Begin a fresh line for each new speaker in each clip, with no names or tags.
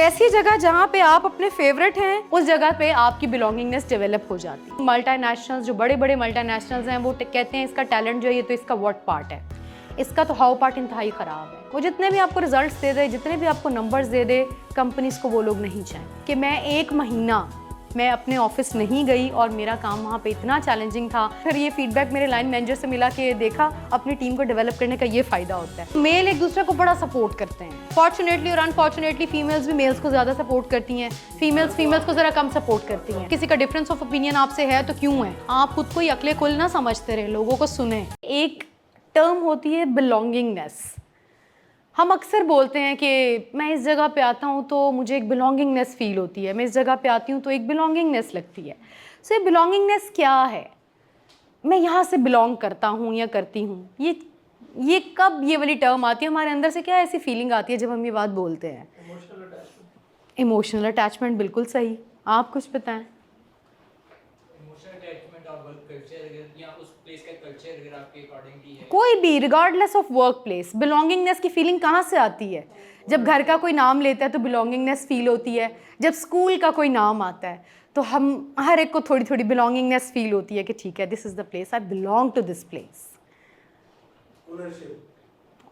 ऐसी जगह जहाँ पे आप अपने फेवरेट हैं, उस जगह पे आपकी बिलोंगिंगनेस डेवलप हो जाती है। मल्टीनेशनल्स, जो बड़े बड़े मल्टीनेशनल्स हैं, वो कहते हैं इसका टैलेंट जो है ये तो इसका व्हाट पार्ट है, इसका तो हाउ पार्ट इंतहाई ख़राब है। वो जितने भी आपको रिजल्ट्स दे दे, जितने भी आपको नंबर्स दे दे, कंपनीज को वो लोग नहीं चाहें कि मैं 1 महीना मैं अपने ऑफिस नहीं गई और मेरा काम वहाँ पे इतना चैलेंजिंग था। फिर ये फीडबैक मेरे लाइन मैनेजर से मिला कि देखा अपनी टीम को डेवलप करने का ये फ़ायदा होता है। मेल एक दूसरे को बड़ा सपोर्ट करते हैं। फॉर्चुनेटली और अनफॉर्चुनेटली फीमेल्स भी मेल्स को ज़्यादा सपोर्ट करती हैं, फीमेल्स को ज़रा कम सपोर्ट करती हैं। किसी का डिफरेंस ऑफ ओपिनियन आपसे है तो क्यों है, आप खुद को ही अकले कुल ना समझते रहे, लोगों को सुने। एक टर्म होती है बिलोंगिंगनेस। हम अक्सर बोलते हैं कि मैं इस जगह पे आता हूँ तो मुझे एक बिलोंगिंगनेस फील होती है, मैं इस जगह पे आती हूँ तो एक बिलोंगिंगनेस लगती है। सो ये बिलोंगिंगनेस क्या है, मैं यहाँ से बिलोंग करता हूँ या करती हूँ, ये कब ये वाली टर्म आती है, हमारे अंदर से क्या ऐसी फीलिंग आती है जब हम ये बात बोलते हैं? इमोशनल अटैचमेंट, बिल्कुल सही। आप कुछ बताएं। कोई भी, regardless of work place, belongingness की फीलिंग कहाँ से आती है? जब घर का कोई नाम लेता है तो बिलोंगिंगनेस फील होती है, जब स्कूल का कोई नाम आता है तो हम हर एक को थोड़ी थोड़ी बिलोंगिंगनेस फील होती है कि ठीक है, this is the place, I belong to this place.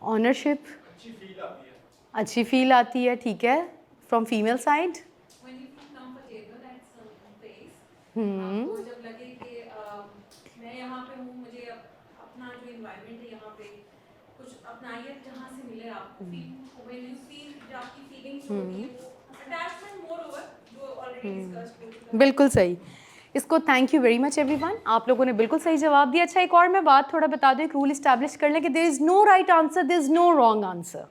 Ownership अच्छी फील आती है, ठीक है। फ्रॉम फीमेल साइड
जब लगे कि मैं यहाँ पे हूँ, मुझे अपना जो एनवायरनमेंट है यहाँ पे कुछ अपनाइयत जहाँ से मिले आपको, व्हेन यू फील जो आपकी फीलिंग्स होती है वो अटैचमेंट मोर ओवर जो ऑलरेडी डिस्कस्ड हो चुका है।
बिल्कुल सही। इसको thank you very much everyone, आप लोगों ने बिल्कुल सही जवाब दिया। अच्छा, एक और मैं बात थोड़ा बता दूं, एक रूल इस्टेब्लिश कर लें कि there is no right answer, there is no wrong answer,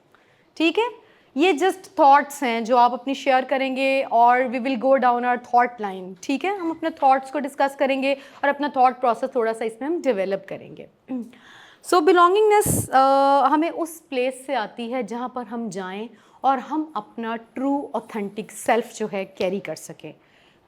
ठीक है? ये जस्ट थॉट्स हैं जो आप अपनी शेयर करेंगे और we will go down our thought line, ठीक है? हम अपने थॉट्स को डिस्कस करेंगे और अपना थॉट प्रोसेस थोड़ा सा इसमें हम डेवलप करेंगे। सो बिलोंगिंगनेस हमें उस प्लेस से आती है जहाँ पर हम जाएं और हम अपना ट्रू ऑथेंटिक सेल्फ जो है कैरी कर सकें।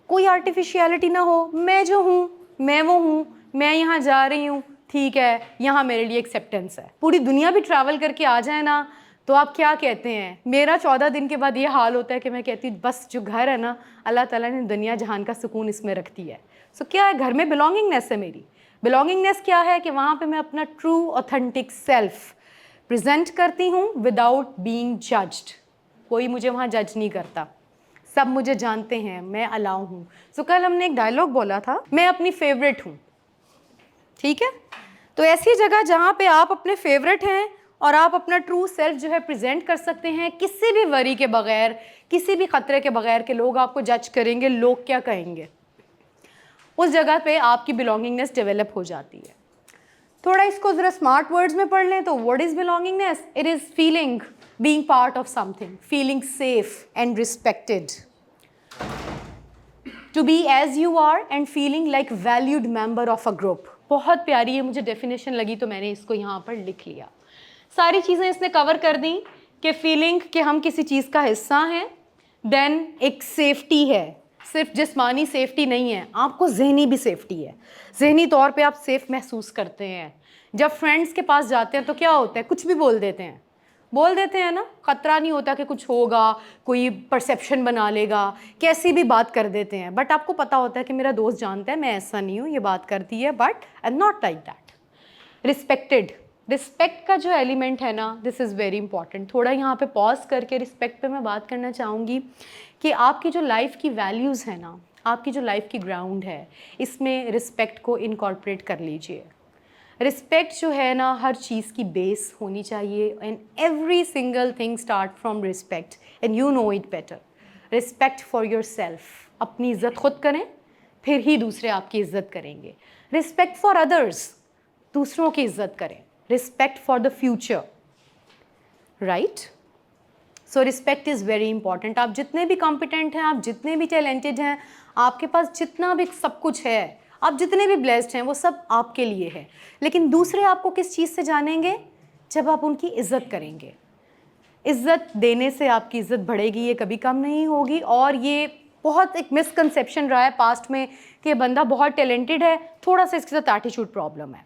कोई आर्टिफिशियलिटी ना हो, मैं जो हूँ मैं वो हूँ, मैं यहाँ जा रही हूँ, ठीक है, यहाँ मेरे लिए एक्सेप्टेंस है। पूरी दुनिया भी ट्रैवल करके आ जाए ना तो आप क्या कहते हैं, मेरा 14 दिन के बाद ये हाल होता है कि मैं कहती हूँ बस जो घर है ना, अल्लाह ताला ने दुनिया जहान का सुकून इसमें रखती है। सो क्या है, घर में बिलोंगिंगनेस है मेरी। बिलोंगिंगनेस क्या है कि वहाँ पे मैं अपना ट्रू ऑथेंटिक सेल्फ प्रेजेंट करती हूँ विदाउट बीइंग जज्ड। कोई मुझे वहाँ जज नहीं करता, सब मुझे जानते हैं, मैं अलाउ हूँ। सो कल हमने एक डायलॉग बोला था, मैं अपनी फेवरेट हूँ, ठीक है? तो ऐसी जगह जहाँ पे आप अपने फेवरेट हैं और आप अपना ट्रू सेल्फ जो है प्रेजेंट कर सकते हैं किसी भी वरी के बगैर, किसी भी खतरे के बगैर कि लोग आपको जज करेंगे, लोग क्या कहेंगे, उस जगह पे आपकी बिलोंगिंगनेस डेवलप हो जाती है। थोड़ा इसको ज़रा स्मार्ट वर्ड्स में पढ़ लें तो what is belongingness? It is feeling being part of something, feeling safe and respected, to be as you are and feeling like valued member of a group। बहुत प्यारी है, मुझे डेफिनेशन लगी तो मैंने इसको यहाँ पर लिख लिया। सारी चीज़ें इसने कवर कर दी कि फीलिंग कि हम किसी चीज़ का हिस्सा हैं, देन एक सेफ्टी है, सिर्फ जिस्मानी सेफ्टी नहीं है, आपको जहनी भी सेफ्टी है, जहनी तौर पे आप सेफ महसूस करते हैं। जब फ्रेंड्स के पास जाते हैं तो क्या होता है, कुछ भी बोल देते हैं ना, ख़तरा नहीं होता कि कुछ होगा, कोई परसेप्शन बना लेगा, कैसी भी बात कर देते हैं, बट आपको पता होता है कि मेरा दोस्त जानता है मैं ऐसा नहीं हूँ, ये बात करती है, but I am not like that. Respected, respect का जो एलिमेंट है ना, दिस इज़ वेरी इंपॉर्टेंट। थोड़ा यहाँ पे पॉज करके रिस्पेक्ट पे मैं बात करना चाहूँगी कि आपकी जो लाइफ की वैल्यूज़ है ना, आपकी जो लाइफ की ग्राउंड है, इसमें रिस्पेक्ट को इनकॉर्पोरेट कर लीजिए। रिस्पेक्ट जो है ना, हर चीज़ की बेस होनी चाहिए, and every single thing start from respect and you know it better. Respect for your self, अपनी इज़्ज़त खुद करें, फिर ही दूसरे आपकी इज़्ज़त करेंगे। रिस्पेक्ट फॉर अदर्स, दूसरों की इज़्ज़त करें। Respect for the future, right? So respect is very important. आप जितने भी कॉम्पिटेंट हैं, आप जितने भी टैलेंटेड हैं, आपके पास जितना भी सब कुछ है, आप जितने भी ब्लेस्ड हैं, वो सब आपके लिए है, लेकिन दूसरे आपको किस चीज़ से जानेंगे? जब आप उनकी इज़्ज़त करेंगे। इज़्ज़त देने से आपकी इज़्ज़त बढ़ेगी, ये कभी कम नहीं होगी। और ये बहुत एक मिसकंसेप्शन रहा है पास्ट में कि बंदा बहुत टैलेंटेड है, थोड़ा सा इसके साथ एटीट्यूड प्रॉब्लम है,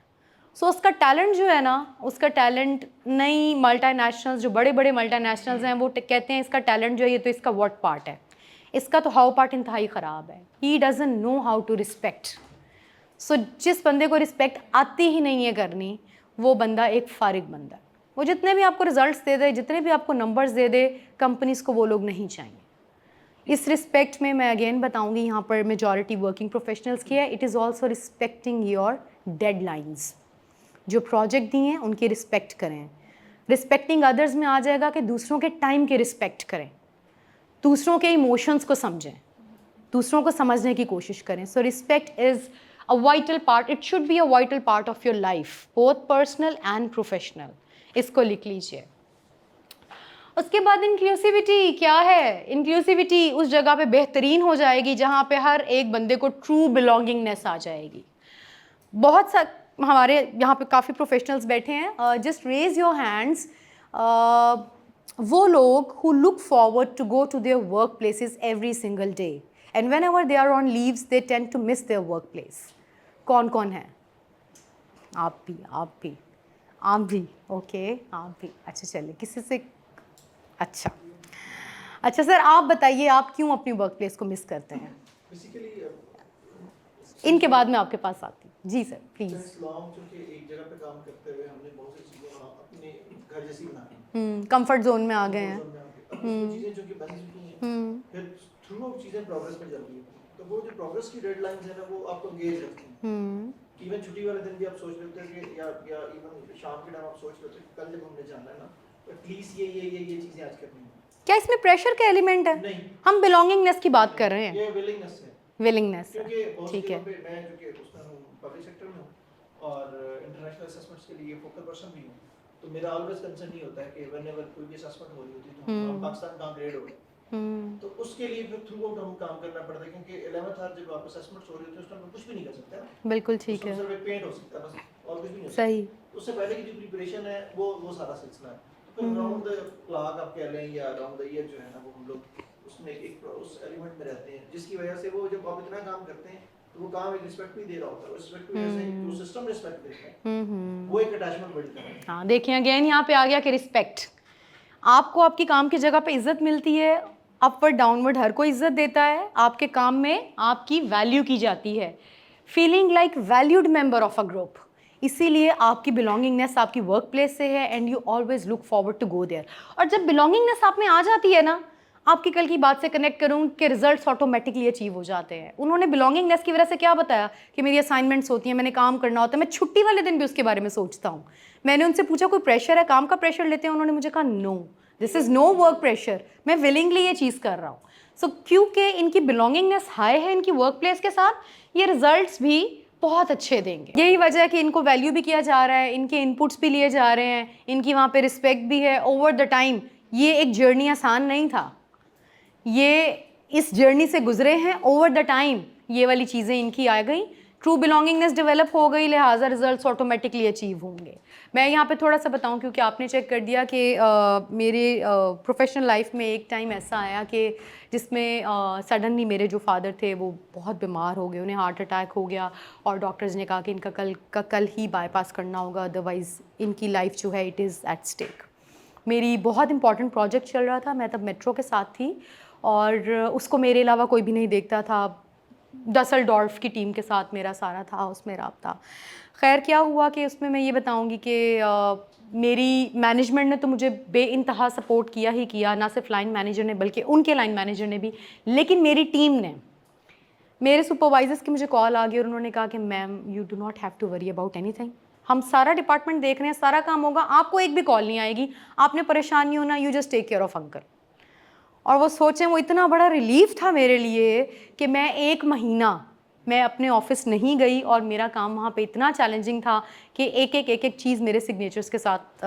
सो उसका टैलेंट जो है ना, उसका टैलेंट नई मल्टीनेशनल्स, जो बड़े बड़े मल्टीनेशनल्स हैं, वो कहते हैं इसका टैलेंट जो है ये तो इसका व्हाट पार्ट है, इसका तो हाउ पार्ट इंतहाई ख़राब है। He doesn't know how to respect. So जिस बंदे को रिस्पेक्ट आती ही नहीं है करनी, वो बंदा एक फारिग बंदा है। वो जितने भी आपको रिजल्ट्स दे दे, जितने भी आपको नंबर्स दे दे, कंपनीज़ को वो लोग नहीं चाहिए। इस रिस्पेक्ट में मैं अगेन बताऊंगी, यहाँ पर मेजॉरिटी वर्किंग प्रोफेशनल्स की है। It is also respecting your deadlines. जो प्रोजेक्ट दिए हैं उनकी रिस्पेक्ट करें। रिस्पेक्टिंग अदर्स में आ जाएगा कि दूसरों के टाइम की रिस्पेक्ट करें, दूसरों के इमोशंस को समझें, दूसरों को समझने की कोशिश करें। So respect is a vital part, it should be a vital part of your life, both personal and professional. इसको लिख लीजिए। उसके बाद इंक्लूसिविटी क्या है? इंक्लूसिविटी उस जगह पे बेहतरीन हो जाएगी जहाँ पे हर एक बंदे को ट्रू बिलोंगिंगनेस आ जाएगी। बहुत सा हमारे यहाँ पे काफ़ी प्रोफेशनल्स बैठे हैं, जस्ट रेज योर हैंड्स वो लोग who look forward to go to their workplaces every single day and whenever they are on leaves they tend to miss their workplace। कौन कौन है? आप भी आप भी ओके, आप भी। अच्छा चलिए, किसी से अच्छा सर आप बताइए, आप क्यों अपनी वर्क प्लेस को मिस करते हैं? इनके बाद मैं आपके पास आती हूँ। जी सर प्लीज़।
एक जगह पे काम करते हुए हमने बहुत सी चीज़ें अपने घर जैसी बना
कंफर्ट जोन में आ गए हैं।
चीज़ें जो कि बन चुकी हैं, फिर थ्रू आउट चीज़ें प्रोग्रेस में चल रही हैं, तो वो जो प्रोग्रेस की डेडलाइंस है ना, वो आपको एंगेज रखती हैं। इवन छुट्टी वाले दिन भी आप सोच लेते हैं कि या इवन शाम के टाइम आप सोच लेते हैं कि कल जब हमने जाना है ना, तो एटलीस्ट ये चीज़ें आज करनी है।
क्या इसमें प्रेशर का एलिमेंट है?
नहीं,
हम बिलोंगिंगनेस की बात कर रहे हैं।
ये विलिंगनेस है।
विलिंगनेस है,
क्योंकि
ठीक है।
मैं जो कि उसमें हूँ, पब्लिक सेक्टर में हूँ और इंटरनेशनल असेसमेंट्स के लिए फोकल पर्सन भी हूँ, तो मेरा ऑलवेज कंसर्न ये होता है कि व्हेनेवर कोई भी असेसमेंट हो रही होती है तो हम पाकिस्तान कहाँ ग्रेड हो गए, तो उसके लिए फिर थ्रू आउट हम काम करना पड़ता है, क्योंकि 11th आवर जब आप असेसमेंट्स हो रही होती है उस टाइम कुछ भी नहीं कर सकते ना।
बिल्कुल ठीक है,
सिर्फ एक पेंट हो सकता है बस, और कुछ भी नहीं
सही।
उससे पहले की जो प्रिपरेशन है वो सारा सिलसिला है। तो फिर राउंड द क्लॉक आप कह लें या राउंड द ईयर जो है ना, वो हम लोग उसमें एक उस एलिमेंट में रहते हैं, जिसकी वजह से वो जब आप इतना काम करते हैं तो वो काम एक रिस्पेक्ट भी दे रहा होता है, उस रिस्पेक्ट की वजह से जो सिस्टम रिस्पेक्ट देता है वो एक अटैचमेंट बिल्ड करता है।
हाँ देखिए अगेन यहाँ पे आ गया कि रिस्पेक्ट। आपको आपकी काम की जगह पे इज्जत मिलती है, अपवर्ड डाउनवर्ड हर कोई इज्जत देता है, आपके काम में आपकी वैल्यू की जाती है, feeling like valued member of a group. इसीलिए आपकी बिलोंगिंगनेस आपकी वर्क प्लेस से है and you always look forward to go there. और जब बिलोंगिंगनेस आप में आ जाती है ना, आपकी कल की बात से कनेक्ट करूँ कि रिजल्ट्स ऑटोमेटिकली अचीव हो जाते हैं। उन्होंने बिलोंगिंगनेस की वजह से क्या बताया कि मेरी असाइनमेंट्स होती हैं, मैंने काम करना होता है, मैं छुट्टी वाले दिन भी उसके बारे में सोचता हूँ। मैंने उनसे पूछा कोई प्रेशर है, काम का प्रेशर लेते हैं? उन्होंने मुझे कहा no, this is no work pressure, मैं विलिंगली ये चीज़ कर रहा हूँ। सो क्योंकि इनकी बिलोंगिंगनेस हाई है इनकी वर्क प्लेस के साथ, ये रिजल्ट्स भी बहुत अच्छे देंगे। यही वजह है कि इनको वैल्यू भी किया जा रहा है, इनके इनपुट्स भी लिए जा रहे हैं, इनकी वहाँ पे रिस्पेक्ट भी है ओवर द टाइम। ये एक जर्नी आसान नहीं था, ये इस जर्नी से गुजरे हैं ओवर द टाइम, ये वाली चीज़ें इनकी आ गई, ट्रू बिलोंगिंगनेस डेवलप हो गई, लिहाजा रिजल्ट्स ऑटोमेटिकली अचीव होंगे। मैं यहाँ पे थोड़ा सा बताऊँ क्योंकि आपने चेक कर दिया कि मेरे प्रोफेशनल लाइफ में एक टाइम ऐसा आया कि जिसमें सडनली मेरे जो फादर थे वो बहुत बीमार हो गए, उन्हें हार्ट अटैक हो गया और डॉक्टर्स ने कहा कि इनका कल ही बाईपास करना होगा, अदरवाइज़ इनकी लाइफ जो है इट इज़ एट स्टेक। मेरी बहुत इंपॉर्टेंट प्रोजेक्ट चल रहा था, मैं तब मेट्रो के साथ थी और उसको मेरे अलावा कोई भी नहीं देखता था। डसलडॉर्फ की टीम के साथ मेरा सारा था उसमें रब्ता। खैर क्या हुआ कि उसमें मैं ये बताऊंगी कि मेरी मैनेजमेंट ने तो मुझे बेइंतहा सपोर्ट किया ही किया, ना सिर्फ लाइन मैनेजर ने बल्कि उनके लाइन मैनेजर ने भी, लेकिन मेरी टीम ने, मेरे सुपरवाइजर्स की मुझे कॉल आ गई और उन्होंने कहा कि ma'am you do not have to worry about anything, हम सारा डिपार्टमेंट देख रहे हैं, सारा काम होगा, आपको एक भी कॉल नहीं आएगी, आपने परेशान नहीं होना, you just take care of uncle. और वो सोचें वो इतना बड़ा रिलीफ था मेरे लिए कि मैं 1 महीना मैं अपने ऑफिस नहीं गई और मेरा काम वहाँ पे इतना चैलेंजिंग था कि एक चीज़ मेरे सिग्नेचर्स के साथ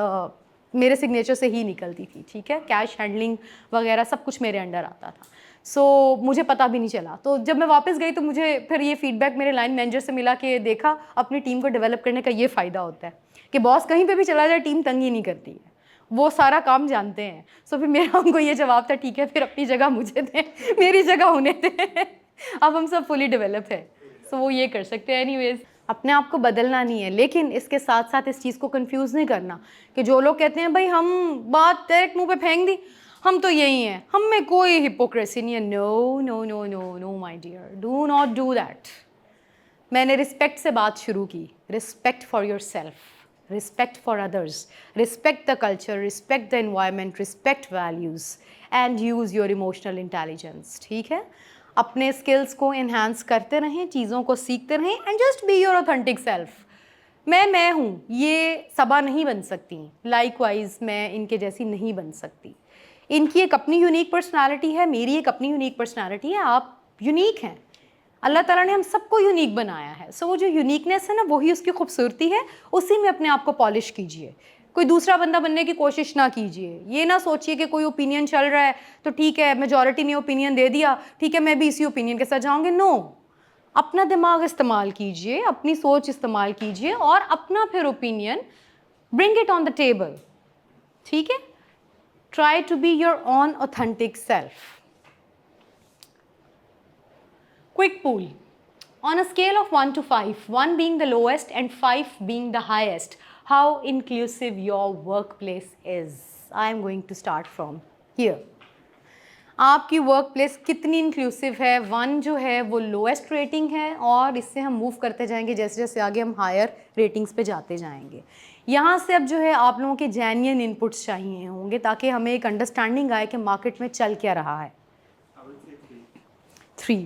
मेरे सिग्नेचर से ही निकलती थी, ठीक है, कैश हैंडलिंग वगैरह सब कुछ मेरे अंडर आता था। सो मुझे पता भी नहीं चला। तो जब मैं वापस गई तो मुझे फिर ये फीडबैक मेरे लाइन मैनेजर से मिला कि देखा अपनी टीम को डेवलप करने का ये फ़ायदा होता है कि बॉस कहीं पे भी चला जाए टीम तंग ही नहीं करती है, वो सारा काम जानते हैं। सो फिर मेरा उनको ये जवाब था ठीक है फिर अपनी जगह मुझे दें, मेरी जगह उन्हें दें, अब हम सब फुली डेवलप है। सो वो ये कर सकते हैं। एनीवेज अपने आप को बदलना नहीं है, लेकिन इसके साथ साथ इस चीज़ को कंफ्यूज नहीं करना कि जो लोग कहते हैं भाई हम बात डायरेक्ट मुंह पे फेंक दी, हम तो यही हैं, हम में कोई हिपोक्रेसी नहीं है। No no no no no my dear, do not do that. मैंने रिस्पेक्ट से बात शुरू की, respect for your self, respect for others, respect the culture, respect the environment, respect values and use your emotional intelligence. ठीक है, अपने skills को enhance करते रहें, चीज़ों को सीखते रहें and just be your authentic self. मैं हूँ, ये सबा नहीं बन सकती, लाइकवाइज मैं इनके जैसी नहीं बन सकती। इनकी एक अपनी यूनिक पर्सनालिटी है, मेरी एक अपनी यूनिक पर्सनालिटी है, आप यूनिक हैं। अल्लाह ताला ने हम सबको यूनिक बनाया है। सो वो जो यूनिकनेस है ना, वही उसकी खूबसूरती है, उसी में अपने आप को पॉलिश कीजिए। कोई दूसरा बंदा बनने की कोशिश ना कीजिए। ये ना सोचिए कि कोई ओपिनियन चल रहा है तो ठीक है, मेजॉरिटी ने ओपिनियन दे दिया, ठीक है मैं भी इसी ओपिनियन के साथ जाऊँगी। नो, अपना दिमाग इस्तेमाल कीजिए, अपनी सोच इस्तेमाल कीजिए और अपना फिर opinion bring it on the table. ठीक है, try to be your own authentic self. Quick pool. On a scale of 1 to 5, 1 being the lowest and 5 being the highest, how inclusive your workplace is? I am going to start from here. आपकी work place कितनी inclusive है? 1 जो है वो lowest rating है और इससे हम मूव करते जाएंगे जैसे जैसे आगे हम हायर रेटिंग्स पे जाते जाएंगे। यहाँ से अब जो है आप लोगों के जेन्युइन इनपुट्स चाहिए होंगे ताकि हमें एक अंडरस्टैंडिंग आए कि मार्केट में चल क्या रहा है। 3,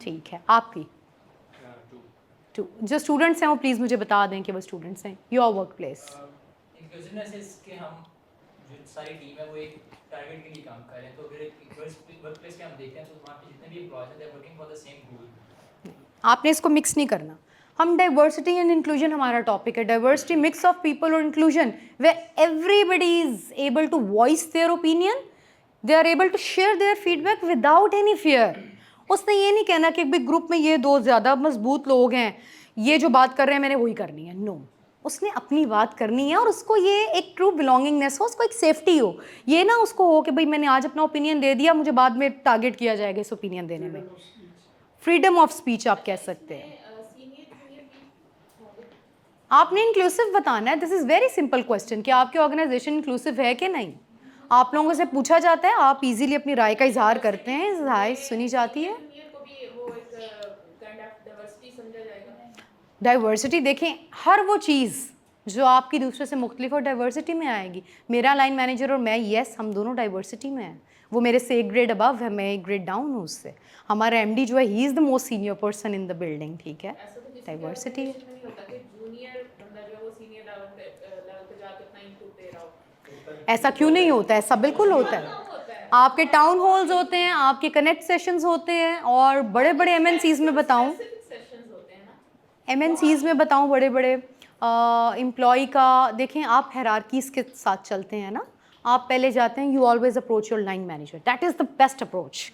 ठीक है। आपकी 2। जो स्टूडेंट्स हैं वो प्लीज़ मुझे बता दें कि वो स्टूडेंट्स हैं। Your work place
inclusiveness is कि हम जो सारी टीम है वो एक टारगेट के लिए काम कर रहे हैं। तो अगर एक वर्क प्लेस पे हम देखते हैं तो वहाँ पे जितने भी एम्प्लॉयज हैं they are working for the same goal.
आपने इसको मिक्स नहीं करना। हम डाइवर्सिटी एंड इंक्लूजन हमारा टॉपिक है। डाइवर्सिटी मिक्स ऑफ पीपल और inclusion way everybody is able to voice their opinion, they are able to share their feedback without any fear. उसने ये नहीं कहना कि बिग ग्रुप में ये 2 ज़्यादा मजबूत लोग हैं, ये जो बात कर रहे हैं मैंने वही करनी है। नो, उसने अपनी बात करनी है और उसको ये एक ट्रू बिलोंगिंगनेस हो, उसको एक सेफ्टी हो। ये ना उसको हो कि भाई मैंने आज अपना ओपिनियन दे दिया, मुझे बाद में टारगेट किया जाएगा इस ओपिनियन देने में। फ्रीडम ऑफ स्पीच आप कह सकते हैं। आपने इंक्लूसिव बताना है। This is very simple question कि आपकी ऑर्गेनाइजेशन इंक्लूसिव है कि नहीं। आप लोगों से पूछा जाता है, आप इजीली अपनी राय का इजहार करते हैं, राय सुनी जाती है। डाइवर्सिटी देखें, हर वो चीज़ जो आपकी दूसरे से मुख्तलिफ और डाइवर्सिटी में आएगी। मेरा लाइन मैनेजर और मैं, यस हम दोनों डाइवर्सिटी में हैं। वो मेरे से 1 ग्रेड अबव है, मैं 1 ग्रेड डाउन हूँ उससे। हमारा एमडी जो है he is the most senior person in the building. ठीक है, डाइवर्सिटी है। ऐसा क्यों नहीं होता है? ऐसा बिल्कुल होता है। आपके टाउन हॉल्स होते हैं, आपके कनेक्ट सेशंस होते हैं और बड़े बड़े एमएनसीज़ में बताऊं, एमएनसीज़ में बताऊं बड़े बड़े एम्प्लॉय का देखें, आप हायरार्कीज़ के साथ चलते हैं ना। आप पहले जाते हैं, you always approach your line manager, that is the best approach.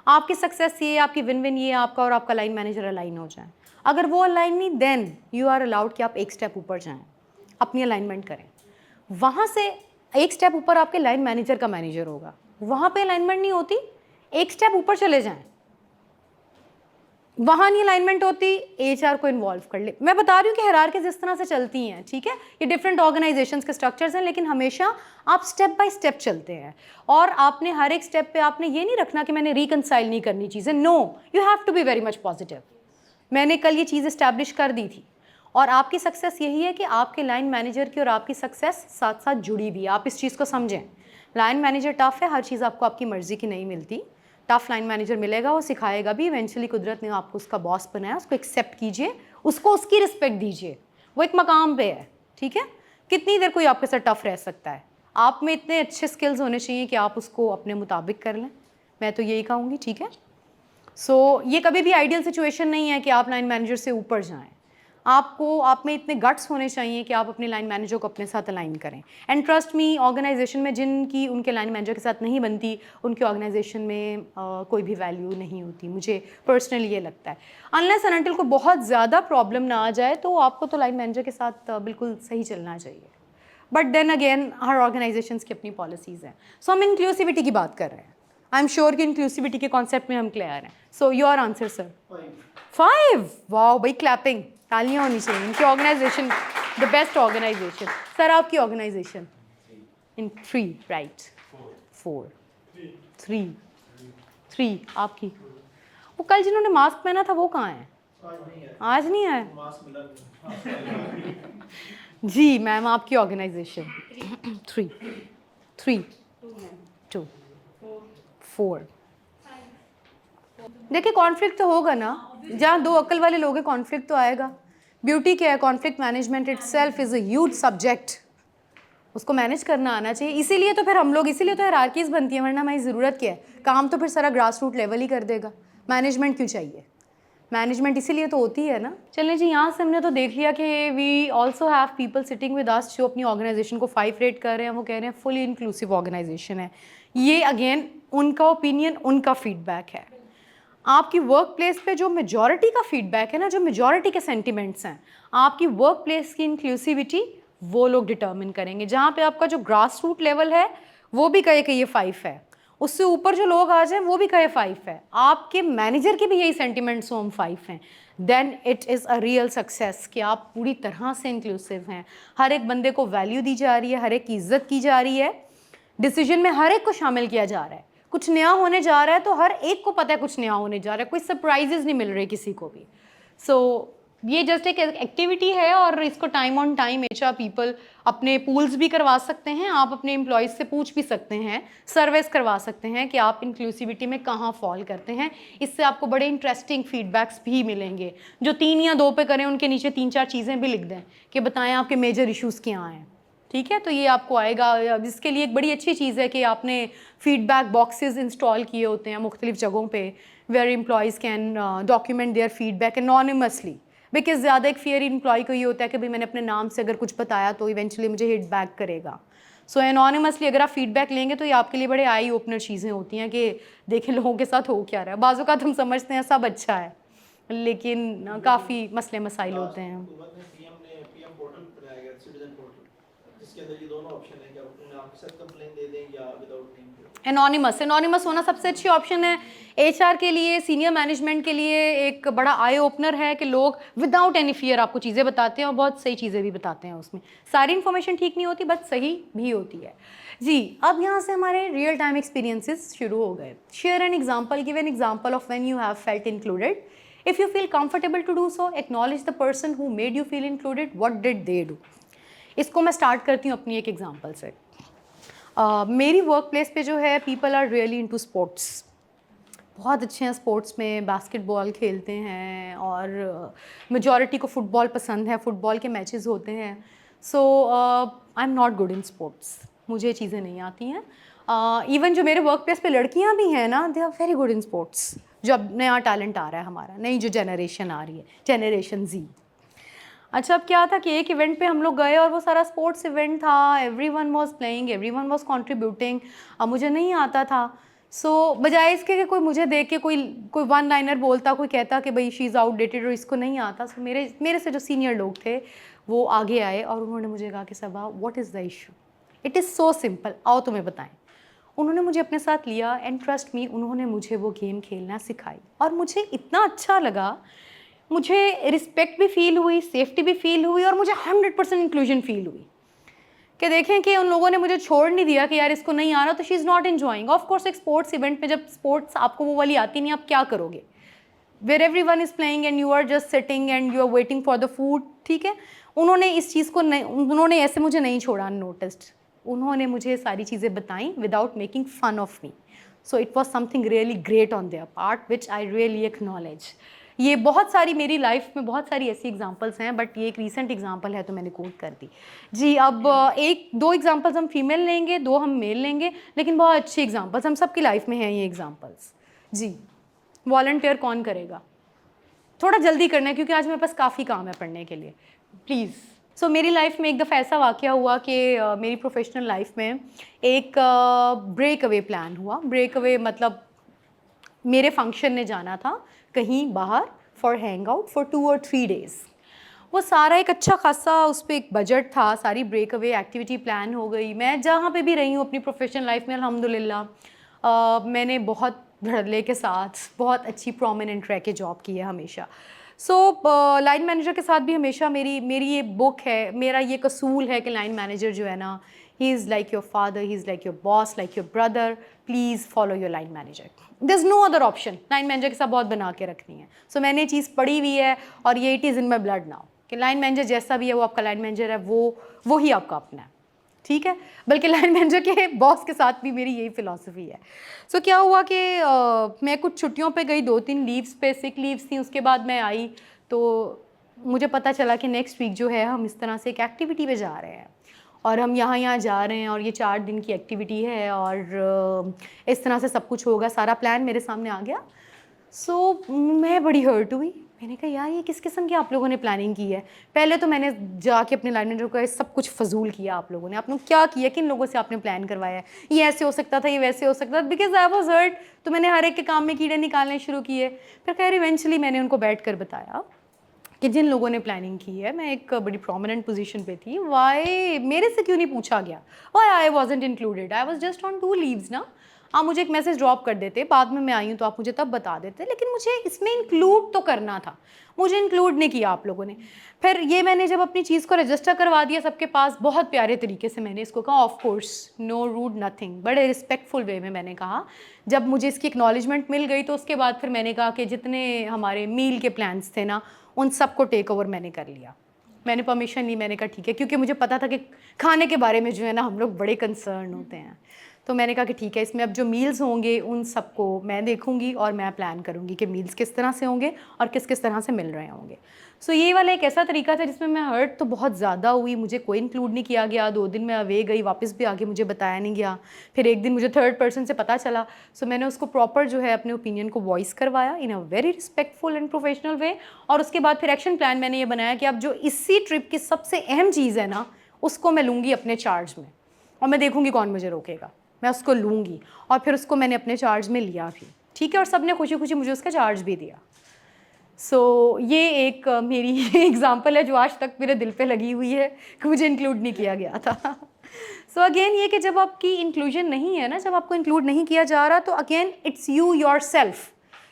आपकी सक्सेस ये, आपकी विन विन ये, आपका और आपका लाइन मैनेजर अलाइन हो जाए। अगर वो अलाइन नहीं, देन यू आर अलाउड कि आप एक स्टेप ऊपर जाएँ, अपनी अलाइनमेंट करें। वहाँ से एक स्टेप ऊपर आपके लाइन मैनेजर का मैनेजर होगा, वहाँ पे अलाइनमेंट नहीं होती, एक स्टेप ऊपर चले जाएं। वहाँ नहीं अलाइनमेंट होती, एचआर को इन्वॉल्व कर ले। मैं बता रही हूँ कि हायरार्कीज़ इस तरह से चलती हैं। ठीक है, ये डिफरेंट ऑर्गेनाइजेशंस के स्ट्रक्चर्स हैं, लेकिन हमेशा आप स्टेप बाय स्टेप चलते हैं और आपने हर एक स्टेप पे आपने ये नहीं रखना कि मैंने रिकनसाइल नहीं करनी चीज़ें। No, you have to be very much positive. मैंने कल ये चीज़ इस्टेब्लिश कर दी थी और आपकी सक्सेस यही है कि आपके लाइन मैनेजर की और आपकी सक्सेस साथ साथ जुड़ी भी है। आप इस चीज़ को समझें। लाइन मैनेजर टफ है, हर चीज़ आपको आपकी मर्ज़ी की नहीं मिलती। टफ लाइन मैनेजर मिलेगा, वो सिखाएगा भी। इवेंचुअली कुदरत ने आपको उसका बॉस बनाया, उसको एक्सेप्ट कीजिए, उसको उसकी रिस्पेक्ट दीजिए। वो एक मकाम पे है। ठीक है, कितनी देर कोई आपके साथ टफ रह सकता है? आप में इतने अच्छे स्किल्स होने चाहिए कि आप उसको अपने मुताबिक कर लें। मैं तो यही कहूँगी। ठीक है, सो ये कभी भी आइडियल सिचुएशन नहीं है कि आप लाइन मैनेजर से ऊपर जाएँ। आपको आप में इतने गट्स होने चाहिए कि आप अपने लाइन मैनेजर को अपने साथ अलाइन करें। एंड ट्रस्ट मी, ऑर्गेनाइजेशन में जिनकी उनके लाइन मैनेजर के साथ नहीं बनती, उनके ऑर्गेनाइजेशन में कोई भी वैल्यू नहीं होती। मुझे पर्सनली ये लगता है। अनलेस एंड अनटिल को बहुत ज़्यादा प्रॉब्लम ना आ जाए तो आपको तो लाइन मैनेजर के साथ बिल्कुल सही चलना चाहिए। बट देन अगेन हर ऑर्गेनाइजेशंस की अपनी पॉलिसीज़ हैं। सो हम इंक्लूसिविटी की बात कर रहे हैं। आई एम श्योर कि इंक्लूसिविटी के कॉन्सेप्ट में हम क्लियर हैं। So your answer sir? 5। Wow भाई, क्लैपिंग। तालियां होनी चाहिए इनकी organisation, the best organisation. Sir आपकी ऑर्गेनाइजेशन? इन 3 राइट, 4 3 आपकी? वो कल जिन्होंने मास्क पहना था वो कहाँ है? आज नहीं है?
मास्क मिला नहीं।
जी मैम आपकी ऑर्गेनाइजेशन? 3 2 4। देखिए कॉन्फ्लिक्ट तो होगा ना, जहाँ 2 अक्ल वाले लोग हैं कॉन्फ्लिक्ट तो आएगा। ब्यूटी क्या है? Conflict management itself is a huge subject, उसको मैनेज करना आना चाहिए। इसीलिए तो फिर हम लोग, इसीलिए तो हायरार्कीज़ बनती है, वरना हमारी ज़रूरत क्या है? काम तो फिर सारा ग्रास रूट लेवल ही कर देगा, मैनेजमेंट क्यों चाहिए? मैनेजमेंट इसीलिए तो होती है ना। चलें जी, यहाँ से हमने तो देख लिया कि we also have people sitting with us जो अपनी ऑर्गेनाइजेशन को 5 रेट कर रहे हैं। वो कह रहे हैं फुली इंक्लूसिव ऑर्गेनाइजेशन है। ये अगेन उनका ओपिनियन, उनका फीडबैक है। आपकी वर्क प्लेस पे जो मेजॉरिटी का फीडबैक है ना, जो मेजॉरिटी के सेंटिमेंट्स हैं, आपकी वर्क प्लेस की इंक्लूसिविटी वो लोग डिटर्मिन करेंगे। जहाँ पे आपका जो ग्रास रूट लेवल है वो भी कहे कि ये 5 है, उससे ऊपर जो लोग आ जाएं वो भी कहे 5 है, आपके मैनेजर के भी यही सेंटिमेंट्स हो हम 5 हैं, then it is a real success कि आप पूरी तरह से इंक्लूसिव हैं। हर एक बंदे को वैल्यू दी जा रही है, हर एक की इज्जत की जा रही है, डिसीजन में हर एक को शामिल किया जा रहा है। कुछ नया होने जा रहा है तो हर एक को पता है कुछ नया होने जा रहा है, कोई सरप्राइजेज नहीं मिल रहे किसी को भी। सो ये जस्ट एक एक्टिविटी है और इसको time on time HR people अपने पूल्स भी करवा सकते हैं। आप अपने एम्प्लॉयज़ से पूछ भी सकते हैं, सर्वेस करवा सकते हैं कि आप इंक्लूसिविटी में कहाँ फॉल करते हैं। इससे आपको बड़े इंटरेस्टिंग फीडबैक्स भी मिलेंगे। जो 3 या 2 पे करें उनके नीचे 3-4 चीज़ें भी लिख दें कि बताएं आपके मेजर इश्यूज़ क्या हैं, ठीक है? तो ये आपको आएगा। इसके लिए एक बड़ी अच्छी चीज़ है कि आपने फीडबैक बॉक्सेस इंस्टॉल किए होते हैं मुख्तलिफ जगहों पे, where employees can document their feedback anonymously. Because ज़्यादा एक फियर एम्प्लॉय को ये होता है कि भाई मैंने अपने नाम से अगर कुछ बताया तो इवेंचुअली मुझे हिट बैक करेगा। सो एनोनिमसली अगर आप फीडबैक लेंगे तो ये आपके लिए बड़े आई ओपनर चीज़ें होती हैं कि देखें लोगों के साथ हो क्या रहा है। बाज़ों का हम समझते हैं सब अच्छा है, लेकिन काफ़ी मसले मसाइल होते हैं।
हुकूमत ने PM पोर्टल बनाया गया, सिटीजन पोर्टल, जिसके अंदर ये दोनों ऑप्शन है कि आप अपने नाम के साथ कंप्लेन दे दें या विदाउट नेम।
एनोनिमस होना सबसे अच्छी ऑप्शन है HR के लिए, सीनियर मैनेजमेंट के लिए एक बड़ा आई ओपनर है कि लोग विदाउट एनी फियर आपको चीज़ें बताते हैं और बहुत सही चीज़ें भी बताते हैं। उसमें सारी इन्फॉर्मेशन ठीक नहीं होती, बस सही भी होती है जी। अब यहाँ से हमारे रियल टाइम एक्सपीरियंसेस शुरू हो गए। Share an example, give an example of when you have felt included. If you feel comfortable to do so, acknowledge the person who made you feel included, what did they do. इसको मैं start करती हूँ अपनी एक example से। मेरी work place पे जो है people are really into sports, बहुत अच्छे हैं स्पोर्ट्स में, बास्केटबॉल खेलते हैं और मेजॉरिटी को फुटबॉल पसंद है, फुटबॉल के मैचेस होते हैं। So I am not good in sports, मुझे ये चीज़ें नहीं आती हैं। इवन जो मेरे वर्क प्लेस पे लड़कियां भी हैं ना, they are very good in sports. जो अब नया टैलेंट आ रहा है हमारा, नई जो जनरेशन आ रही है, जनरेशन Z। अच्छा, अब क्या था कि एक इवेंट पे हम लोग गए और वो सारा स्पोर्ट्स इवेंट था, everyone was playing, everyone was contributing. अब मुझे नहीं आता था। सो बजाय इसके कि कोई मुझे देख के कोई वन लाइनर बोलता, कोई कहता कि भाई शी इज़ आउटडेटेड और इसको नहीं आता, सो मेरे से जो सीनियर लोग थे वो आगे आए और उन्होंने मुझे कहा कि Saba what is the issue, it is so simple, आओ तुम्हें बताएं। उन्होंने मुझे अपने साथ लिया एंड ट्रस्ट मी, उन्होंने मुझे वो गेम खेलना सिखाई और मुझे इतना अच्छा लगा, मुझे रिस्पेक्ट भी फील हुई, सेफ्टी भी फील हुई और मुझे 100% इंक्लूजन फील हुई कि देखें कि उन लोगों ने मुझे छोड़ नहीं दिया कि यार इसको नहीं आ रहा तो she is not enjoying. Of course एक स्पोर्ट्स इवेंट में जब स्पोर्ट्स आपको वो वाली आती नहीं, आप क्या करोगे, where everyone is playing and you are just sitting and you are waiting for the food, ठीक है। उन्होंने इस चीज़ को नहीं, उन्होंने ऐसे मुझे नहीं छोड़ा अननोटिस्ड, उन्होंने मुझे सारी चीज़ें बताई without making fun of me. So it was something really great on their part which I really acknowledge. ये बहुत सारी मेरी लाइफ में बहुत सारी ऐसी एग्जांपल्स हैं, बट ये एक रीसेंट एग्जांपल है तो मैंने कोट कर दी जी। अब 1-2 एग्जांपल्स हम फीमेल लेंगे, 2 हम मेल लेंगे, लेकिन बहुत अच्छी एग्जांपल्स हम सबकी लाइफ में हैं ये एग्जांपल्स जी। वॉलंटियर कौन करेगा? थोड़ा जल्दी करना है क्योंकि आज मेरे पास काफ़ी काम है पढ़ने के लिए, प्लीज़। सो मेरी लाइफ में एक दफ़ा ऐसा वाक़या हुआ कि मेरी प्रोफेशनल लाइफ में एक ब्रेक अवे प्लान हुआ। ब्रेक अवे मतलब मेरे फंक्शन में जाना था कहीं बाहर फॉर हैंग आउट फॉर 2 और 3 डेज़। वो सारा एक अच्छा खासा उस पर एक बजट था, सारी ब्रेक अवे एक्टिविटी प्लान हो गई। मैं जहाँ पे भी रही हूँ अपनी प्रोफेशनल लाइफ में अल्हम्दुलिल्लाह मैंने बहुत धड़ल्ले के साथ बहुत अच्छी प्रोमिनेंट रह के जॉब की है हमेशा। सो लाइन मैनेजर के साथ भी हमेशा मेरी ये बुक है, मेरा ये कसूल है कि लाइन मैनेजर जो है ना, he is like your father, he is like your boss, like your brother, please follow your line manager, there is no other option. Line manager के साथ बहुत बना के रखनी है। सो मैंने ये चीज़ पढ़ी हुई है और ये it is in my blood now कि लाइन मैनेजर जैसा भी है वो आपका लाइन मैनेजर है, वो ही आपका अपना है, ठीक है। बल्कि लाइन मैनेजर के बॉस के साथ भी मेरी यही फ़िलॉसफी है। सो क्या हुआ कि मैं कुछ छुट्टियों पे गई, 2-3 लीव्स पे, सिक लीव्स थी, उसके बाद मैं आई तो मुझे पता चला कि नेक्स्ट वीक जो है हम इस तरह से एक एक्टिविटी पे जा रहे हैं और हम यहाँ जा रहे हैं और ये 4 दिन की एक्टिविटी है और इस तरह से सब कुछ होगा, सारा प्लान मेरे सामने आ गया। सो मैं बड़ी हर्ट हुई। मैंने कहा यार ये किस किस्म की आप लोगों ने प्लानिंग की है। पहले तो मैंने जाके अपने लाइन मैनेजर को सब कुछ फजूल किया, आप लोगों ने क्या किया, किन लोगों से आपने प्लान करवाया है, ये ऐसे हो सकता था, ये वैसे हो सकता था, बिकॉज आई वॉज हर्ट। तो मैंने हर एक के काम में कीड़े निकालने शुरू किए। फिर खैर इवेंचुअली मैंने उनको बैठ कर बताया कि जिन लोगों ने प्लानिंग की है, मैं एक बड़ी प्रोमिनेंट पोजीशन पे थी, वाई मेरे से क्यों नहीं पूछा गया, why I wasn't included, I was just on 2 leaves ना। आप मुझे एक मैसेज ड्रॉप कर देते, बाद में मैं आई हूँ तो आप मुझे तब बता देते, लेकिन मुझे इसमें इंक्लूड तो करना था, मुझे इंक्लूड नहीं किया आप लोगों ने। फिर ये मैंने जब अपनी चीज़ को रजिस्टर करवा दिया सबके पास, बहुत प्यारे तरीके से मैंने इसको कहा, of course no rude nothing, बड़े रिस्पेक्टफुल वे में मैंने कहा। जब मुझे इसकी एक्नॉलेजमेंट मिल गई तो उसके बाद फिर मैंने कहा कि जितने हमारे मील के प्लान्स थे ना, उन सबको टेक ओवर मैंने कर लिया। मैंने परमिशन ली, मैंने कहा ठीक है, क्योंकि मुझे पता था कि खाने के बारे में जो है ना हम लोग बड़े कंसर्न होते हैं। तो मैंने कहा कि ठीक है, इसमें अब जो मील्स होंगे उन सबको मैं देखूंगी और मैं प्लान करूंगी कि मील्स किस तरह से होंगे और किस किस तरह से मिल रहे होंगे। सो ये वाला एक ऐसा तरीका था जिसमें मैं हर्ट तो बहुत ज़्यादा हुई, मुझे कोई इंक्लूड नहीं किया गया। 2 दिन मैं अवे गई, वापस भी आके मुझे बताया नहीं गया। फिर एक दिन मुझे 3rd पर्सन से पता चला। सो मैंने उसको प्रॉपर जो है अपने ओपिनियन को वॉइस करवाया in a very respectful and professional way. और उसके बाद फिर एक्शन प्लान मैंने ये बनाया कि अब जो इसी ट्रिप की सबसे अहम चीज़ है ना, उसको मैं लूँगी अपने चार्ज में और मैं देखूँगी कौन मुझे रोकेगा, मैं उसको लूँगी। और फिर उसको मैंने अपने चार्ज में लिया भी, ठीक है, और सब ने खुशी खुशी मुझे उसका चार्ज भी दिया। सो ये एक मेरी एग्जांपल है जो आज तक मेरे दिल पे लगी हुई है कि मुझे इंक्लूड नहीं किया गया था। सो अगेन ये कि जब आपकी इंक्लूजन नहीं है ना, जब आपको इंक्लूड नहीं किया जा रहा, तो अगेन इट्स यू योरसेल्फ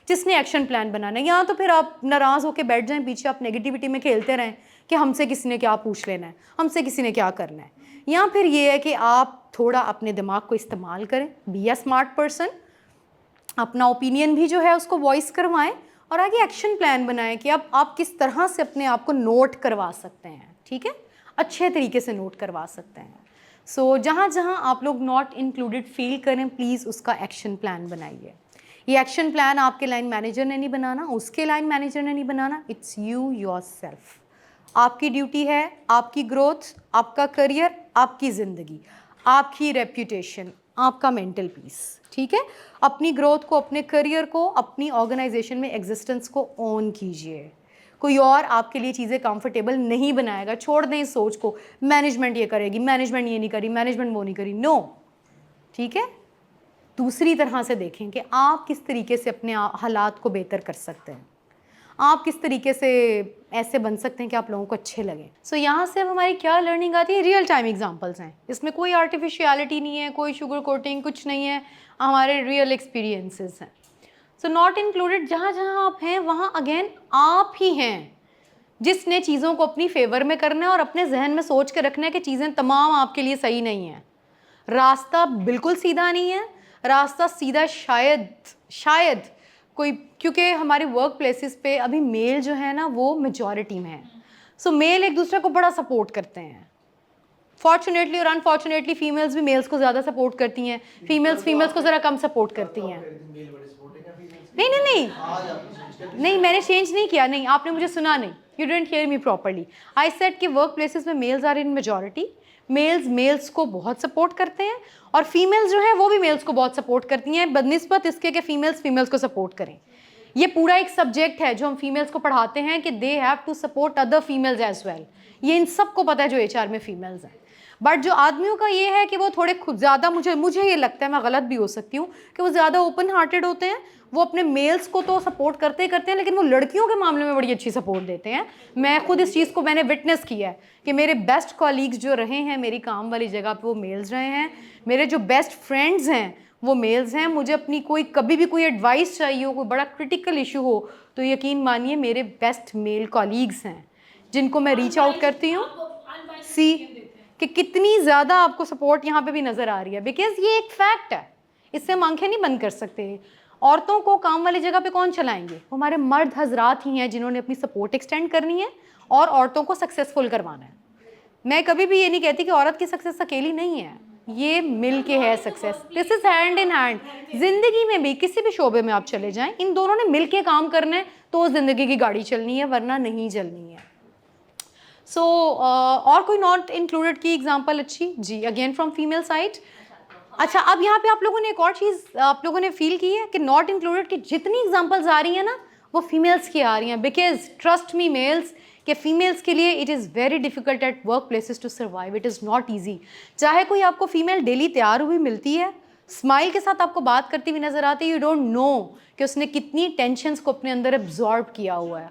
जिसने एक्शन प्लान बनाना है। या तो फिर आप नाराज़ होकर बैठ जाएं पीछे, आप नेगेटिविटी में खेलते रहें कि हमसे किसी ने क्या पूछ लेना है, हमसे किसी ने क्या करना है। या फिर ये है कि आप थोड़ा अपने दिमाग को इस्तेमाल करें, बी अ स्मार्ट पर्सन, अपना ओपिनियन भी जो है उसको वॉइस करवाएं और आगे एक्शन प्लान बनाएं कि अब आप किस तरह से अपने आप को नोट करवा सकते हैं, ठीक है, अच्छे तरीके से नोट करवा सकते हैं। सो जहाँ जहाँ आप लोग नॉट इंक्लूडेड फील करें, प्लीज़ उसका एक्शन प्लान बनाइए। ये एक्शन प्लान आपके लाइन मैनेजर ने नहीं बनाना, उसके लाइन मैनेजर ने नहीं बनाना, इट्स यू योरसेल्फ। आपकी ड्यूटी है आपकी ग्रोथ, आपका करियर, आपकी ज़िंदगी, आपकी रेप्यूटेशन, आपका मेंटल पीस, ठीक है। अपनी ग्रोथ को, अपने करियर को, अपनी ऑर्गेनाइजेशन में एग्जिस्टेंस को ओन कीजिए। कोई और आपके लिए चीज़ें कंफर्टेबल नहीं बनाएगा। छोड़ दें इस सोच को, मैनेजमेंट ये करेगी, मैनेजमेंट ये नहीं करी, मैनेजमेंट वो नहीं करी, नो, ठीक है। दूसरी तरह से देखें कि आप किस तरीके से अपने हालात को बेहतर कर सकते हैं, आप किस तरीके से ऐसे बन सकते हैं कि आप लोगों को अच्छे लगें। सो यहाँ से अब हमारी क्या लर्निंग आती है, रियल टाइम एग्जांपल्स हैं, इसमें कोई आर्टिफिशियलिटी नहीं है, कोई शुगर कोटिंग कुछ नहीं है, हमारे रियल एक्सपीरियंसेस हैं। सो नॉट इंक्लूडेड, जहाँ जहाँ आप हैं वहाँ अगेन आप ही हैं जिसने चीज़ों को अपनी फेवर में करना है और अपने जहन में सोच के रखना है कि चीज़ें तमाम आपके लिए सही नहीं हैं। रास्ता बिल्कुल सीधा नहीं है, रास्ता सीधा शायद कोई, क्योंकि हमारे वर्क प्लेसेस पे अभी मेल जो है ना वो मेजॉरिटी में है। सो मेल एक दूसरे को बड़ा सपोर्ट करते हैं, फॉर्चुनेटली और अनफॉर्चुनेटली फीमेल्स भी मेल्स को ज़्यादा सपोर्ट करती हैं, फीमेल्स को ज़रा कम सपोर्ट करती हैं। नहीं, मैंने चेंज नहीं किया, नहीं, आपने मुझे सुना नहीं, you didn't hear me properly. I said कि वर्क प्लेसेस में males are in majority, males को बहुत सपोर्ट करते हैं और फीमेल्स जो हैं वो भी मेल्स को बहुत सपोर्ट करती हैं, बदनिस्बत इसके कि फीमेल्स को सपोर्ट करें। ये पूरा एक सब्जेक्ट है जो हम फीमेल्स को पढ़ाते हैं कि they have to support other females as well. ये इन सबको पता है जो HR में फीमेल्स हैं, बट जो आदमियों का ये है कि वो थोड़े खुद ज़्यादा, मुझे ये लगता है, मैं गलत भी हो सकती हूँ, कि वो ज़्यादा ओपन हार्टेड होते हैं। वो अपने मेल्स को तो सपोर्ट करते हैं, लेकिन वो लड़कियों के मामले में बड़ी अच्छी सपोर्ट देते हैं। मैं खुद इस चीज़ को मैंने विटनेस किया है कि मेरे बेस्ट कॉलीग्स जो रहे हैं मेरी काम वाली जगह पे वो मेल्स रहे हैं, मेरे जो बेस्ट फ्रेंड्स हैं वो मेल्स हैं। मुझे अपनी कोई कभी भी कोई एडवाइस चाहिए हो, कोई बड़ा क्रिटिकल इशू हो, तो यकीन मानिए मेरे बेस्ट मेल कॉलीग्स हैं जिनको मैं रीच आउट करती हूँ। सी कि कितनी ज़्यादा आपको सपोर्ट यहाँ पे भी नज़र आ रही है, बिकॉज ये एक फैक्ट है, इससे हम आंखें नहीं बंद कर सकते। औरतों को काम वाली जगह पे कौन चलाएंगे? वो हमारे मर्द हजरात ही हैं जिन्होंने अपनी सपोर्ट एक्सटेंड करनी है और औरतों को सक्सेसफुल करवाना है। मैं कभी भी ये नहीं कहती कि औरत की सक्सेस अकेली नहीं है, ये मिल के है success. This is hand in hand. जिंदगी में भी किसी भी शोबे में आप चले जाएं, इन दोनों ने मिल के काम करना है तो जिंदगी की गाड़ी चलनी है, वरना नहीं चलनी है। सो और कोई नॉट इंक्लूडेड की एग्जांपल अच्छी जी, अगेन फ्रॉम फीमेल साइड। अच्छा, अब यहाँ पे आप लोगों ने एक और चीज़ आप लोगों ने फील की है कि नॉट इंक्लूडेड की जितनी एग्जांपल्स आ रही हैं ना, वो फीमेल्स की आ रही हैं, बिकॉज ट्रस्ट मी मेल्स कि फीमेल्स के लिए it is very difficult at work places to survive, it is not easy. चाहे कोई आपको फीमेल डेली तैयार हुई मिलती है, स्माइल के साथ आपको बात करती हुई नज़र आती है, यू डोंट नो कि उसने कितनी टेंशन्स को अपने अंदर एब्जॉर्ब किया हुआ है,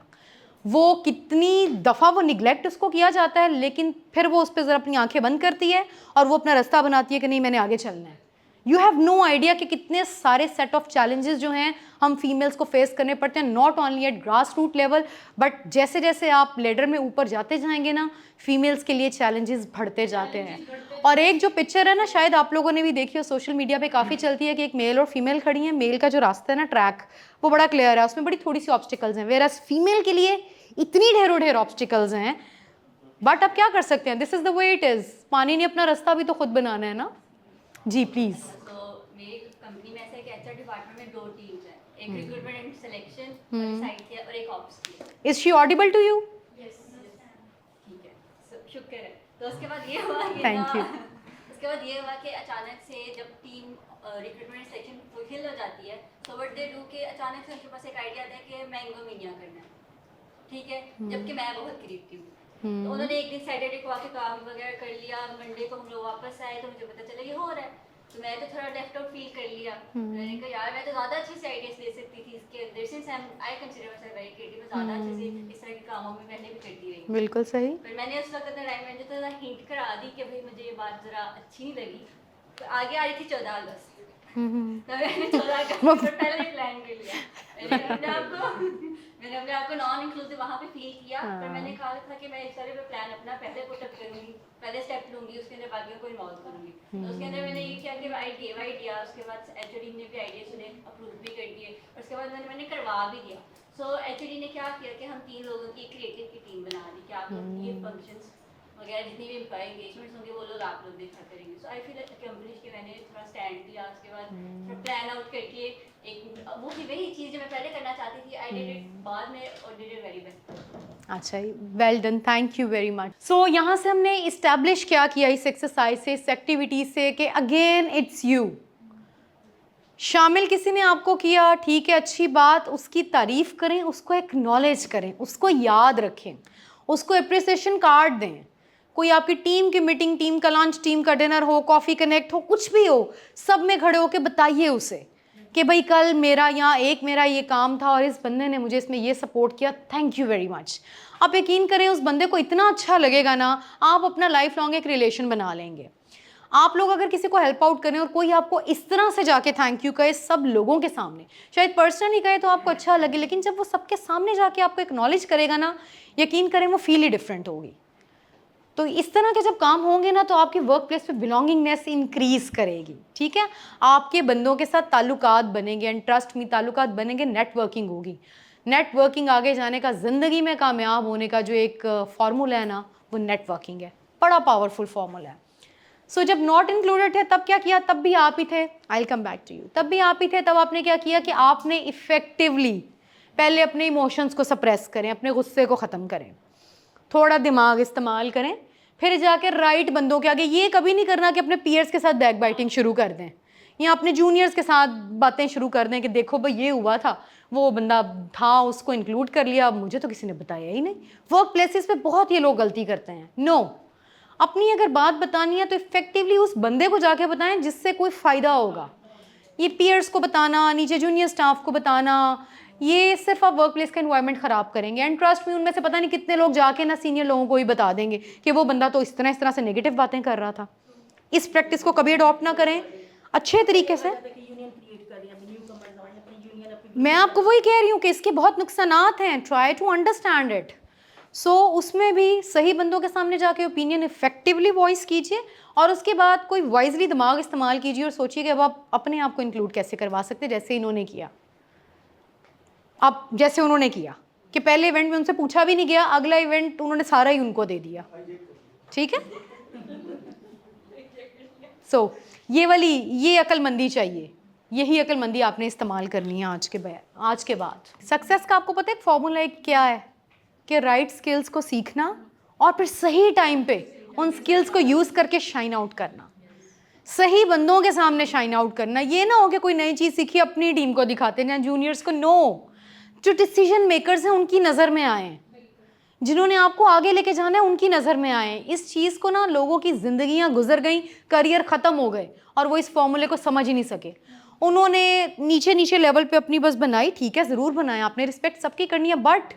वो कितनी दफ़ा वो निगलेक्ट उसको किया जाता है, लेकिन फिर वो उस पर ज़रा अपनी आंखें बंद करती है और वो अपना रास्ता बनाती है कि नहीं मैंने आगे चलना है। यू हैव नो आइडिया कि कितने सारे सेट ऑफ चैलेंजेस जो हैं हम फीमेल्स को फेस करने पड़ते हैं, not only at grass root level, but जैसे जैसे आप लेडर में ऊपर जाते जाएंगे ना, फीमेल्स के लिए चैलेंजेस बढ़ते जाते हैं। और एक जो पिक्चर है ना, शायद आप लोगों ने भी देखी हो, सोशल मीडिया पे काफ़ी चलती है कि एक मेल और फीमेल खड़ी है, मेल का जो रास्ता है ना, ट्रैक, वो बड़ा क्लियर है, उसमें बड़ी थोड़ी सी ऑब्स्टिकल्स हैं, वेयरएज़ फीमेल के लिए इतनी ढेरों ढेर ऑब्स्टिकल्स हैं। बट अब क्या कर सकते हैं, this is the way it is. पानी ने अपना रास्ता भी तो खुद बनाना है ना। जी प्लीज़।
मेरी कंपनी में ऐसा है कि एचआर डिपार्टमेंट में 2 टीम्स हैं, एक रिक्रूटमेंट एंड सिलेक्शन वाली साइड की है और एक ऑप्स की है।
Is she audible to you?
Yes, ठीक है, शुक्र है। तो उसके बाद ये हुआ कि
Thank you.
उसके बाद ये हुआ कि अचानक से जब टीम रिक्रूटमेंट सिलेक्शन फुलफिल हो जाती है, सो व्हाट दे डू कि अचानक से उनके पास एक आइडिया आता है कि मैंगो मीनिया करना है, ठीक है, जबकि मैं बहुत क्रिएटिव हूँ। तो उन्होंने एक दिन सैटरडे को आके काम वगैरह कर लिया, मंडे को हम लोग वापस आए तो मुझे पता चला ये हो रहा है, तो मैं तो थोड़ा लेफ्ट आउट फील कर लिया। मैंने कहा यार मैं तो ज़्यादा अच्छे से आइडियाज ले सकती थी इसके अंदर, since I consider my self very creative, मैं ज़्यादा अच्छे से इस तरह के कामों में पहले भी करती रही।
बिल्कुल सही।
पर मैंने उस वक्त टाइम में जो थोड़ा हिंट करा दी कि भाई मुझे ये बात ज़रा अच्छी नहीं लगी, तो आगे आ रही थी 14 अगस्त, तो मैंने 14 अगस्त को पहले प्लान कर लिया। मैंने अपने आप को नॉन इंक्लूसिव वहाँ पे फील किया, पर मैंने कहा था कि मैं इस तरह पे प्लान अपना पहले पुटअप करूँगी, पहले स्टेप लूँगी, उसके अंदर बाकियों को इन्वॉल्व करूँगी। तो उसके अंदर मैंने ये किया कि आई गेव आइडिया, उसके बाद एचओडी ने भी आइडिया सुने, अप्रूव भी कर दिए, और उसके बाद मैंने करवा भी दिया। सो एचओडी ने क्या किया कि हम 3 लोगों की क्रिएटिव की टीम बना दी कि आप लोग ये फंक्शंस वगैरह जितनी भी एम्प्लॉय एंगेजमेंट्स होंगे वो लोग आप लोग देखा करेंगे। सो आई फील अकम्प्लिश कि मैंने थोड़ा स्टैंड दिया, उसके बाद थोड़ा प्लान आउट करके एक वो ही वही चीज़ जो मैं पहले करना चाहती थी, आई डिड इट बाद में और डिड इट वेरी वेल।
अच्छा, well done, thank you very much. So यहाँ से हमने इस्टेब्लिश क्या किया इस एक्सरसाइज से, इस एक्टिविटी से, कि अगेन इट्स यू। शामिल किसी ने आपको किया, ठीक है, अच्छी बात, उसकी तारीफ़ करें, उसको एक्नॉलेज करें, उसको याद रखें, उसको अप्रिसिएशन कार्ड दें। कोई आपकी टीम की मीटिंग, टीम का लंच, टीम का डिनर हो, कॉफ़ी कनेक्ट हो, कुछ भी हो, सब में खड़े होकर बताइए उसे कि भाई कल मेरा ये काम था और इस बंदे ने मुझे इसमें ये सपोर्ट किया, थैंक यू वेरी मच। आप यकीन करें उस बंदे को इतना अच्छा लगेगा ना, आप अपना लाइफ लॉन्ग एक रिलेशन बना लेंगे। आप लोग अगर किसी को हेल्प आउट करें और कोई आपको इस तरह से जाके थैंक यू कहे सब लोगों के सामने, शायद पर्सनली कहे तो आपको अच्छा लगे, लेकिन जब वो सबके सामने जाके आपको एक्नॉलेज करेगा ना, यकीन करें वो फील ही डिफरेंट होगी। तो इस तरह के जब काम होंगे ना, तो आपकी वर्क प्लेस पे बिलोंगिंगनेस इंक्रीज़ करेगी, ठीक है, आपके बंदों के साथ ताल्लुकात बनेंगे, एंड ट्रस्ट में ताल्लुकात बनेंगे, नेटवर्किंग होगी। नेटवर्किंग आगे जाने का, ज़िंदगी में कामयाब होने का जो एक फार्मूला है ना, वो नेटवर्किंग है, बड़ा पावरफुल फार्मूला है। सो जब नॉट इंक्लूडेड थे तब क्या किया, तब भी आप ही थे, आई कम बैक टू यू, तब भी आप ही थे। तब आपने क्या किया कि आपने इफ़ेक्टिवली पहले अपने इमोशंस को सप्रेस करें, अपने गुस्से को ख़त्म करें, थोड़ा दिमाग इस्तेमाल करें, फिर जाकर राइट बंदों के आगे। ये कभी नहीं करना कि अपने पीयर्स के साथ बैक बाइटिंग शुरू कर दें या अपने जूनियर्स के साथ बातें शुरू कर दें कि देखो भाई ये हुआ था, वो बंदा था, उसको इंक्लूड कर लिया, मुझे तो किसी ने बताया ही नहीं। वर्क प्लेसेस पे बहुत ये लोग गलती करते हैं। नो, अपनी अगर बात बतानी है तो इफ़ेक्टिवली उस बंदे को जाके बताएं जिससे कोई फ़ायदा होगा। ये पीयर्स को बताना, नीचे जूनियर स्टाफ को बताना, ये सिर्फ आप वर्क प्लेस का एनवायरनमेंट ख़राब करेंगे। एंड ट्रस्ट में उनमें से पता नहीं कितने लोग जाके ना सीनियर लोगों को ही बता देंगे कि वो बंदा तो इस तरह से नेगेटिव बातें कर रहा था। इस प्रैक्टिस को कभी अडॉप्ट ना करें, अच्छे तरीके से मैं आपको वही कह रही हूँ कि इसके बहुत नुकसानात हैं, ट्राई टू अंडरस्टैंड इट। सो उसमें भी सही बंदों के सामने जाके ओपिनियन इफेक्टिवली वॉइस कीजिए और उसके बाद कोई वाइजली दिमाग इस्तेमाल कीजिए और सोचिए कि अब आप अपने आप को इंक्लूड कैसे करवा सकते हैं, जैसे इन्होंने किया। अब जैसे उन्होंने किया कि पहले इवेंट में उनसे पूछा भी नहीं गया, अगला इवेंट उन्होंने सारा ही उनको दे दिया, ठीक है। सो ये अक्लमंदी चाहिए, यही अक्लमंदी आपने इस्तेमाल करनी है आज के बाद। सक्सेस का आपको पता है एक फॉर्मूला क्या है कि राइट स्किल्स को सीखना और फिर सही टाइम पे उन स्किल्स को यूज़ करके शाइन आउट करना, सही बंदों के सामने शाइन आउट करना। ये ना हो कि कोई नई चीज़ सीखी अपनी टीम को दिखाते हैं या जूनियर्स को, नो, जो डिसीजन मेकर्स हैं उनकी नज़र में आए, जिन्होंने आपको आगे लेके जाना है उनकी नज़र में आए। इस चीज़ को ना लोगों की ज़िंदगियाँ गुजर गई, करियर ख़त्म हो गए और वो इस फॉर्मूले को समझ ही नहीं सके। उन्होंने नीचे लेवल पे अपनी बस बनाई, ठीक है, ज़रूर बनाया आपने, रिस्पेक्ट सबकी करनी है, बट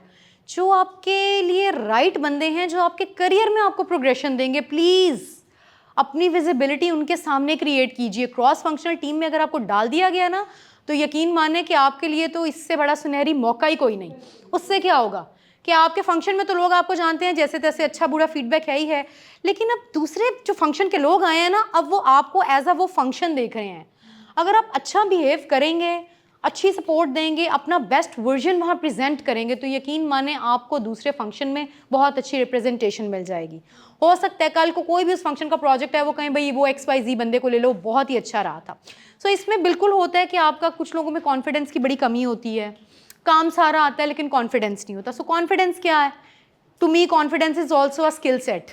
जो आपके लिए राइट बंदे हैं, जो आपके करियर में आपको प्रोग्रेशन देंगे, प्लीज़ अपनी विजिबिलिटी उनके सामने क्रिएट कीजिए। क्रॉस फंक्शनल टीम में अगर आपको डाल दिया गया ना तो यकीन माने कि आपके लिए तो इससे बड़ा सुनहरी मौका ही कोई नहीं। उससे क्या होगा कि आपके फंक्शन में तो लोग आपको जानते हैं जैसे तैसे, अच्छा बुरा फीडबैक है ही है, लेकिन अब दूसरे जो फंक्शन के लोग आए हैं ना, अब वो आपको एज अ वो फंक्शन देख रहे हैं। अगर आप अच्छा बिहेव करेंगे, अच्छी सपोर्ट देंगे, अपना बेस्ट वर्जन वहाँ प्रेजेंट करेंगे, तो यकीन माने आपको दूसरे फंक्शन में बहुत अच्छी रिप्रेजेंटेशन मिल जाएगी। हो सकता है कल को कोई भी उस फंक्शन का प्रोजेक्ट है, वो कहीं भाई वो XYZ बंदे को ले लो, बहुत ही अच्छा रहा था। सो इसमें बिल्कुल होता है कि आपका कुछ लोगों में कॉन्फिडेंस की बड़ी कमी होती है, काम सारा आता है लेकिन कॉन्फिडेंस नहीं होता। सो कॉन्फिडेंस क्या है? To me confidence is also a skill set.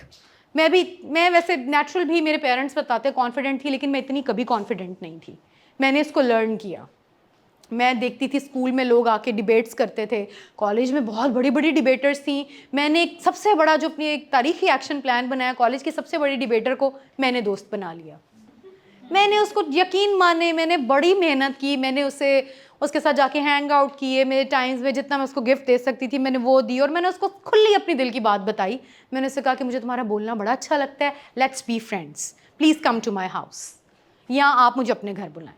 मैं वैसे नेचुरल भी, मेरे पेरेंट्स बताते कॉन्फिडेंट थी, लेकिन मैं इतनी कभी कॉन्फिडेंट नहीं थी। मैंने इसको लर्न किया। मैं देखती थी स्कूल में लोग आके डिबेट्स करते थे, कॉलेज में बहुत बड़ी बड़ी डिबेटर्स थी। मैंने एक सबसे बड़ा जो अपनी एक तारीखी एक्शन प्लान बनाया, कॉलेज की सबसे बड़ी डिबेटर को मैंने दोस्त बना लिया। मैंने उसको, यकीन माने, मैंने बड़ी मेहनत की, मैंने उसके साथ जाके हैंग आउट किए, मेरे टाइम्स में जितना मैं उसको गिफ्ट दे सकती थी मैंने वो दी, और मैंने उसको खुली अपनी दिल की बात बताई। मैंने उससे कहा कि मुझे तुम्हारा बोलना बड़ा अच्छा लगता है, let's be friends, please come to my house, या आप मुझे अपने घर बुलाएं।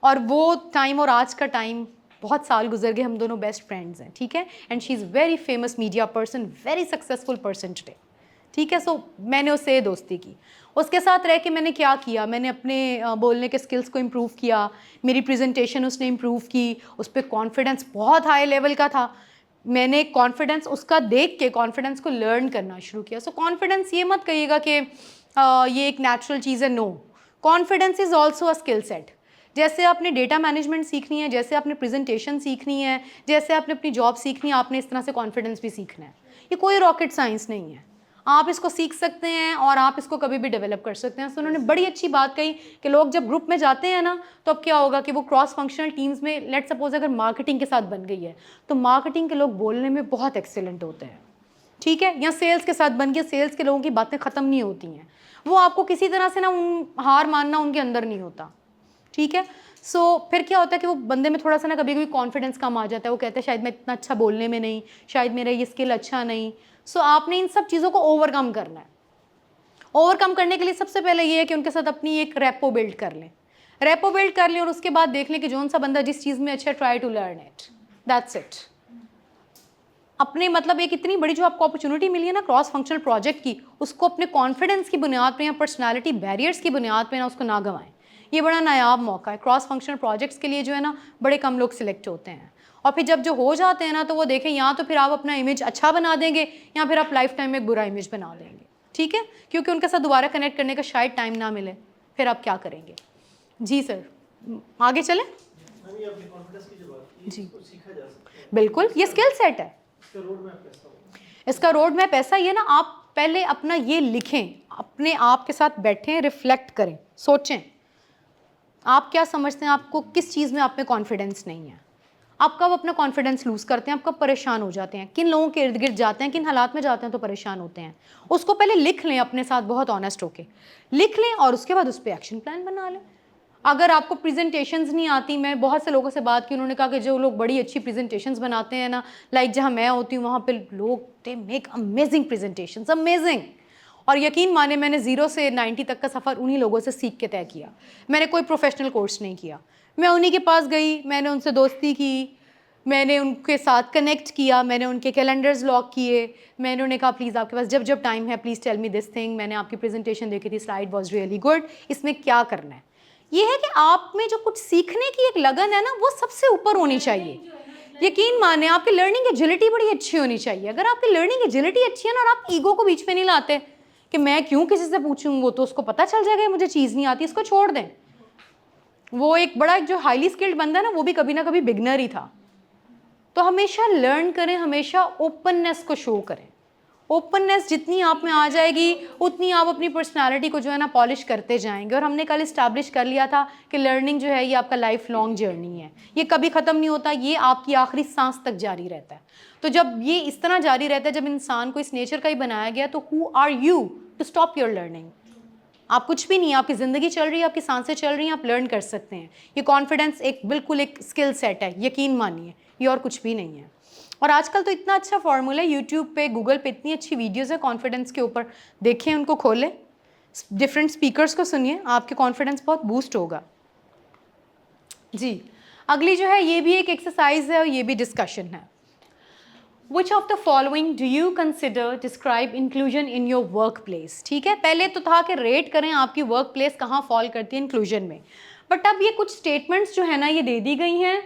और वो टाइम और आज का टाइम, बहुत साल गुजर गए, हम दोनों बेस्ट फ्रेंड्स हैं, ठीक है। And she is very famous media person, very successful person today, ठीक है। सो मैंने उससे दोस्ती की। उसके साथ रह के मैंने क्या किया, मैंने अपने बोलने के स्किल्स को इम्प्रूव किया, मेरी प्रेजेंटेशन उसने इम्प्रूव की, उस पर कॉन्फिडेंस बहुत हाई लेवल का था। मैंने कॉन्फिडेंस उसका देख के कॉन्फिडेंस को लर्न करना शुरू किया। सो कॉन्फिडेंस ये मत कहिएगा कि ये एक नेचुरल चीज़ है, no, confidence is also a skill set. जैसे आपने डेटा मैनेजमेंट सीखनी है, जैसे आपने प्रेजेंटेशन सीखनी है, जैसे आपने अपनी जॉब सीखनी है, आपने इस तरह से कॉन्फिडेंस भी सीखना है। ये कोई रॉकेट साइंस नहीं है, आप इसको सीख सकते हैं और आप इसको कभी भी डेवलप कर सकते हैं। तो उन्होंने बड़ी अच्छी बात कही कि लोग जब ग्रुप में जाते हैं ना, तो अब क्या होगा कि वो क्रॉस फंक्शनल टीम्स में, लेट सपोज अगर मार्केटिंग के साथ बन गई है, तो मार्केटिंग के लोग बोलने में बहुत एक्सेलेंट होते हैं, ठीक है। या सेल्स के साथ बन गया, सेल्स के लोगों की बातें ख़त्म नहीं होती हैं, वो आपको किसी तरह से ना हार मानना उनके अंदर नहीं होता, ठीक है। सो फिर क्या होता है कि वो बंदे में थोड़ा सा ना कभी कभी कॉन्फिडेंस कम आ जाता है, वो कहते हैं शायद मैं इतना अच्छा बोलने में नहीं, शायद मेरा ये स्किल अच्छा नहीं। सो आपने इन सब चीज़ों को ओवरकम करना है। ओवरकम करने के लिए सबसे पहले ये है कि उनके साथ अपनी एक रेपो बिल्ड कर लें, और उसके बाद देख लें कि जौन सा बंदा जिस चीज़ में अच्छा, try to learn it, that's it. अपने मतलब एक इतनी बड़ी जो आपको अपॉर्चुनिटी मिली है ना क्रॉस फंक्शनल प्रोजेक्ट की, उसको अपने कॉन्फिडेंस की बुनियाद पे या पर्सनालिटी बैरियर्स की बुनियाद पे ना उसको ना गंवाएं। ये बड़ा नायाब मौका है। क्रॉस फंक्शनल प्रोजेक्ट्स के लिए जो है ना बड़े कम लोग सिलेक्ट होते हैं, और फिर जब जो हो जाते हैं ना तो वो देखें, या तो फिर आप अपना इमेज अच्छा बना देंगे या फिर आप लाइफ टाइम में एक बुरा इमेज बना देंगे, ठीक है, क्योंकि उनके साथ दोबारा कनेक्ट करने का शायद टाइम ना मिले, फिर आप क्या करेंगे। जी सर, आगे चलें। जी बिल्कुल, ये स्किल सेट है। इसका रोड मैप ऐसा ही है ना, आप पहले अपना ये लिखें, अपने आप के साथ बैठें, रिफ्लेक्ट करें, सोचें आप क्या समझते हैं, आपको किस चीज़ में आप में कॉन्फिडेंस नहीं है, आप कब अपना कॉन्फिडेंस लूज़ करते हैं, आप कब परेशान हो जाते हैं, किन लोगों के इर्द गिर्द जाते हैं, किन हालात में जाते हैं तो परेशान होते हैं। उसको पहले लिख लें, अपने साथ बहुत ऑनेस्ट होके लिख लें, और उसके बाद उस पर एक्शन प्लान बना लें। अगर आपको प्रेजेंटेशंस नहीं आती, मैं बहुत से लोगों से बात की, उन्होंने कहा कि जो लोग बड़ी अच्छी प्रेजेंटेशंस बनाते हैं ना, लाइक जहाँ मैं होती हूँ वहाँ पे लोग they make amazing presentations, amazing. और यकीन माने मैंने 0 से 90 तक का सफ़र उन्हीं लोगों से सीख के तय किया। मैंने कोई प्रोफेशनल कोर्स नहीं किया, मैं उन्हीं के पास गई, मैंने उनसे दोस्ती की, मैंने उनके साथ कनेक्ट किया, मैंने उनके कैलेंडर्स लॉक किए, मैंने उन्हें कहा प्लीज़ आपके पास जब जब टाइम है please tell me this thing, मैंने आपकी प्रेजेंटेशन देखी थी, स्लाइड वाज रियली गुड, इसमें क्या करना है। ये है कि आप में जो कुछ सीखने की एक लगन है ना, वो सबसे ऊपर होनी चाहिए। यकीन माने आपकी लर्निंग एजिलिटी बड़ी अच्छी होनी चाहिए। अगर आपकी लर्निंग एजिलिटी अच्छी है ना, और आप ईगो को बीच में नहीं लाते कि मैं क्यों किसी से पूछूं, वो तो उसको पता चल जाएगा मुझे चीज़ नहीं आती, इसको छोड़ दें। वो एक बड़ा जो हाईली स्किल्ड बंदा है ना, वो भी कभी ना कभी बिगनर ही था। तो हमेशा लर्न करें, हमेशा ओपननेस को शो करें। ओपननेस जितनी आप में आ जाएगी उतनी आप अपनी पर्सनालिटी को जो है ना पॉलिश करते जाएंगे। और हमने कल इस्टेब्लिश कर लिया था कि लर्निंग जो है ये आपका लाइफ लॉन्ग जर्नी है, ये कभी ख़त्म नहीं होता, ये आपकी आखिरी सांस तक जारी रहता है। तो जब ये इस तरह जारी रहता है, जब इंसान को इस नेचर का ही बनाया गया, तो who are you to stop your learning. आप कुछ भी नहीं, आपकी ज़िंदगी चल रही है, आपकी सांसें चल रही हैं, आप लर्न कर सकते हैं। ये कॉन्फिडेंस एक बिल्कुल एक स्किल सेट है, यकीन मानिए, ये और कुछ भी नहीं है। और आजकल तो इतना अच्छा फार्मूला है, यूट्यूब पे, गूगल पे इतनी अच्छी वीडियोस है कॉन्फिडेंस के ऊपर, देखें, उनको खोलें, डिफरेंट स्पीकर्स को सुनिए, आपके कॉन्फिडेंस बहुत बूस्ट होगा। जी, अगली जो है ये भी एक एक्सरसाइज है और ये भी डिस्कशन है। Which of the following do you consider describe inclusion in your workplace? ठीक है, पहले तो था कि रेट करें आपकी वर्क प्लेस कहाँ फॉल करती है इंक्लूजन में, बट अब ये कुछ स्टेटमेंट्स जो है ना ये दे दी गई हैं,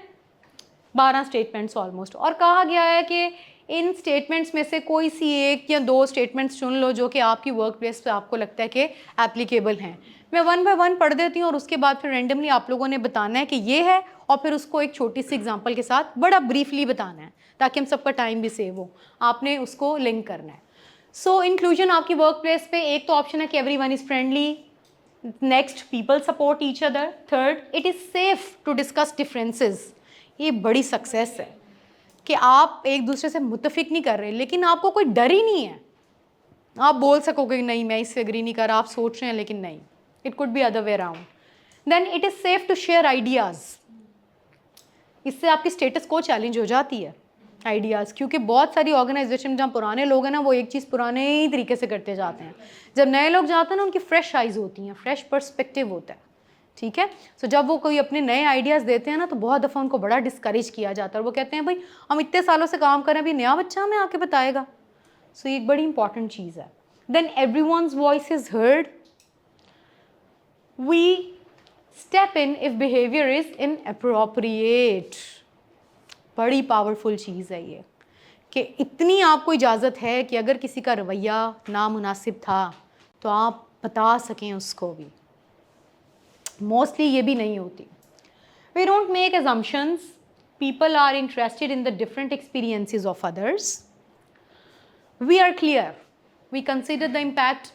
12 स्टेटमेंट्स ऑलमोस्ट, और कहा गया है कि इन स्टेटमेंट्स में से कोई सी एक या दो स्टेटमेंट्स चुन लो जो कि आपकी वर्क प्लेस पे आपको लगता है कि एप्लीकेबल हैं। मैं वन बाय वन पढ़ देती हूँ और उसके बाद फिर रेंडमली आप लोगों ने बताना है कि ये है, और फिर उसको एक छोटी सी एग्जांपल के साथ बड़ा ब्रीफली बताना है ताकि हम सबका टाइम भी सेव हो। आपने उसको लिंक करना है। सो इंक्लूजन आपकी वर्क प्लेस पे एक तो ऑप्शन है कि everyone is friendly, next people support each other, third it is safe to discuss differences. ये बड़ी सक्सेस है कि आप एक दूसरे से मुत्तफिक नहीं कर रहे, लेकिन आपको कोई डर ही नहीं है, आप बोल सकोगे नहीं मैं इससे एग्री नहीं कर रहा, आप सोच रहे हैं लेकिन नहीं, it could be other way around. Then it is safe to share ideas, इससे आपकी स्टेटस को चैलेंज हो जाती है आइडियाज़, क्योंकि बहुत सारी ऑर्गेनाइजेशन जहाँ पुराने लोग हैं ना वो एक चीज़ पुराने ही तरीके से करते जाते हैं, जब नए लोग जाते हैं ना उनकी फ्रेश आइज़ होती हैं, फ्रेश पर्सपेक्टिव होता है, ठीक है। सो जब वो कोई अपने नए आइडियाज़ देते हैं ना तो बहुत दफ़ा उनको बड़ा डिस्करेज किया जाता है, और वो कहते हैं भाई हम इतने सालों से काम कर रहे हैं, अभी नया बच्चा हमें आके बताएगा। सो ये एक बड़ी इंपॉर्टेंट चीज़ है। Then everyone's voice is heard, we step in if behaviour is inappropriate. बड़ी पावरफुल चीज़ है ये कि इतनी आपको इजाज़त है कि अगर किसी का रवैया नामुनासिब था तो आप बता सकें उसको भी। मोस्टली ये भी नहीं होती। We don't make assumptions, people are interested in the different experiences of others, we are clear, we consider the impact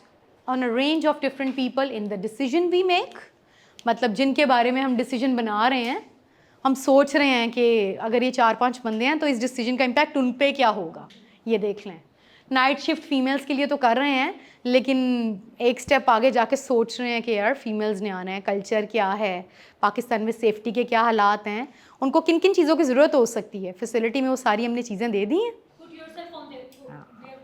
on a range of different people in the decision we make। मतलब जिनके बारे में हम decision बना रहे हैं, हम सोच रहे हैं कि अगर ये 4-5 बंदे हैं तो इस डिसीजन का इम्पैक्ट उन पे क्या होगा, ये देख लें। नाइट शिफ्ट फीमेल्स के लिए तो कर रहे हैं, लेकिन एक स्टेप आगे जाके सोच रहे हैं कि यार फीमेल्स ने आना है, कल्चर क्या है, पाकिस्तान में सेफ्टी के क्या हालात हैं, उनको किन किन चीज़ों की ज़रूरत हो सकती है, फैसिलिटी में वो सारी हमने चीज़ें दे दी हैं।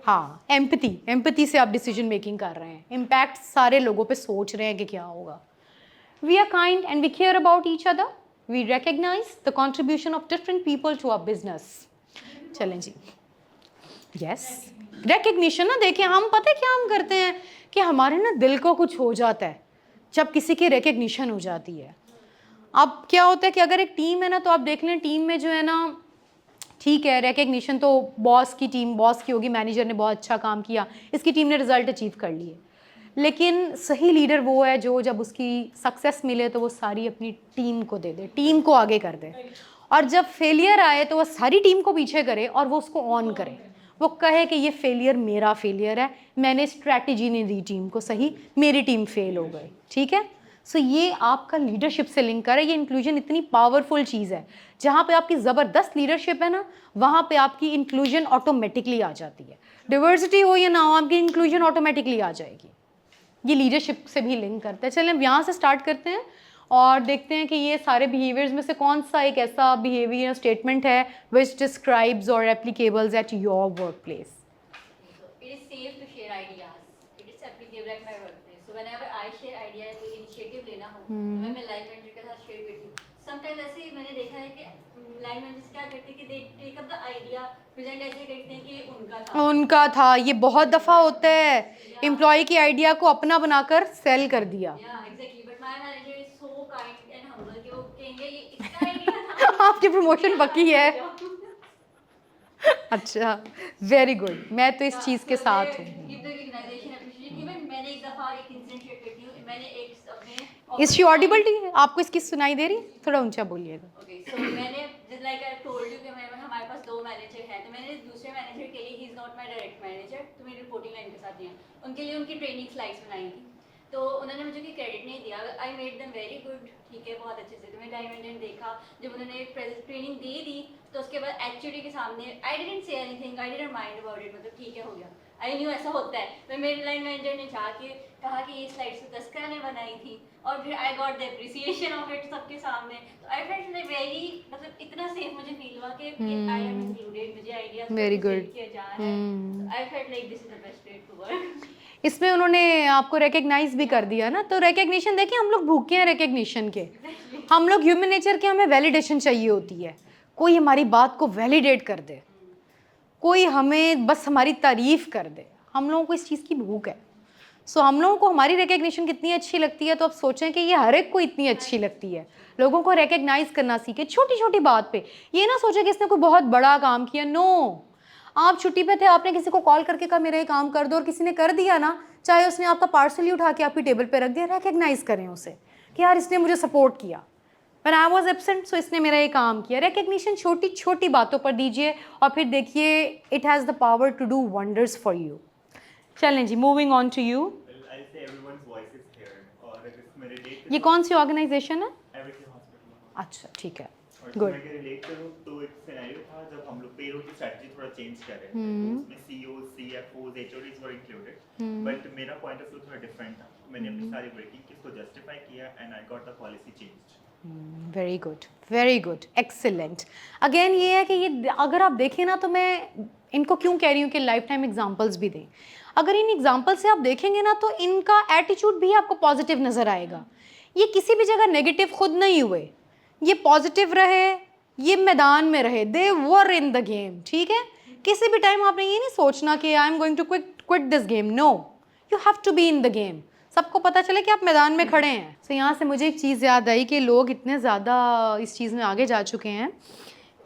हाँ, एम्पैथी से आप डिसीजन मेकिंग कर रहे हैं, इम्पैक्ट सारे लोगों पे सोच रहे हैं कि क्या होगा। We are kind and we care about each other, we recognise the contribution of different people to our business. चलें जी, यस, रिकग्निशन ना, देखिए हम पता है क्या हम करते हैं कि हमारे ना दिल को कुछ हो जाता है जब किसी की रिकग्निशन हो जाती है। अब क्या होता है कि अगर एक टीम है ना, तो आप देख लें टीम में जो है ना, ठीक है रिकग्निशन तो बॉस की टीम बॉस की होगी, मैनेजर ने बहुत अच्छा काम किया, इसकी टीम ने रिजल्ट अचीव कर लिए, लेकिन सही लीडर वो है जो जब उसकी सक्सेस मिले तो वो सारी अपनी टीम को दे दे, टीम को आगे कर दे, और जब फेलियर आए तो वो सारी टीम को पीछे करे और वो उसको ऑन करे, वो कहे कि ये फेलियर मेरा फेलियर है, मैंने स्ट्रैटेजी नहीं दी टीम को सही, मेरी टीम फेल हो गई, ठीक है। सो ये आपका लीडरशिप से लिंक करे। ये इंक्लूजन इतनी पावरफुल चीज़ है, जहाँ पे आपकी ज़बरदस्त लीडरशिप है ना, वहाँ पे आपकी इंक्लूजन ऑटोमेटिकली आ जाती है। डिवर्सिटी हो या ना हो, आपकी इंक्लूजन ऑटोमेटिकली आ जाएगी। ये लीडरशिप से भी लिंक करते हैं। चलें अब यहाँ से स्टार्ट करते हैं और देखते हैं कि ये सारे बिहेवियर्स में से कौन सा एक ऐसा बिहेवियर स्टेटमेंट है विच डिस्क्राइब्स और applicables at your work place.
It is safe to share ideas. It is applicable at my workplace. So whenever I share ideas, कोई initiative लेना हो, तो मैं लाइन मैनेजर के साथ शेयर करती हूँ। Sometimes ऐसे ही मैंने देखा है कि लाइन मैनेजर्स क्या करते हैं कि they take up the idea, present ऐसे करते हैं कि उनका
उनका था। ये बहुत दफ़ा होता है, एम्प्लॉय की आइडिया को अपना बनाकर सेल कर दिया।
या exactly, but my manager is so kind and humble कि वो कहेंगे ये इसका आइडिया था।
आपकी प्रमोशन पक्की है। अच्छा, वेरी गुड, मैं तो इस चीज़ के साथ हूँ।
मैंने एक दफा एक इंसिडेंट शेयर करती हूँ। मैंने एक अपने
इसकी ऑडिबिलिटी है, आपको इसकी सुनाई दे रही? थोड़ा ऊंचा बोलिएगा।
ओके, सो मैंने just like I told you कि मैं हमारे पास 2 मैनेजर हैं, तो मैंने दूसरे मैनेजर के लिए, he is not my direct manager, तो मेरी रिपोर्टिंग लाइन के साथ नहीं है, उनके लिए उनकी ट्रेनिंग स्लाइड्स बनाई थी। तो उन्होंने मुझे कोई क्रेडिट नहीं दिया, I made them very good, ठीक है, बहुत अच्छे से। तो मैं टाइम एंड देखा, जब उन्होंने ट्रेनिंग दे दी तो उसके बाद एचओडी के सामने I didn't say anything, I didn't mind about it, मतलब ठीक है, हो गया। आई न्यू ऐसा होता है। तो मेरी लाइन मैनेजर ने जाके कहा कि ये स्लाइड्स तो 10 ने बनाई थी, और फिर I got the appreciation of it सबके सामने। तो आई फेल्ट लाइक वेरी, मतलब इतना सेफ मुझे फील हुआ कि आई एम इंक्लूडेड, मुझे आइडियाज
वेरी गुड
किया जा रहा है। I felt like this is the best place to work.
इसमें उन्होंने आपको रिकग्नाइज भी कर दिया ना, तो रिकग्निशन देखिए, हम लोग भूखे हैं रिकग्निशन के। हम लोग ह्यूमन नेचर के, हमें वैलिडेशन चाहिए होती है, कोई हमारी बात को वैलिडेट कर दे, कोई हमें बस हमारी तारीफ कर दे। हम लोगों को इस चीज़ की भूख है। सो हम लोगों को हमारी रिकग्निशन कितनी अच्छी लगती है, तो आप सोचें कि ये हर एक को इतनी अच्छी लगती है। लोगों को रिकग्नाइज करना सीखे, छोटी छोटी बात पे। ये ना सोचे कि इसने कोई बहुत बड़ा काम किया। नो, आप छुट्टी पे थे, आपने किसी को कॉल करके कहा मेरा ये काम कर दो, और किसी ने कर दिया ना, चाहे उसने आपका पार्सल ही उठा के आपकी टेबल पे रख दिया, रिकग्नाइज करें उसे कि यार इसने मुझे सपोर्ट किया, When I was absent, सो इसने मेरा ये काम किया। रिकग्निशन छोटी छोटी बातों पर दीजिए, और फिर देखिए it has the power to do wonders for you. चलें जी, मूविंग ऑन टू यू। ये कौन सी ऑर्गेनाइजेशन है? अच्छा, ठीक है, गुड।
मैं रिलेट करूं तो एक सिनेरियो था जब हम लोग पेरोल की स्ट्रेटजी थोड़ा चेंज कर रहे थे, तो उसमें CEO, CFO, HODs were included, but मेरा पॉइंट ऑफ व्यू थोड़ा डिफरेंट था। मैंने अपनी सारी वर्किंग किसको जस्टिफाई किया and I got the policy changed.
Very good, very good, excellent. Again ये है कि ये अगर आप देखें ना, तो मैं इनको क्यों कह रही हूँ कि लाइफ टाइम एग्जाम्पल्स भी दें। अगर इन एग्जाम्पल से आप देखेंगे ना, तो इनका एटीट्यूड भी आपको पॉजिटिव नज़र आएगा। ये किसी भी जगह नेगेटिव खुद नहीं हुए, ये पॉजिटिव रहे, ये मैदान में रहे, दे वर इन द गेम। ठीक है, किसी भी टाइम आपने ये नहीं सोचना कि I am going to quit this game. No, you have to be in the game. सबको पता चले कि आप मैदान में खड़े हैं। तो यहाँ से मुझे एक चीज़ याद आई कि लोग इतने ज़्यादा इस चीज़ में आगे जा चुके हैं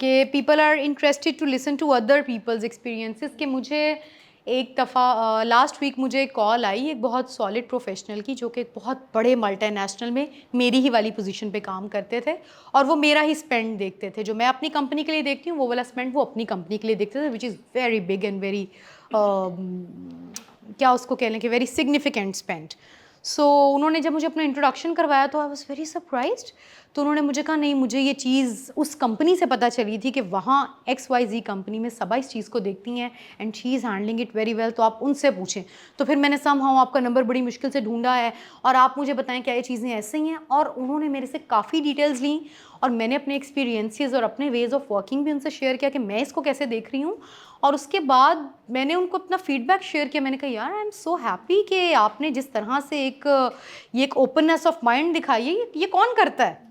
कि people are interested to listen to other people's experiences. कि मुझे एक दफ़ा लास्ट वीक मुझे एक कॉल आई एक बहुत सॉलिड प्रोफेशनल की, जो कि एक बहुत बड़े मल्टीनेशनल में मेरी ही वाली पोजीशन पे काम करते थे, और वो मेरा ही स्पेंड देखते थे। जो मैं अपनी कंपनी के लिए देखती हूँ, वो वाला स्पेंड वो अपनी कंपनी के लिए देखते थे, which is very big and very क्या उसको कह लें कि वेरी सिग्निफिकेंट स्पेंड। सो उन्होंने जब मुझे अपना इंट्रोडक्शन करवाया तो आई वाज वेरी सरप्राइज्ड। तो उन्होंने मुझे कहा नहीं, मुझे ये चीज़ उस कंपनी से पता चली थी कि वहाँ XYZ कंपनी में सबा इस चीज़ को देखती हैं and she is handling it very well, तो आप उनसे पूछें। तो फिर मैंने समहाउ आपका नंबर बड़ी मुश्किल से ढूंढा है, और आप मुझे बताएं क्या ये चीज़ें ऐसे ही हैं। और उन्होंने मेरे से काफ़ी डिटेल्स ली, और मैंने अपने एक्सपीरियंसेस और अपने वेज़ ऑफ वर्किंग भी उनसे शेयर किया कि मैं इसको कैसे देख रही हूँ। और उसके बाद मैंने उनको अपना फीडबैक शेयर किया। मैंने कहा यार आई एम सो हैप्पी कि आपने जिस तरह से ये एक ओपननेस ऑफ माइंड दिखाई है, ये कौन करता है?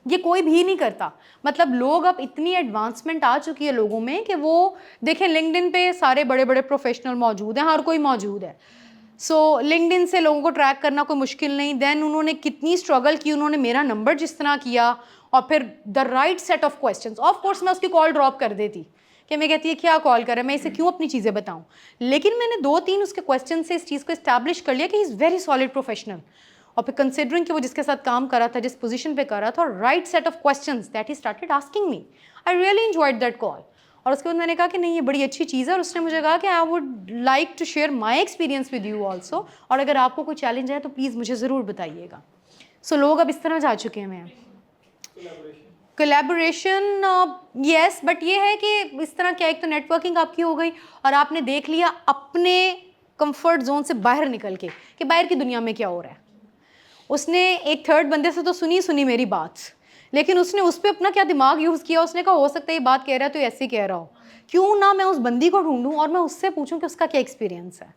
ये कोई भी नहीं करता। मतलब लोग अब इतनी एडवांसमेंट आ चुकी है लोगों में कि वो देखें, लिंक्डइन पे सारे बड़े बड़े प्रोफेशनल मौजूद हैं, हर कोई मौजूद है। सो लिंक्डइन से लोगों को ट्रैक करना कोई मुश्किल नहीं। देन उन्होंने कितनी स्ट्रगल की, उन्होंने मेरा नंबर जिस तरह किया, और फिर the right set of questions. Of course मैं उसकी कॉल ड्रॉप कर देती कि मैं कहती है क्या कॉल कर रहा है, मैं इसे क्यों अपनी चीज़ें बताऊं। लेकिन मैंने 2-3 उसके क्वेश्चन से इस चीज़ को इस्टेब्लिश कर लिया कि he is very solid professional. और फिर कंसिडरिंग कि वो जिसके साथ काम कर रहा था, जिस पोजीशन पे कर रहा था, और right set of questions that he started asking me, I really enjoyed that call. और उसके बाद मैंने कहा कि नहीं, ये बड़ी अच्छी चीज़ है। और उसने मुझे कहा कि I would like to share my experience with you also, और अगर आपको कोई चैलेंज है तो प्लीज़ मुझे ज़रूर बताइएगा। सो लोग अब इस तरह जा चुके हैं। मैं कोलैबोरेशन यस, बट ये है कि इस तरह क्या, एक तो नेटवर्किंग आपकी हो गई, और आपने देख लिया अपने कंफर्ट जोन से बाहर निकल के कि बाहर की दुनिया में क्या हो रहा है। उसने एक थर्ड बंदे से तो सुनी मेरी बात, लेकिन उसने उस पर अपना क्या दिमाग यूज़ किया। उसने कहा हो सकता है ये बात कह रहा है तो ऐसे ही कह रहा हो, क्यों ना मैं उस बंदी को ढूंढूं और मैं उससे पूछूं कि उसका क्या एक्सपीरियंस है।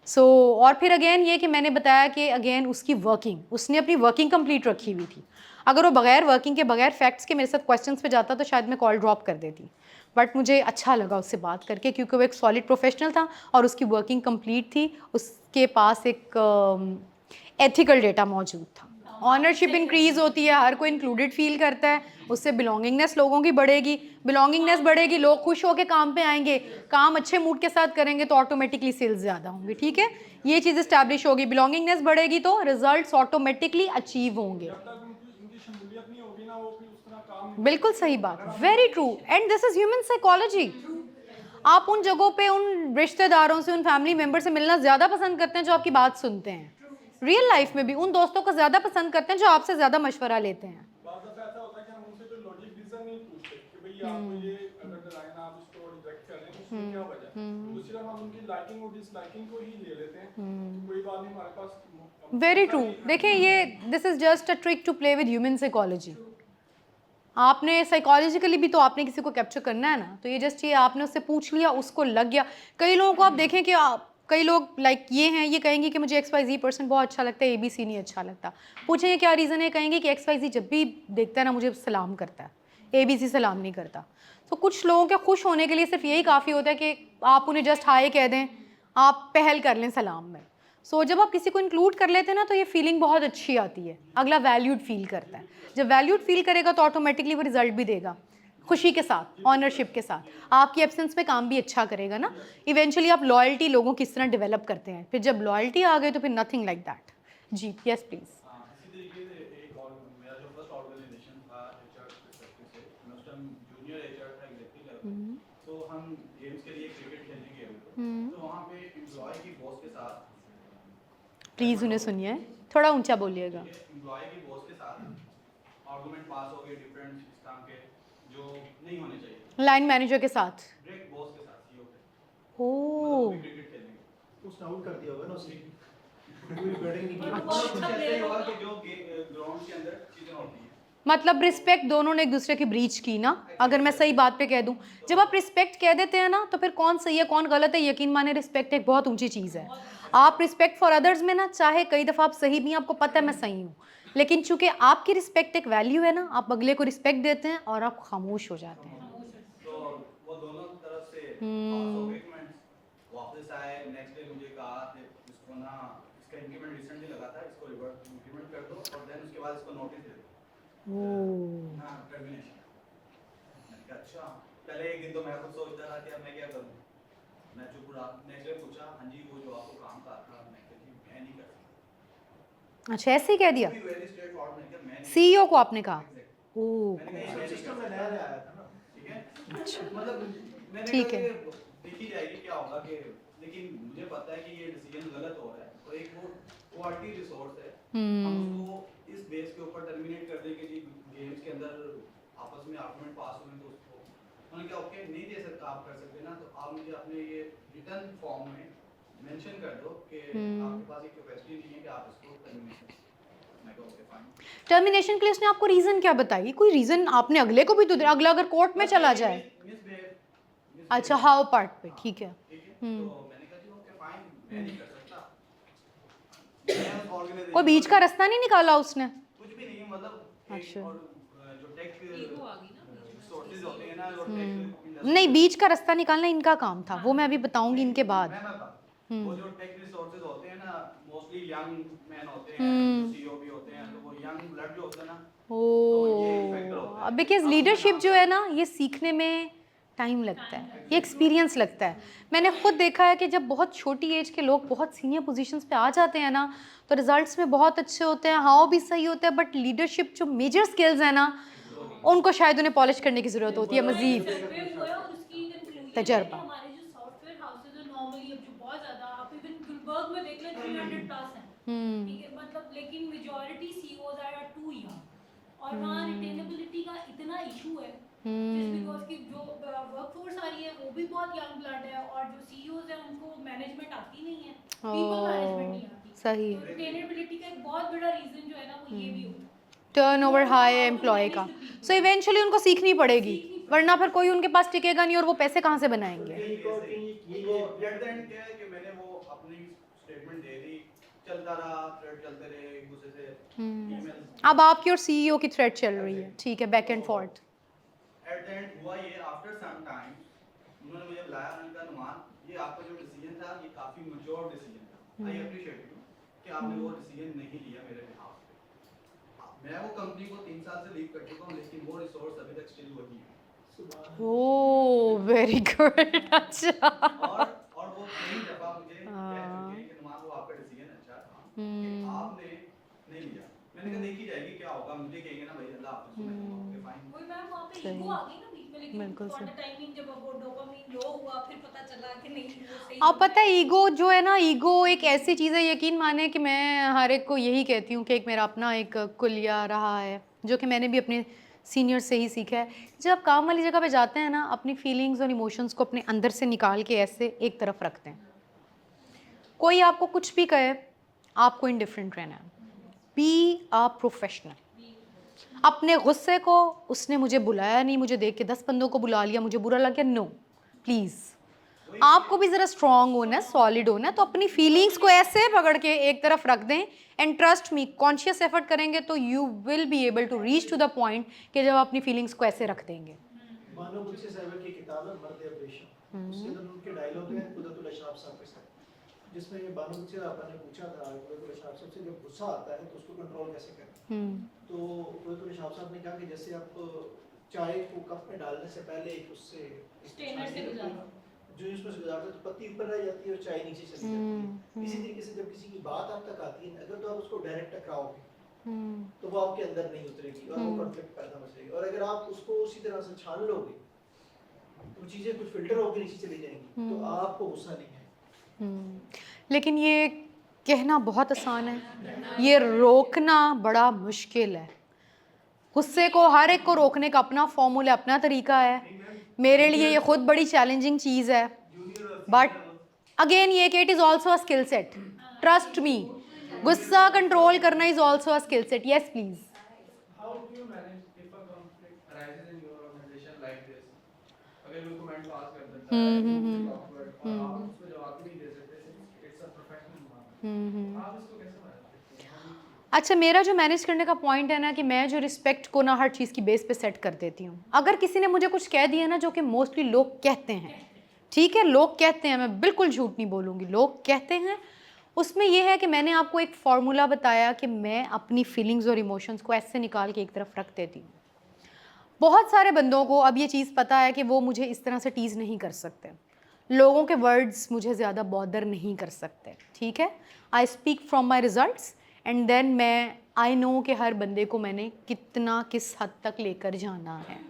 सो और फिर अगेन ये कि मैंने बताया कि अगेन उसकी वर्किंग, उसने अपनी वर्किंग कंप्लीट रखी हुई थी। अगर वो बगैर वर्किंग के, बगैर फैक्ट्स के मेरे साथ क्वेश्चंस पे जाता तो शायद मैं कॉल ड्रॉप कर देती, बट मुझे अच्छा लगा उससे बात करके क्योंकि वो एक सॉलिड प्रोफेशनल था और उसकी वर्किंग कंप्लीट थी, उसके पास एक एथिकल डेटा मौजूद था। ऑनरशिप इंक्रीज़ होती है, हर कोई इंक्लूडेड फील करता है, उससे बिलोंगिंगनेस लोगों की बढ़ेगी, बिलोंगिंगनेस बढ़ेगी, लोग खुश होकर काम पे आएंगे, काम अच्छे मूड के साथ करेंगे तो ऑटोमेटिकली सेल्स ज़्यादा होंगे। ठीक है, ये चीज़ इस्टेब्लिश होगी, बिलोंगिंगनेस बढ़ेगी तो रिजल्ट्स ऑटोमेटिकली अचीव होंगे। बिल्कुल सही बात, very true, and this is human psychology. आप उन जगहों पे उन रिश्तेदारों से, उन फैमिली मेंबर से मिलना ज़्यादा पसंद करते हैं जो आपकी बात सुनते हैं। रियल लाइफ में भी उन दोस्तों को ज़्यादा पसंद करते हैं जो आपसे ज़्यादा मशवरा लेते हैं। Very true. देखें, ये this is just a trick to play with human psychology. आपने साइकोलॉजिकली भी तो आपने किसी को कैप्चर करना है ना, तो ये जस्ट ये आपने उससे पूछ लिया, उसको लग गया। कई लोगों को आप देखें कि कई लोग लाइक ये हैं, ये कहेंगे कि मुझे XYZ पर्सन बहुत अच्छा लगता है, ABC नहीं अच्छा लगता। पूछेंगे क्या रीज़न है, कहेंगे कि XYZ जब भी देखता है ना मुझे सलाम करता है, ABC सलाम नहीं करता। तो कुछ लोगों के खुश होने के लिए सिर्फ यही काफ़ी होता है कि आप उन्हें जस्ट हाय कह दें, आप पहल कर लें सलाम में। सो जब आप किसी को इंक्लूड कर लेते हैं ना तो ये फीलिंग बहुत अच्छी आती है, अगला वैल्यूड फील करता है। जब वैल्यूड फील करेगा तो ऑटोमेटिकली वो रिजल्ट भी देगा, खुशी के साथ, ऑनरशिप के साथ। आपकी एब्सेंस में काम भी अच्छा करेगा ना। इवेंचुअली आप लॉयल्टी लोगों की इस तरह डेवलप करते हैं, फिर जब लॉयल्टी आ गई तो फिर नथिंग लाइक दैट। जी यस प्लीज़।
इसी तरीके से एक और मेरा जो फर्स्ट ऑर्गेनाइजेशन था एचआर परस्पेक्टिव से, मैं उस टाइम जूनियर एचआर था एग्जीक्यूटिव लेवल। तो हम गेम्स के लिए क्रिकेट खेलने गए हुए, तो वहाँ पे एम्प्लॉय की बॉस के साथ,
प्लीज़ उन्हें सुनिए, थोड़ा ऊंचा बोलिएगा।
एम्प्लॉय की बॉस के साथ आर्गुमेंट पास हो गए डिफरेंट सिस्टम के जो नहीं होने चाहिए,
लाइन मैनेजर के साथ,
डायरेक्ट बॉस के साथ, सीईओ के,
ओह
मतलब क्रिकेट खेलने गए।
उसने आउट कर दिया होगा ना उसने, कोई बैटिंग नहीं की।
कुछ ऐसे हुआ कि जो ग्राउंड के अंदर चीजें होती हैं,
मतलब रिस्पेक्ट दोनों ने एक दूसरे की ब्रीच की ना। अगर मैं सही बात पे कह दूं, जब आप रिस्पेक्ट कह देते हैं ना तो फिर कौन सही है कौन गलत है, यकीन माने रिस्पेक्ट एक बहुत ऊंची चीज़ है। आप रिस्पेक्ट फॉर अदर्स में ना, चाहे कई दफ़ा आप सही भी हैं, आपको पता है मैं सही हूँ, लेकिन चूंकि आपकी रिस्पेक्ट एक वैल्यू है ना, आप अगले को रिस्पेक्ट देते हैं और आप खामोश हो जाते हैं।
तो वो दोनों तरफ से पास हो गए कमेंट्स, वापस आए नेक्स्ट डे मुझे कहा कि इसको ना, इसका इंक्रीमेंट रिसेंटली लगा था, इसको रिवर्ट इंक्रीमेंट कर दो और देन उसके बाद इसको नोटिस दे दो, ना टर्मिनेशन। मैंने कहा अच्छा, पहले एक दिन तो मैं खुद सोचता था कि अब मैं क्या करूं, मैं चुप रहा। नेक्स्ट डे पूछा, हाँ जी वो जो आपको काम कहा था, मैं कहा जी मैं नहीं कर सकता।
अच्छा, ऐसे ही कह दिया
वेरी स्ट्रेट फॉरवर्ड, मैंने कहा मैं नहीं,
CEO को आपने कहा? ओह
मैंने कहा
सिस्टम में नया नया आया था ना,
ठीक है, मतलब मैंने
ठीक
कहा
है।
कि देखी जाएगी क्या होगा कि, लेकिन मुझे पता है कि ये डिसीजन गलत हो रहा है और एक वो क्वालिटी रिसोर्स है, हम उसको इस बेस के ऊपर टर्मिनेट कर दें कि जी गेम्स के अंदर आपस में आर्गुमेंट पास हुए तो उसको उन्होंने कहा ओके नहीं दे सकता, आप कर सकते ना, तो आप मुझे अपने ये रिटर्न फॉर्म में मेंशन कर दो कि आपके पास एक कैपेसिटी नहीं है कि आप इसको टर्मिनेट। मैं कहा ओके फाइन।
टर्मिनेशन के लिए उसने आपको रीज़न क्या बताई? कोई रीज़न आपने अगले को भी तो दिया, अगला अगर कोर्ट में चला जाए। अच्छा, हाउ पार्ट पे, ठीक है।
ठीक है, तो मैंने कहा जी ओके फाइन, मैं नहीं कर सकता। मैं उस organization
कोई बीच का रास्ता नहीं निकाला उसने?
कुछ भी नहीं, मतलब
अच्छा।
एक और जो टेक
ईगो आ गई ना बीच में।
रिसोर्सेज होते हैं ना, जो टेक
नहीं, बीच का रास्ता निकालना इनका काम था, वो मैं अभी बताऊंगी इनके बाद।
मैं बता, वो जो टेक रिसोर्सेज होते हैं ना, मोस्टली यंग मैन होते हैं, सीईओ भी होते हैं, तो वो यंग ब्लड जो होता है ना,
ओह, बिकॉज लीडरशिप जो है ना, ये सीखने में टाइम लगता है, ये एक्सपीरियंस लगता है। मैंने खुद देखा है कि जब बहुत छोटी एज के लोग बहुत सीनियर पोजीशंस पे आ जाते हैं ना, तो रिजल्ट्स में बहुत अच्छे होते हैं, हाव भी सही होता है, बट लीडरशिप जो मेजर स्किल्स हैं ना, उनको शायद उन्हें पॉलिश करने की ज़रूरत होती है मज़ीद।
सर्वे हुआ है और उसकी कंक्लूजन है
तजर्बा।
कि हमारे जो सॉफ्टवेयर हाउसेज है नॉर्मली अब जो बहुत ज़्यादा, आप इवन गुलबर्ग में देख लें 300 प्लस हैं, ठीक है, मतलब लेकिन majority CEOs are too young और वहाँ रिटेनेबिलिटी का इतना इशू है जस्ट बिकॉज कि जो वर्कफोर्स आ रही है वो भी बहुत यंग ब्लड है और जो सीईओज हैं उनको मैनेजमेंट आती नहीं है, पीपल मैनेजमेंट नहीं आती।
सही
तो रिटेनेबिलिटी का एक बहुत बड़ा रीजन जो है ना वो ये भी होता है,
टर्नओवर हाई है एम्प्लॉय का, सो इवेंचुअली उनको सीखनी पड़ेगी, वरना फिर कोई उनके पास टिकेगा नहीं और वो पैसे कहाँ से बनाएंगे।
एट द एंड क्या है कि मैंने वो अपनी स्टेटमेंट दे दी, चलता रहा, थ्रेड चलते रहे एक दूसरे से, ईमेल।
अब आपकी और सीईओ की थ्रेड चल रही है, ठीक है, back and forth.
At the end हुआ ये, आफ्टर सम टाइम उन्होंने मुझे बुलाया, उन्होंने कहा नुमान ये आपका जो डिसीजन था ये काफी मैच्योर डिसीजन था, आई अप्रिशिएट यू कि आपने वो डिसीजन नहीं लिया मेरे बिहाफ पे। मैं वो कंपनी को 3 साल से लीव कर चुका हूँ, लेकिन वो रिसोर्स अभी तक स्टिल वही है।
Oh very good. अच्छा
और वो कई दफा मुझे कह चुके हैं कि नुमान वो आपका डिसीजन अच्छा था कि आपने नहीं लिया। मैंने कहा देखी जाएगी क्या होगा, मुझे कहेंगे ना भाई अल्लाह हाफिज़, मैं कहूंगा ओके फाइन।
वही मैम वहाँ पे
सही।
ईगो आ गई ना बीच में, लेकिन
बिल्कुल
फॉर द
सही।
टाइमिंग जब वो डोपामिन लो हुआ फिर पता चला कि नहीं वो सही
आप पता है ईगो जो है ना, ईगो एक ऐसी चीज़ है, यकीन माने कि मैं हर एक को यही कहती हूँ कि एक मेरा अपना एक कुलिया रहा है जो कि मैंने भी अपने सीनियर से ही सीखा है। जब आप काम वाली जगह पे जाते हैं ना, अपनी फीलिंग्स और इमोशंस को अपने अंदर से निकाल के ऐसे एक तरफ रखते हैं। कोई आपको कुछ भी कहे, आपको इंडिफरेंट रहना है। Be a professional. अपने गुस्से को, उसने मुझे बुलाया नहीं, मुझे देख के 10 बंदों को बुला लिया, मुझे बुरा लग गया, नो प्लीज़। आपको भी ज़रा स्ट्रॉन्ग होना है, सॉलिड होना है, तो अपनी फीलिंग्स को ऐसे पकड़ के एक तरफ रख दें। And trust me, conscious effort करेंगे तो you will be able to reach to the point कि जब आप अपनी फीलिंग्स को ऐसे रख देंगे।
बानो बुच्चे साहब की किताब है मर्द ऑपरेशन, उसके अंदर उनके डायलॉग है कुदरतुल अशराफ साहब के साथ, जिसमें बानो बुच्चे साहब ने पूछा था कुदरतुल अशराफ साहब से जब गुस्सा आता है तो उसको कंट्रोल कैसे करें। तो कुदरतुल अशराफ साहब ने कहा कि जैसे आप चाय को कप में डालने से पहले एक उससे
स्ट्रेनर से गुजारो,
जो उसमें से गुजारते तो पत्ती ऊपर रह जाती है और चाय नीचे चली जाती है। इसी तरीके से जब किसी की बात आप तक आती है, अगर तो आप उसको डायरेक्ट टकराओगे तो वो आपके अंदर नहीं उतरेगी और वो कॉन्फ्लिक्ट पैदा हो जाएगी। और अगर आप उसको उसी तरह से छान लोगे तो चीज़ें कुछ फिल्टर होकर नीचे चली जाएंगी, तो आपको गुस्सा नहीं है।
लेकिन ये कहना बहुत आसान है, ये रोकना बड़ा मुश्किल है। गुस्से को, हर एक को रोकने का अपना फॉर्मूला, अपना तरीका है। मेरे लिए ये खुद बड़ी चैलेंजिंग चीज़ है, बट अगेन ये कि it is also a skill set. Trust me, गुस्सा कंट्रोल करना is also a skill set. Yes please.
How do you manage if a conflict arises in your organization like this? अगर कोई comment pass कर देता है awkward, और आप उसको जवाब भी नहीं दे सकते, it's a professional environment, आप इसको कैसे मैनेज करते हैं?
अच्छा, मेरा जो मैनेज करने का पॉइंट है ना कि मैं जो रिस्पेक्ट को ना हर चीज़ की बेस पे सेट कर देती हूँ। अगर किसी ने मुझे कुछ कह दिया ना, जो कि मोस्टली लोग कहते हैं, ठीक है, लोग कहते हैं, मैं बिल्कुल झूठ नहीं बोलूँगी, लोग कहते हैं, उसमें यह है कि मैंने आपको एक फार्मूला बताया कि मैं अपनी फीलिंग्स और इमोशंस को ऐसे निकाल के एक तरफ रख देती हूँ। बहुत सारे बंदों को अब ये चीज़ पता है कि वो मुझे इस तरह से टीज़ नहीं कर सकते, लोगों के वर्ड्स मुझे ज़्यादा बॉदर नहीं कर सकते, ठीक है। I speak from my results and then मैं आई नो कि हर बंदे को मैंने कितना किस हद तक लेकर जाना है।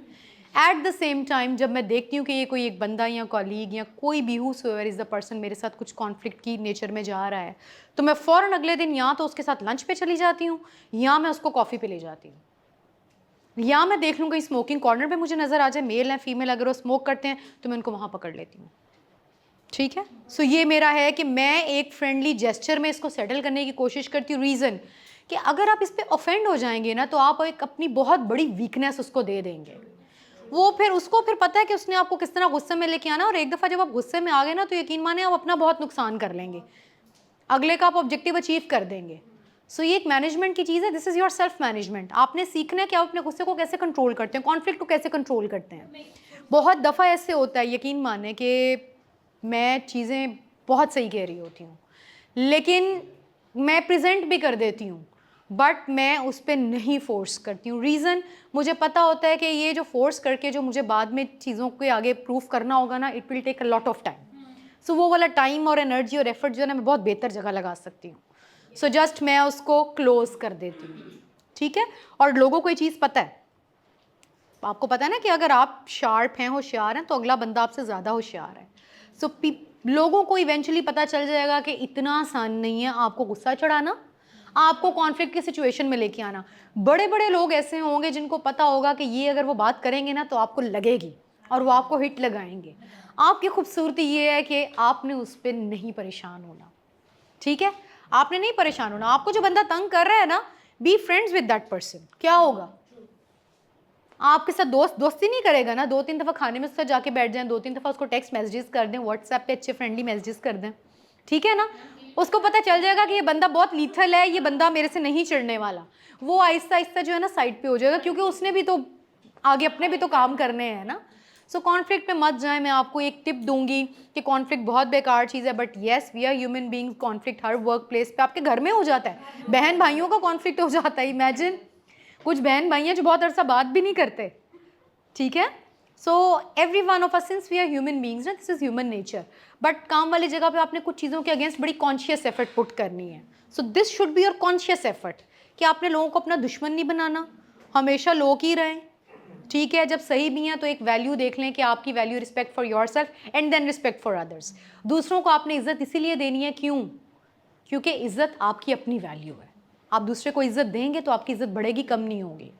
एट द सेम टाइम जब मैं देखती हूँ कि ये कोई एक बंदा या कॉलीग या कोई भी हूसोएवर इज़ द पर्सन मेरे साथ कुछ कॉन्फ्लिक्ट की नेचर में जा रहा है, तो मैं फ़ौरन अगले दिन या तो उसके साथ लंच पे चली जाती हूँ या मैं उसको कॉफ़ी पे ले जाती हूँ, या मैं देख लूँ कहीं स्मोकिंग कॉर्नर पे मुझे नज़र आ जाए, मेल हैं फीमेल अगर वो स्मोक करते हैं तो मैं उनको वहाँ पकड़ लेती हूँ, ठीक है। सो ये मेरा है कि मैं एक फ्रेंडली जेस्चर में इसको सेटल करने की कोशिश करती हूँ। रीज़न कि अगर आप इस पर ऑफेंड हो जाएंगे ना, तो आप एक अपनी बहुत बड़ी वीकनेस उसको दे देंगे। वो फिर उसको फिर पता है कि उसने आपको किस तरह गुस्से में लेके आना, और एक दफ़ा जब आप गुस्से में आ गए ना, तो यकीन माने आप अपना बहुत नुकसान कर लेंगे, अगले का आप ऑब्जेक्टिव अचीव कर देंगे। सो ये एक मैनेजमेंट की चीज़ है, this is your self management. आपने सीखना है कि आप अपने गुस्से को कैसे कंट्रोल करते हैं, कॉन्फ्लिक्ट को कैसे कंट्रोल करते हैं। बहुत दफ़ा ऐसे होता है, यकीन माने कि मैं चीज़ें बहुत सही कह रही होती हूँ, लेकिन मैं प्रेजेंट भी कर देती हूँ, बट मैं उस पर नहीं फोर्स करती हूँ। रीज़न मुझे पता होता है कि ये जो फोर्स करके जो मुझे बाद में चीज़ों के आगे प्रूफ करना होगा ना, it will take a lot of time. So वो वाला टाइम और एनर्जी और एफर्ट जो है ना, मैं बहुत बेहतर जगह लगा सकती हूँ। सो जस्ट मैं उसको क्लोज कर देती हूँ, ठीक है। और लोगों को ये चीज़ पता है, आपको पता है ना कि अगर आप शार्प हैं, होशियार हैं, तो अगला बंदा आपसे ज़्यादा होशियार है। सो लोगों को इवेंचुअली पता चल जाएगा कि इतना आसान नहीं है आपको गुस्सा चढ़ाना, आपको कॉन्फ्लिक्ट की सिचुएशन में लेके आना। बड़े बड़े लोग ऐसे होंगे जिनको पता होगा कि ये अगर वो बात करेंगे ना तो आपको लगेगी और वो आपको हिट लगाएंगे। आपकी खूबसूरती ये है कि आपने उस पर नहीं परेशान होना, ठीक है, आपने नहीं परेशान होना। आपको जो बंदा तंग कर रहा है ना, be friends with that person. क्या होगा, आपके साथ दोस्ती नहीं करेगा ना, 2-3 दफ़ा खाने में उससे जाके बैठ जाएं, 2-3 दफ़ा उसको टेक्स्ट मैसेजेस कर दें, व्हाट्सएप पे अच्छे फ्रेंडली मैसेजेस कर दें, ठीक है ना, उसको पता चल जाएगा कि ये बंदा बहुत लीथल है, ये बंदा मेरे से नहीं चिढ़ने वाला, वो आहिस्ता आहिस्ता जो है ना साइड पे हो जाएगा, क्योंकि उसने भी तो आगे अपने भी तो काम करने हैं ना। सो कॉन्फ्लिक्ट पे मत जाएं। मैं आपको एक टिप दूंगी कि कॉन्फ्लिक्ट बहुत बेकार चीज़ है, but yes we are human beings. Conflict हर वर्क प्लेस पे आपके घर में हो जाता है, बहन भाइयों का कॉन्फ्लिक्ट हो जाता है। इमेजिन कुछ बहन भाई हैं जो बहुत अरसा बात भी नहीं करते, ठीक है। So every one of us, since we are human beings ना, this is human nature, but काम वाली जगह पे आपने कुछ चीज़ों के अगेंस्ट बड़ी कॉन्शियस एफर्ट पुट करनी है। So this should be your conscious effort कि आपने लोगों को अपना दुश्मन नहीं बनाना, हमेशा लोग ही रहें, ठीक है। जब सही भी हैं तो एक वैल्यू देख लें कि आपकी value respect for your self and then respect for others. दूसरों को आपने इज्जत इसीलिए देनी है, क्यों? क्योंकि इज्जत आपकी अपनी वैल्यू है। आप दूसरे को इज्जत देंगे तो आपकी इज्जत बढ़ेगी, कम नहीं होगी।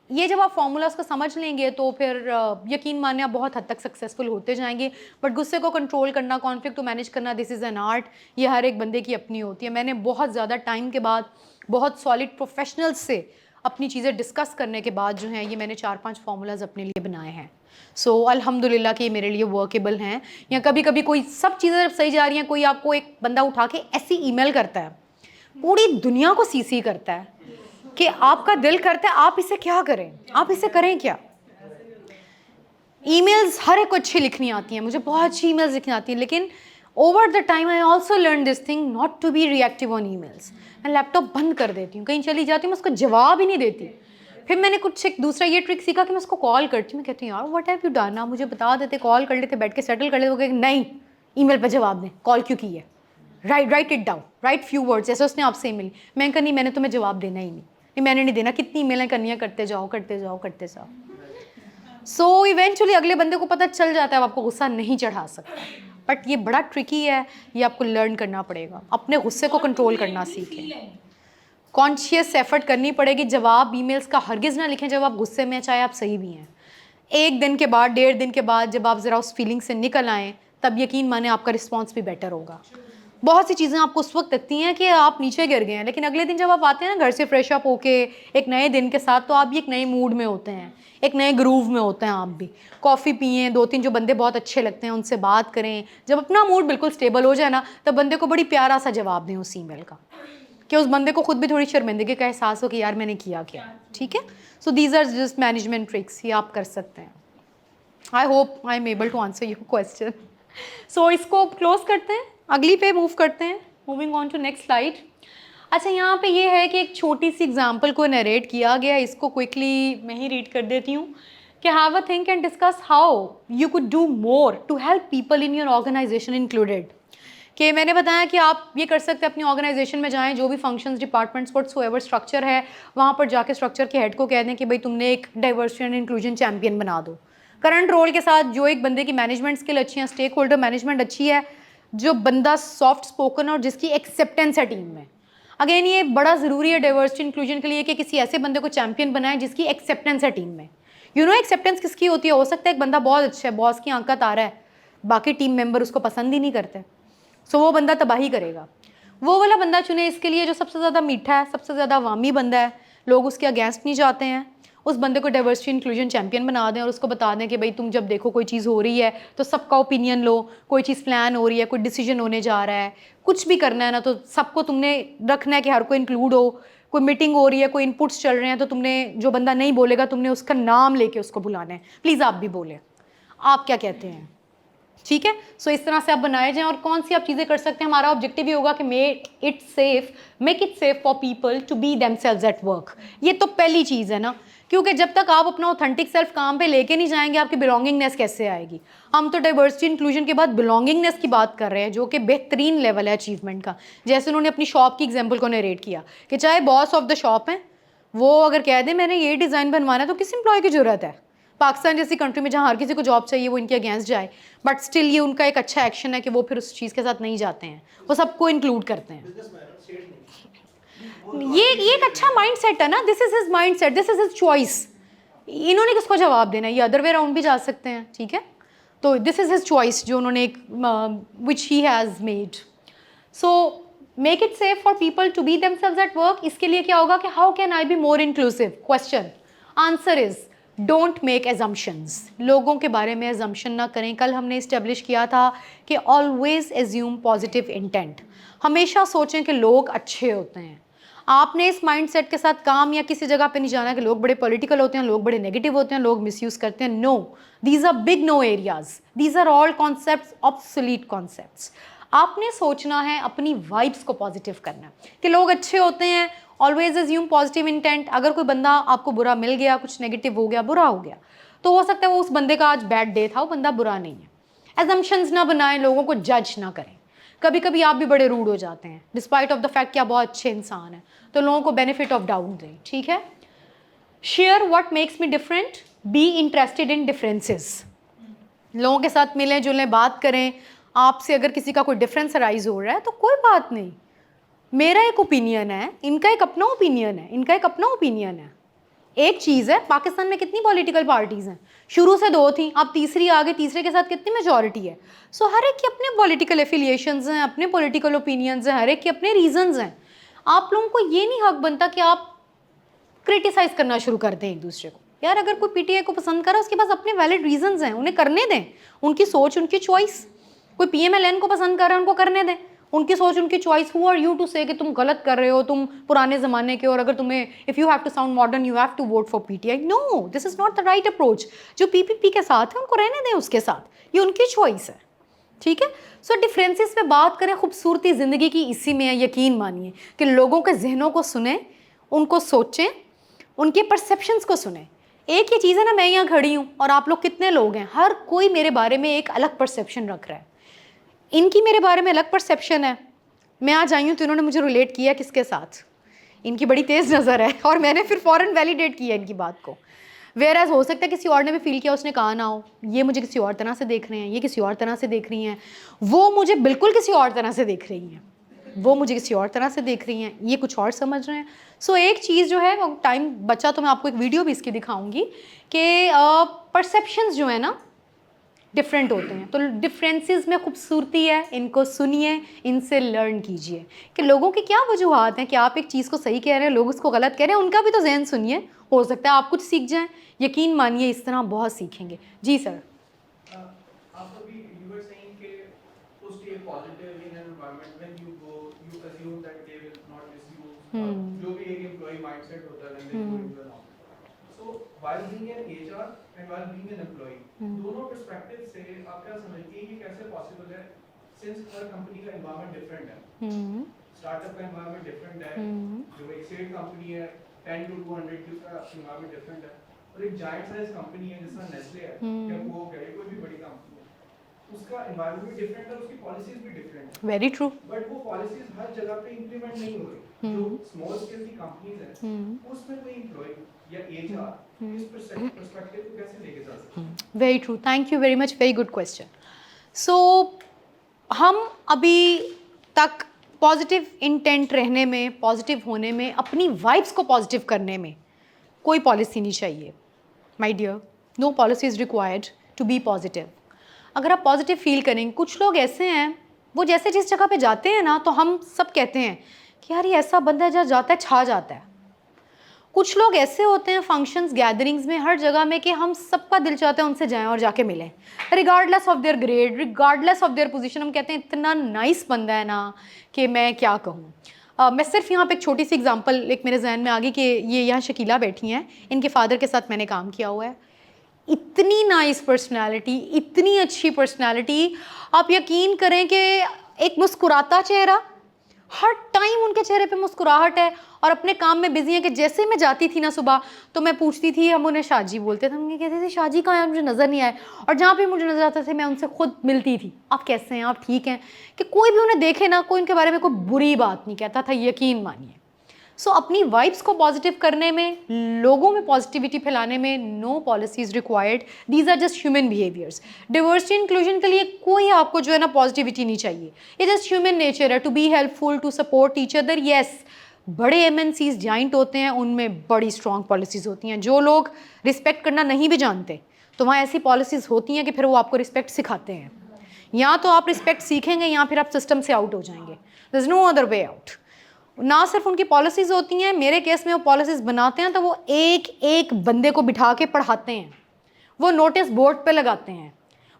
ये जब आप फॉर्मूलाज को समझ लेंगे तो फिर यकीन मानिए आप बहुत हद तक सक्सेसफुल होते जाएंगे। बट गुस्से को कंट्रोल करना, कॉन्फ्लिक्ट को मैनेज करना, दिस इज़ एन आर्ट। ये हर एक बंदे की अपनी होती है। मैंने बहुत ज़्यादा टाइम के बाद बहुत सॉलिड प्रोफेशनल्स से अपनी चीज़ें डिस्कस करने के बाद जो हैं ये मैंने 4-5 फार्मूलाज अपने लिए बनाए हैं। सो अल्हम्दुलिल्लाह कि ये मेरे लिए वर्केबल हैं। या कभी कभी कोई सब चीज़ें जब सही जा रही हैं, कोई आपको एक बंदा उठा के ऐसी ईमेल करता है, पूरी दुनिया को सीसी करता है कि आपका दिल करता है आप इसे क्या करें, आप इसे करें क्या। ईमेल्स हर एक को अच्छी लिखनी आती हैं, मुझे बहुत अच्छी ईमेल्स लिखनी आती हैं, लेकिन over the time I also learn this thing not to be reactive on emails. मैं लैपटॉप बंद कर देती हूँ, कहीं चली जाती हूँ, मैं उसको जवाब ही नहीं देती। फिर मैंने कुछ एक दूसरा ये ट्रिक सीखा कि मैं उसको कॉल करती हूँ। मैं कहती हूँ यार व्हाट हैव यू डन, आप मुझे बता देते, कॉल कर लेते, बैठ के सेटल कर लेते। वो कहते नहीं, ईमेल पर जवाब दें, कॉल क्यों की है, right it down, right few words, जैसे उसने आपसे ईमेल। मैं कहा नहीं, मैंने तुम्हें जवाब देना ही नहीं, मैंने नहीं देना, कितनी ईमेलें करनी है, करते जाओ करते जाओ करते जाओ। सो इवेंचुअली अगले बंदे को पता चल जाता है, आप आपको गुस्सा नहीं चढ़ा सकता। बट ये बड़ा ट्रिकी है, ये आपको लर्न करना पड़ेगा, अपने गुस्से को कंट्रोल करना सीखें, कॉन्शियस एफर्ट करनी पड़ेगी। जवाब ईमेल्स का हरगिज़ ना लिखें जब आप गुस्से में, चाहे आप सही भी हैं। 1 दिन के बाद, 1.5 दिन के बाद जब आप ज़रा उस फीलिंग से निकल आएँ, तब यकीन माने आपका रिस्पॉन्स भी बेटर होगा। बहुत सी चीज़ें आपको उस वक्त लगती हैं कि आप नीचे गिर गए हैं, लेकिन अगले दिन जब आप आते हैं ना घर से फ्रेश अप होके एक नए दिन के साथ, तो आप भी एक नए मूड में होते हैं, एक नए ग्रूव में होते हैं। आप भी कॉफ़ी पिएं, 2-3 जो बंदे बहुत अच्छे लगते हैं उनसे बात करें। जब अपना मूड बिल्कुल स्टेबल हो जाए ना, तब बंदे को बड़ी प्यारा सा जवाब दें उस ईमेल का, कि उस बंदे को खुद भी थोड़ी शर्मिंदगी का एहसास हो कि यार मैंने किया क्या, ठीक है। So these are just management tricks, ये आप कर सकते हैं। I hope I am able to answer your question. So इसको क्लोज करते हैं, अगली पे मूव करते हैं। Moving on to next slide. अच्छा, यहाँ पे ये है कि एक छोटी सी एग्जांपल को नरेट किया गया, इसको क्विकली मैं ही रीड कर देती हूँ कि have a think and discuss how you could do more to help people in your organisation included. कि मैंने बताया कि आप ये कर सकते हैं, अपनी ऑर्गेनाइजेशन में जाएं, जो भी फंक्शंस, डिपार्टमेंट्स, व्हाटसोएवर स्ट्रक्चर है, वहाँ पर जाके स्ट्रक्चर के हेड को कह दें कि भाई तुमने एक डाइवर्सिटी एंड इंक्लूजन चैम्पियन बना दो। करंट रोल के साथ जो एक बंदे की मैनेजमेंट स्किल अच्छी है, स्टेक होल्डर मैनेजमेंट अच्छी है, जो बंदा सॉफ्ट स्पोकन और जिसकी एक्सेप्टेंस है टीम में। अगेन ये बड़ा ज़रूरी है डाइवर्सिटी इंक्लूजन के लिए कि किसी ऐसे बंदे को चैम्पियन बनाए जिसकी एक्सेप्टेंस है टीम में। यू नो एक्सेप्टेंस किसकी होती है? हो सकता है एक बंदा बहुत अच्छा है, बॉस की आंख का तारा है, बाकी टीम मेंबर उसको पसंद ही नहीं करते, सो वो बंदा तबाही करेगा। वो वाला बंदा चुने इसके लिए जो सबसे ज़्यादा मीठा है, सबसे ज़्यादा अवामी बंदा है, लोग उसके अगेंस्ट नहीं जाते हैं। उस बंदे को डाइवर्सिटी इंक्लूजन चैम्पियन बना दें और उसको बता दें कि भाई तुम जब देखो कोई चीज़ हो रही है तो सबका ओपिनियन लो, कोई चीज़ प्लान हो रही है, कोई डिसीजन होने जा रहा है, कुछ भी करना है ना, तो सबको तुमने रखना है कि हर कोई इंक्लूड हो। कोई मीटिंग हो रही है, कोई इनपुट्स चल रहे हैं, तो तुमने जो बंदा नहीं बोलेगा तुमने उसका नाम लेके उसको बुलाना है, प्लीज़ आप भी बोलें, आप क्या कहते हैं, ठीक है। सो इस तरह से आप बनाए जाएं। और कौन सी आप चीज़ें कर सकते हैं, हमारा ऑब्जेक्टिव ये होगा कि make it safe for people to be themselves at work. ये तो पहली चीज़ है ना, क्योंकि जब तक आप अपना ऑथेंटिक सेल्फ काम पे लेके नहीं जाएंगे, आपकी बिलोंगिंगनेस कैसे आएगी। हम तो डाइवर्सिटी इंक्लूजन के बाद बिलोंगिंगनेस की बात कर रहे हैं, जो कि बेहतरीन लेवल है अचीवमेंट का। जैसे उन्होंने अपनी शॉप की एग्जाम्पल को नरेट किया कि चाहे बॉस ऑफ द शॉप है, वो अगर कह दें मैंने ये डिज़ाइन बनवाना है, तो किस एम्प्लॉय की ज़रूरत है। पाकिस्तान जैसी कंट्री में जहाँ हर किसी को जॉब चाहिए वो इनके अगेंस्ट जाए, बट स्टिल ये उनका एक अच्छा एक्शन है कि वो फिर उस चीज़ के साथ नहीं जाते हैं, वो सबको इंक्लूड करते हैं। ये एक अच्छा माइंड सेट है ना, this is his mind set, this is his choice. इन्होंने किसको जवाब देना है, ये अदर वे राउंड भी जा सकते हैं, ठीक है। तो दिस इज हिज चॉइस जो उन्होंने एक which he has made. So make it safe for people to be themselves at work. इसके लिए क्या होगा कि how can I be more inclusive, question, answer is don't make assumptions, लोगों के बारे में एजम्पशन ना करें। कल हमने इस्टेब्लिश किया था कि ऑलवेज एज्यूम पॉजिटिव इंटेंट, हमेशा सोचें कि लोग अच्छे होते हैं। आपने इस माइंडसेट के साथ काम या किसी जगह पे नहीं जाना कि लोग बड़े पॉलिटिकल होते हैं, लोग बड़े नेगेटिव होते हैं, लोग मिसयूज़ करते हैं। No, these are big no areas, these are all concepts obsolete concepts. आपने सोचना है, अपनी वाइब्स को पॉजिटिव करना है कि लोग अच्छे होते हैं। Always assume positive intent. अगर कोई बंदा आपको बुरा मिल गया, कुछ नेगेटिव हो गया, बुरा हो गया, तो हो सकता है वो उस बंदे का आज बैड डे था, वो बंदा बुरा नहीं है। एजम्पशंस ना बनाएं, लोगों को जज ना करें। कभी कभी आप भी बड़े रूड हो जाते हैं डिस्पाइट ऑफ द फैक्ट कि आप बहुत अच्छे इंसान हैं, तो लोगों को बेनिफिट ऑफ डाउट दें, ठीक है। Share what makes me different, be interested in differences. लोगों के साथ मिलें जुलें, बात करें। आपसे अगर किसी का कोई डिफरेंस अराइज हो रहा है तो कोई बात नहीं, मेरा एक ओपिनियन है, इनका एक अपना ओपिनियन है, इनका एक अपना ओपिनियन है। एक चीज़ है, पाकिस्तान में कितनी पॉलिटिकल पार्टीज़ हैं, शुरू से 2 थी, अब तीसरी आ गई, तीसरे के साथ कितनी मेजॉरिटी है। सो हर एक के अपने पॉलिटिकल एफिलिएशंस हैं, अपने पॉलिटिकल ओपिनियंस हैं, हर एक के अपने रीजंस हैं। आप लोगों को ये नहीं हक बनता कि आप क्रिटिसाइज़ करना शुरू कर दें एक दूसरे को। यार अगर कोई पीटीआई को पसंद करा, उसके पास अपने वैलिड रीजंस हैं, उन्हें करने दें, उनकी सोच, उनकी चॉइस। कोई पीएमएलएन को पसंद कर रहा है, उनको करने दें, उनकी सोच, उनकी choice. Who are you to say कि तुम गलत कर रहे हो, तुम पुराने ज़माने के, और अगर तुम्हें if you have to sound modern you have to vote for PTI. No, this is not the right approach. जो पीपीपी के साथ है उनको रहने दें उसके साथ, ये उनकी चॉइस है, ठीक है। सो डिफरेंसेस पे बात करें। खूबसूरती ज़िंदगी की इसी में है। यकीन मानिए कि लोगों के जहनों को सुने, उनको सोचें, उनके परसेप्शंस को सुने। एक ही चीज़ है ना, मैं यहाँ खड़ी हूँ और आप लोग कितने लोग हैं, हर कोई मेरे बारे में एक अलग परसेप्शन रख रहा है। इनकी मेरे बारे में अलग परसेप्शन है। मैं आज आई हूँ तो इन्होंने मुझे रिलेट किया किसके साथ, इनकी बड़ी तेज़ नज़र है, और मैंने फिर फ़ौरन वैलिडेट किया इनकी बात को। वेयर एज हो सकता है किसी और ने भी फील किया, उसने कहा ना हो, ये मुझे किसी और तरह से देख रहे हैं, ये किसी और तरह से देख रही हैं, वो मुझे बिल्कुल किसी और तरह से देख रही हैं, वो मुझे किसी और तरह से देख रही हैं, ये कुछ और समझ रहे हैं। सो एक चीज़ जो है, टाइम बचा तो मैं आपको एक वीडियो भी इसकी दिखाऊंगी कि परसेप्शंस जो है ना डिफरेंट होते हैं। तो डिफरेंसेस में खूबसूरती है, इनको सुनिए, इनसे लर्न कीजिए कि लोगों की क्या वजूहात हैं कि आप एक चीज़ को सही कह रहे हैं, लोग उसको गलत कह रहे हैं, उनका भी तो जहन सुनिए, हो सकता है आप कुछ सीख जाएं। यकीन मानिए इस तरह बहुत सीखेंगे। जी सर।
आप अभी you were saying कि to stay positive in an environment when you go you assume that they will not misuse जो भी एक employee mindset होता है when they go into an office. So while being an HR and while being an employee, दोनों perspective से आप क्या समझती हैं कि कैसे possible है, since हर company का environment different है, startup का environment different है, जो एक सेल company है 10 to 200 का environment different है, और एक giant size company है जैसा नेस्ले है या कोक है, कोई भी बड़ी कंपनी है, उसका एनवायरनमेंट भी डिफरेंट है, उसकी पॉलिसीज भी डिफरेंट है।
Very true.
बट वो पॉलिसीज हर जगह पे इंप्लीमेंट नहीं हो रही। जो स्मॉल स्केल की कंपनीज हैं उसमें कोई एम्प्लॉय या एचआर इस पर्सपेक्टिव को कैसे लेके जा सकते हैं?
Very true, thank you very much, very good question. So हम अभी तक पॉजिटिव इंटेंट रहने में, पॉजिटिव होने में, अपनी वाइब्स को पॉजिटिव करने में कोई पॉलिसी नहीं चाहिए my dear. No policy is required to be positive. अगर आप पॉजिटिव फील करें, कुछ लोग ऐसे हैं वो जैसे जिस जगह पे जाते हैं ना, तो हम सब कहते हैं कि यार ये ऐसा बंदा है जहाँ जाता है छा जाता है। कुछ लोग ऐसे होते हैं फंक्शंस, गैदरिंग्स में, हर जगह में, कि हम सबका दिल चाहता है उनसे जाएं और जाके मिलें, regardless of their grade, regardless of their position. हम कहते हैं इतना नाइस बंदा है ना कि मैं क्या कहूँ। मैं सिर्फ यहाँ पे एक छोटी सी एग्जांपल एक मेरे जहन में आ गई कि ये यहाँ शकीला बैठी हैं, इनके फादर के साथ मैंने काम किया हुआ है। इतनी नाइस पर्सनैलिटी, इतनी अच्छी पर्सनैलिटी, आप यकीन करें कि एक मुस्कुराता चेहरा, हर टाइम उनके चेहरे पे मुस्कुराहट है, और अपने काम में बिजी है। कि जैसे मैं जाती थी ना सुबह, तो मैं पूछती थी, हम उन्हें शाहजी बोलते थे, हम ये कहते थे शाहजी कहाँ है, मुझे नज़र नहीं आए। और जहाँ पे मुझे नज़र आते थे मैं उनसे खुद मिलती थी, आप कैसे हैं, आप ठीक हैं, कि कोई भी उन्हें देखे ना, कोई उनके बारे में कोई बुरी बात नहीं कहता था, यकीन मानिए। सो अपनी वाइब्स को पॉजिटिव करने में, लोगों में पॉजिटिविटी फैलाने में no policies required, these are just human behaviours. Diversity inclusion के लिए कोई आपको जो है ना पॉजिटिविटी नहीं चाहिए, ये जस्ट ह्यूमन नेचर है, to be helpful, to support each other. Yes, बड़े एमएनसीज जाइंट होते हैं, उनमें बड़ी स्ट्रॉन्ग पॉलिसीज़ होती हैं। जो लोग रिस्पेक्ट करना नहीं भी जानते, तो वहाँ ऐसी पॉलिसीज़ होती हैं कि फिर वो आपको रिस्पेक्ट सिखाते हैं। या तो आप रिस्पेक्ट सीखेंगे या फिर आप सिस्टम से आउट हो जाएंगे, there is no other way out. ना सिर्फ उनकी पॉलिसीज़ होती हैं, मेरे केस में वो पॉलिसीज़ बनाते हैं तो वो एक एक बंदे को बिठा के पढ़ाते हैं, वो नोटिस बोर्ड पे लगाते हैं,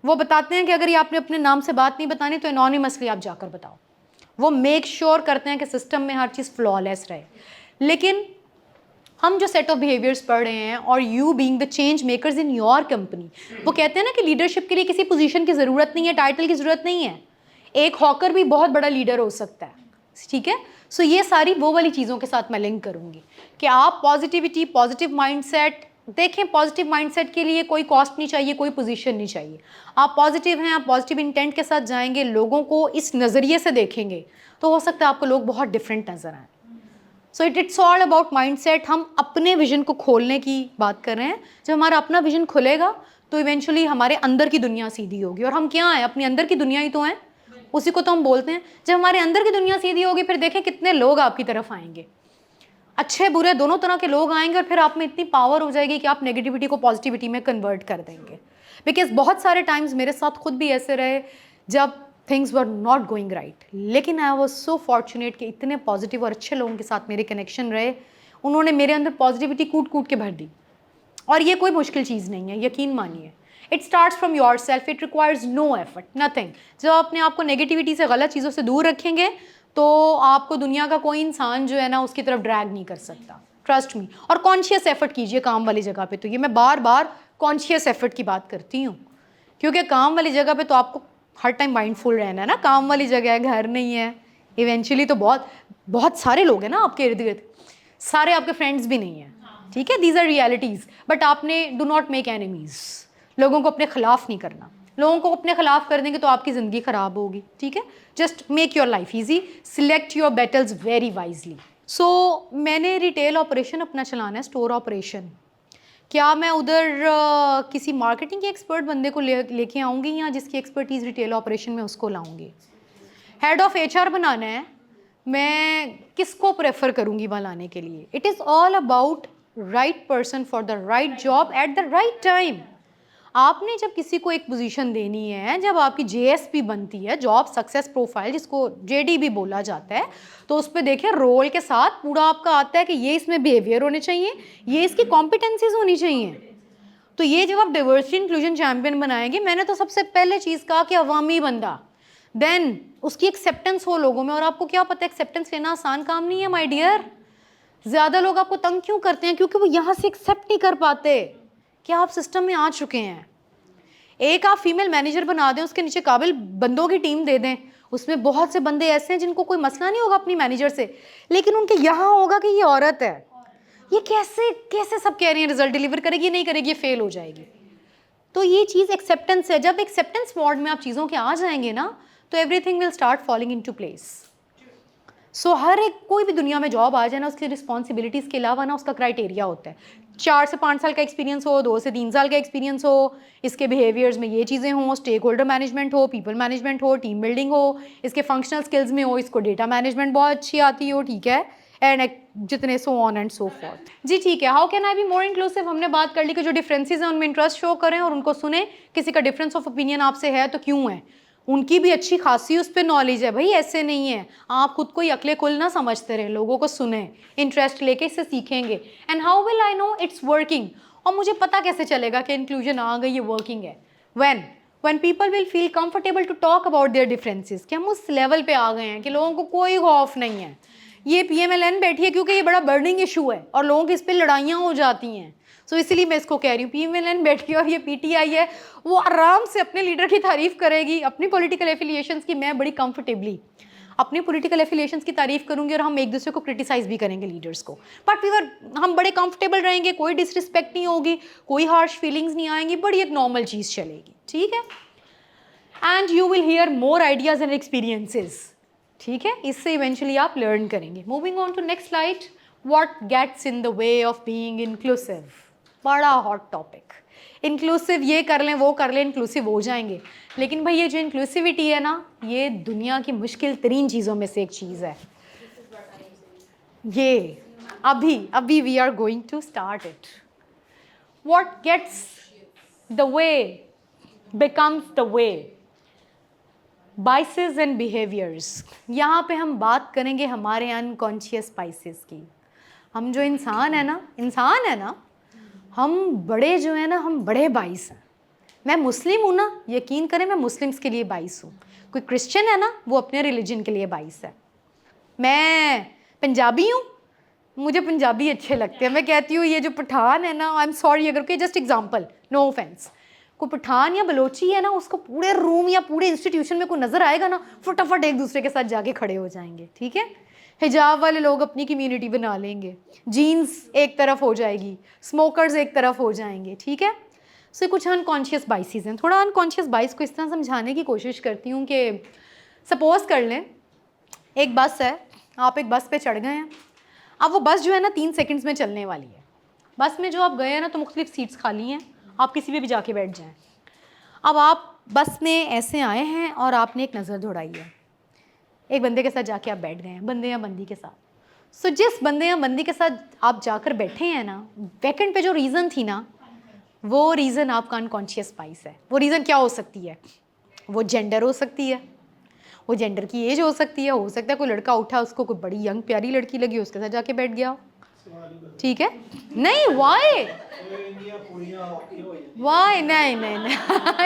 वो बताते हैं कि अगर ये आपने अपने नाम से बात नहीं बतानी तो एनोनिमसली आप जाकर बताओ। वो मेक श्योर करते हैं कि सिस्टम में हर चीज़ फ्लॉलेस रहे। लेकिन हम जो सेट ऑफ बिहेवियर्स पढ़ रहे हैं और you being the change makers in your company, वो कहते हैं ना कि लीडरशिप के लिए किसी पोजीशन की ज़रूरत नहीं है, टाइटल की ज़रूरत नहीं है, एक हॉकर भी बहुत बड़ा लीडर हो सकता है, ठीक है। सो ये सारी वो वाली चीज़ों के साथ मैं लिंक करूँगी कि आप पॉजिटिविटी, पॉजिटिव माइंडसेट देखें। पॉजिटिव माइंडसेट के लिए कोई कॉस्ट नहीं चाहिए, कोई पोजीशन नहीं चाहिए। आप पॉजिटिव हैं, आप पॉजिटिव इंटेंट के साथ जाएंगे, लोगों को इस नज़रिए से देखेंगे तो हो सकता है आपको लोग बहुत डिफरेंट नज़र आए। So it's all about mindset. हम अपने विजन को खोलने की बात कर रहे हैं। जब हमारा अपना विजन खुलेगा तो इवेंचुअली हमारे अंदर की दुनिया सीधी होगी। और हम क्या हैं, अपनी अंदर की दुनिया ही तो हैं, उसी को तो हम बोलते हैं। जब हमारे अंदर की दुनिया सीधी होगी फिर देखें कितने लोग आपकी तरफ आएंगे, अच्छे बुरे दोनों तरह के लोग आएंगे। और फिर आप में इतनी पावर हो जाएगी कि आप नेगेटिविटी को पॉजिटिविटी में कन्वर्ट कर देंगे। बिकॉज बहुत सारे टाइम्स मेरे साथ खुद भी ऐसे रहे जब things were not going right, लेकिन आई वॉज सो फॉर्चुनेट कि इतने पॉजिटिव और अच्छे लोगों के साथ मेरे कनेक्शन रहे, उन्होंने मेरे अंदर पॉजिटिविटी कूट कूट के भर दी। और ये कोई मुश्किल चीज़ नहीं है, यकीन मानिए। It starts from yourself, it requires no effort, nothing. जब आप अपने आप को नेगेटिविटी से, गलत चीज़ों से दूर रखेंगे तो आपको दुनिया का कोई इंसान जो है ना उसकी तरफ ड्रैग नहीं कर सकता, ट्रस्ट मी। और कॉन्शियस एफर्ट कीजिए काम वाली जगह पे। तो ये मैं बार बार कॉन्शियस एफर्ट की बात करती हूँ, क्योंकि काम वाली जगह पे तो आपको हर टाइम माइंडफुल रहना है ना। काम वाली जगह है, घर नहीं है। इवेंचुअली तो बहुत सारे लोग हैं ना आपके इर्द गिर्द, सारे आपके फ्रेंड्स भी नहीं हैं, ठीक है। These are realities. बट आपने डू नॉट मेक एनिमीज़, लोगों को अपने खिलाफ नहीं करना। लोगों को अपने खिलाफ कर देंगे तो आपकी ज़िंदगी ख़राब होगी, ठीक है। Just make your life easy, select your battles very wisely. So मैंने रिटेल ऑपरेशन अपना चलाना है, स्टोर ऑपरेशन। क्या मैं उधर किसी मार्केटिंग के एक्सपर्ट बंदे को लेके आऊँगी या जिसकी एक्सपर्टीज़ रिटेल ऑपरेशन में उसको लाऊंगी? हेड ऑफ़ HR बनाना है, मैं किसको प्रेफर करूँगी वहाँ लाने के लिए? It is all about right person for the right job at the right time. आपने जब किसी को एक पोजीशन देनी है, जब आपकी JSP बनती है, जॉब सक्सेस प्रोफाइल, जिसको JD भी बोला जाता है, तो उस पर देखिए रोल के साथ पूरा आपका आता है कि ये इसमें बिहेवियर होने चाहिए, ये इसकी कॉम्पिटेंसीज होनी चाहिए। तो ये जब आप डाइवर्सिटी इंक्लूजन चैम्पियन बनाएंगे, मैंने तो सबसे पहले चीज़ कहा कि अवामी बंदा, देन उसकी एक्सेप्टेंस हो लोगों में। और आपको क्या पता है एक्सेप्टेंस लेना आसान काम नहीं है माय डियर। ज़्यादा लोग आपको तंग क्यों करते हैं? क्योंकि वो यहाँ से एक्सेप्ट नहीं कर पाते कि आप सिस्टम में आ चुके हैं। एक आप फीमेल मैनेजर बना दें, उसके नीचे काबिल बंदों की टीम दे दें, उसमें बहुत से बंदे ऐसे हैं जिनको कोई मसला नहीं होगा अपनी मैनेजर से, लेकिन उनके यहाँ होगा कि ये औरत है, ये कैसे सब कह रही हैं रिजल्ट डिलीवर करेगी, नहीं करेगी, ये फेल हो जाएगी। तो ये चीज़ एक्सेप्टेंस है। जब एक्सेप्टेंस मोड में आप चीज़ों के आ जाएंगे ना तो everything will start falling into place. So हर एक कोई भी दुनिया में जॉब आ जाए ना, उसकी रिस्पॉन्सिबिलिटीज़ के अलावा ना उसका क्राइटेरिया होता है। 4 से 5 साल का एक्सपीरियंस हो, 2 से 3 साल का एक्सपीरियंस हो, इसके बिहेवियर्स में ये चीज़ें हों, स्टेक होल्डर मैनेजमेंट हो, पीपल मैनेजमेंट हो, टीम बिल्डिंग हो, इसके फंक्शनल स्किल्स में हो, इसको डेटा मैनेजमेंट बहुत अच्छी आती हो, ठीक है, एंड जितने so on and so forth. जी ठीक है। How can I be more inclusive, हमने बात कर ली कि जो डिफरेंसेस हैं उनमें इंटरेस्ट शो करें और उनको सुने। किसी का डिफरेंस ऑफ ओपिनियन आपसे है तो क्यों है, उनकी भी अच्छी खासी उस पर नॉलेज है भाई, ऐसे नहीं है। आप खुद को ही अकले कुल ना समझते रहे, लोगों को सुने, इंटरेस्ट लेके इससे सीखेंगे। And how will I know it's working, और मुझे पता कैसे चलेगा कि इंक्लूजन आ गई, ये वर्किंग है? when people will feel comfortable to talk about their differences, कि हम उस लेवल पे आ गए हैं कि लोगों को कोई खौफ नहीं है। ये PMLN बैठी है क्योंकि ये बड़ा बर्निंग इशू है और लोगों की इस पर लड़ाइयाँ हो जाती हैं। सो इसलिए मैं इसको कह रही हूँ, PMLN बैठी है और ये PTI है, वो आराम से अपने लीडर की तारीफ़ करेगी, अपनी पॉलिटिकल एफिलिएशंस की मैं बड़ी कंफर्टेबली अपनी पॉलिटिकल एफिलिएशंस की तारीफ़ करूँगी और हम एक दूसरे को क्रिटिसाइज़ भी करेंगे लीडर्स को, बट हम बड़े कंफर्टेबल रहेंगे, कोई डिसरिस्पेक्ट नहीं होगी, कोई हार्श फीलिंग्स नहीं आएंगी, बड़ी एक नॉर्मल चीज़ चलेगी, ठीक है। And you will hear more ideas and experiences, ठीक है, इससे इवेंचुअली आप लर्न करेंगे। Moving on to next slide, what gets in the way of being inclusive. बड़ा हॉट टॉपिक, इंक्लूसिव, ये कर लें वो कर लें, इंक्लूसिव हो जाएंगे। लेकिन भाई ये जो इंक्लूसिविटी है ना, ये दुनिया की मुश्किल तरीन चीज़ों में से एक चीज़ है। ये अभी we are going to start it. What gets the way becomes the way. Biases and behaviours, यहाँ पे हम बात करेंगे हमारे अनकॉन्शियस बाइसेस की। हम जो इंसान है ना, हम बड़े जो है ना, हम बड़े बाइस हैं। मैं मुस्लिम हूँ ना, यकीन करें मैं मुस्लिम्स के लिए बाइस हूँ। कोई क्रिश्चियन है ना, वो अपने रिलीजन के लिए बाइस है। मैं पंजाबी हूँ, मुझे पंजाबी अच्छे लगते हैं। मैं कहती हूँ ये जो पठान है ना, आई एम सॉरी अगर कोई जस्ट एग्जांपल, नो ऑफेंस, कोई पठान या बलोची है ना, उसको पूरे रूम या पूरे इंस्टीट्यूशन में कोई नज़र आएगा ना, फटाफट एक दूसरे के साथ जाके खड़े हो जाएंगे, ठीक है। हिजाब वाले लोग अपनी कम्युनिटी बना लेंगे, जीन्स एक तरफ हो जाएगी, स्मोकर्स एक तरफ हो जाएंगे, ठीक है। सो कुछ अनकॉन्शियस बाइसेस हैं। थोड़ा अनकॉन्शियस बाइस को इस तरह समझाने की कोशिश करती हूँ कि सपोज कर लें एक बस है, आप एक बस पे चढ़ गए हैं। अब वो बस जो है ना 3 सेकंड्स में चलने वाली है। बस में जो आप गए हैं ना, तो मुख्तलिफ सीट्स खाली हैं, आप किसी पे भी जाके बैठ जाएं। अब आप बस में ऐसे आए हैं और आपने एक नज़र दौड़ाई है, एक बंदे के साथ जाके आप बैठ गए हैं, बंदे या बंदी के साथ। सो जिस बंदे या बंदी के साथ आप जाकर बैठे हैं ना, वैकेंट पे जो रीज़न थी ना, वो रीज़न आपका अनकॉन्शियस बाइस है। वो रीज़न क्या हो सकती है? वो जेंडर हो सकती है, वो जेंडर की एज हो सकती है। हो सकता है कोई लड़का उठा, उसको कोई बड़ी यंग प्यारी लड़की लगी, उसके साथ जाके बैठ गया, ठीक है। नहीं वाई नहीं